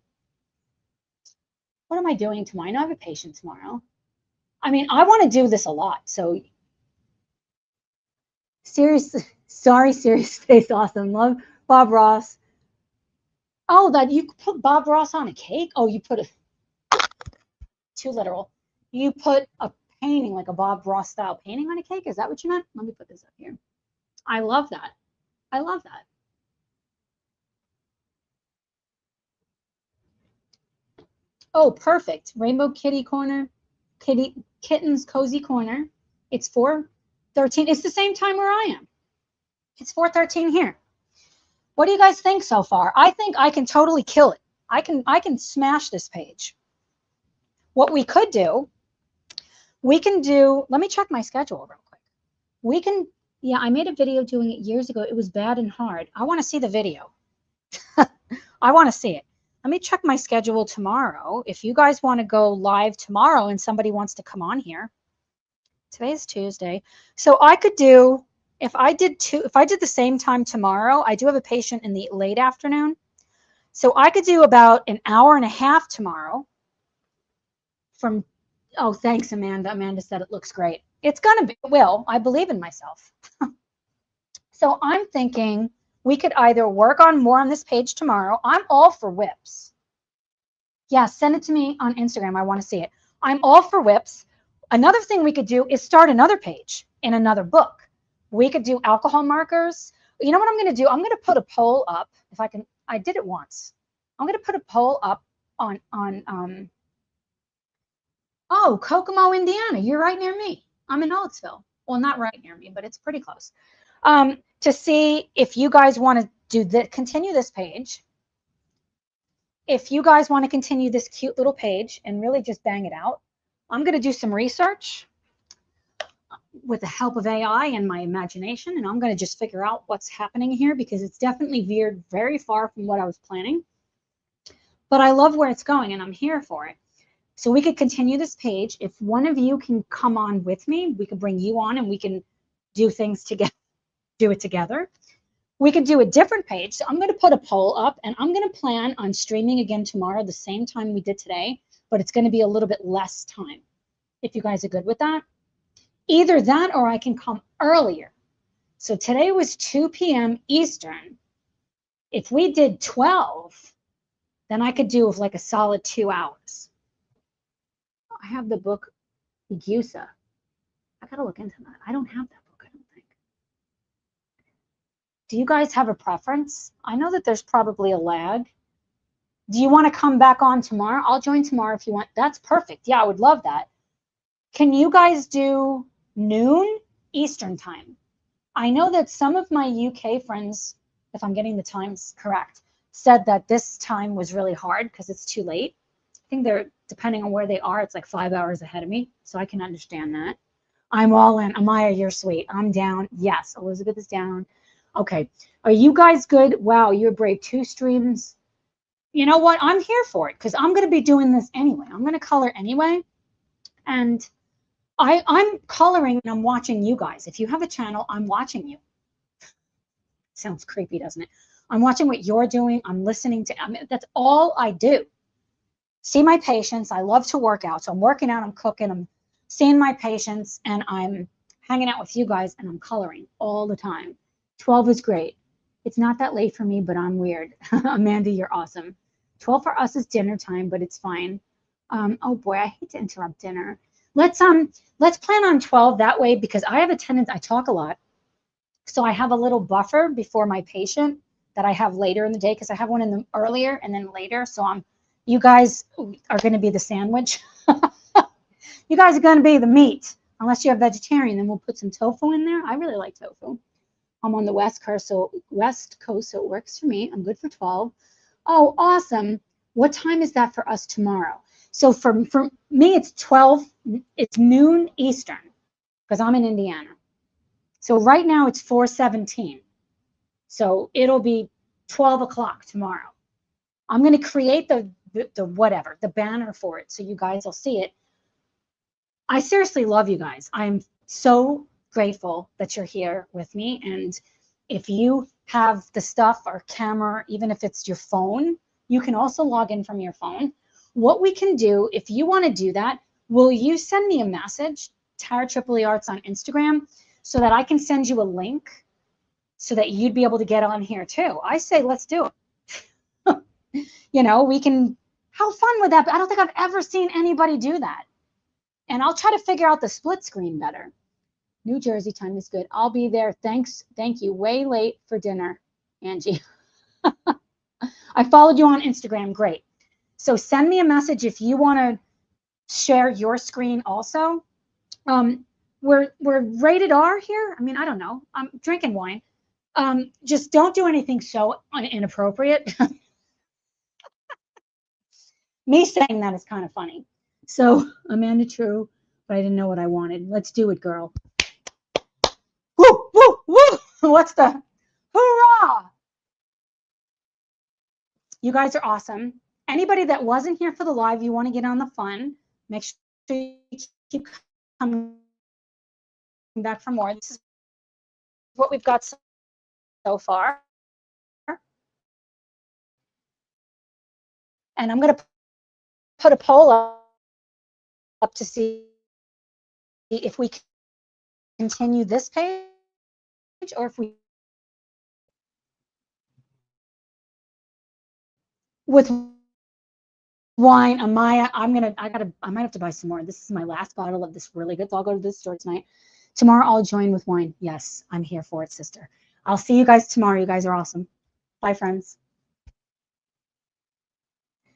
What am I doing tomorrow? I know I have a patient tomorrow. I mean, I want to do this a lot. So seriously, sorry, serious face, awesome. Love Bob Ross. Oh, that you put Bob Ross on a cake? Oh, you put too literal. You put a painting, like a Bob Ross style painting on a cake? Is that what you meant? Let me put this up here. I love that. I love that. Oh, perfect. Rainbow Kitty Corner, Kitten's Cozy Corner. It's 4:13. It's the same time where I am. It's 4:13 here. What do you guys think so far? I think I can totally kill it. I can smash this page. What we can do, let me check my schedule real quick. We can, yeah, I made a video doing it years ago. It was bad and hard. I want to see the video. I want to see it. Let me check my schedule tomorrow. If you guys want to go live tomorrow and somebody wants to come on here. Today's Tuesday. So I could do, if I did the same time tomorrow, I do have a patient in the late afternoon. So I could do about an hour and a half tomorrow from, oh, thanks, Amanda. Amanda said it looks great. It's going to be, will. I believe in myself. So I'm thinking we could either work on more on this page tomorrow. I'm all for whips. Yeah, send it to me on Instagram. I want to see it. I'm all for whips. Another thing we could do is start another page in another book. We could do alcohol markers. You know what I'm going to do? I'm going to put a poll up. If I can, I did it once. I'm going to put a poll up on oh, Kokomo, Indiana. You're right near me. I'm in Oatsville. Well, not right near me, but it's pretty close. To see if you guys want to do that, continue this page. If you guys want to continue this cute little page and really just bang it out, I'm going to do some research with the help of AI and my imagination, and I'm going to just figure out what's happening here because it's definitely veered very far from what I was planning. But I love where it's going, and I'm here for it. So we could continue this page. If one of you can come on with me, we could bring you on and we can do things together, do it together. We could do a different page. So I'm going to put a poll up, and I'm going to plan on streaming again tomorrow the same time we did today, but it's going to be a little bit less time. If you guys are good with that. Either that or I can come earlier. So today was 2 p.m. Eastern. If we did 12, then I could do like a solid 2 hours. I have the book Gusa. I got to look into that. I don't have that book, I don't think. Do you guys have a preference? I know that there's probably a lag. Do you want to come back on tomorrow? I'll join tomorrow if you want. That's perfect. Yeah, I would love that. Can you guys do noon Eastern time? I know that some of my UK friends, if I'm getting the times correct, said that this time was really hard because it's too late. I think they're, depending on where they are, it's like 5 hours ahead of me, so I can understand that. I'm all in. Amaya, you're sweet. I'm down. Yes, Elizabeth is down. Okay. Are you guys good? Wow, you're brave. 2 streams. You know what? I'm here for it because I'm going to be doing this anyway. I'm going to color anyway. And I'm coloring and I'm watching you guys. If you have a channel, I'm watching you. Sounds creepy, doesn't it? I'm watching what you're doing. I'm listening to, I mean, that's all I do. See my patients. I love to work out. So I'm working out, I'm cooking, I'm seeing my patients, and I'm hanging out with you guys, and I'm coloring all the time. 12 is great. It's not that late for me, but I'm weird. Amanda, you're awesome. 12 for us is dinner time, but it's fine. Oh boy, I hate to interrupt dinner. Let's plan on 12 that way because I have a tendency, I talk a lot. So I have a little buffer before my patient that I have later in the day because I have one in the earlier and then later. So you guys are going to be the sandwich. You guys are going to be the meat. Unless you have vegetarian, then we'll put some tofu in there. I really like tofu. I'm on the West Coast, so it works for me. I'm good for 12. Oh, awesome. What time is that for us tomorrow? So for me, it's 12. It's noon Eastern because I'm in Indiana. So right now it's 4:17. So it'll be 12 o'clock tomorrow. I'm going to create the whatever, the banner for it so you guys will see it. I seriously love you guys. I'm so grateful that you're here with me. And if you have the stuff or camera, even if it's your phone, you can also log in from your phone. What we can do, if you want to do that, will you send me a message, Tara Triple E Arts on Instagram, so that I can send you a link so that you'd be able to get on here too? I say, let's do it. You know, we can, how fun would that be? I don't think I've ever seen anybody do that. And I'll try to figure out the split screen better. New Jersey time is good. I'll be there. Thanks. Thank you. Way late for dinner, Angie. I followed you on Instagram. Great. So send me a message if you want to share your screen also. We're rated R here. I mean, I don't know. I'm drinking wine. Just don't do anything so inappropriate. Me saying that is kind of funny. So, Amanda True, but I didn't know what I wanted. Let's do it, girl. Woo, woo, woo. What's the hoorah? You guys are awesome. Anybody that wasn't here for the live, you want to get on the fun, make sure you keep coming back for more. This is what we've got so far. And I'm going to put a poll up to see if we continue this page or if we with wine. Amaya, I might have to buy some more. This is my last bottle of this really good. So I'll go to the store tonight. Tomorrow I'll join with wine. Yes, I'm here for it, sister. I'll see you guys tomorrow. You guys are awesome. Bye, friends.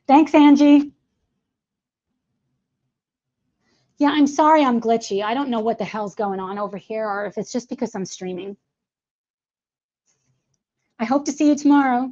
Thanks, Angie. Yeah, I'm sorry I'm glitchy. I don't know what the hell's going on over here or if it's just because I'm streaming. I hope to see you tomorrow.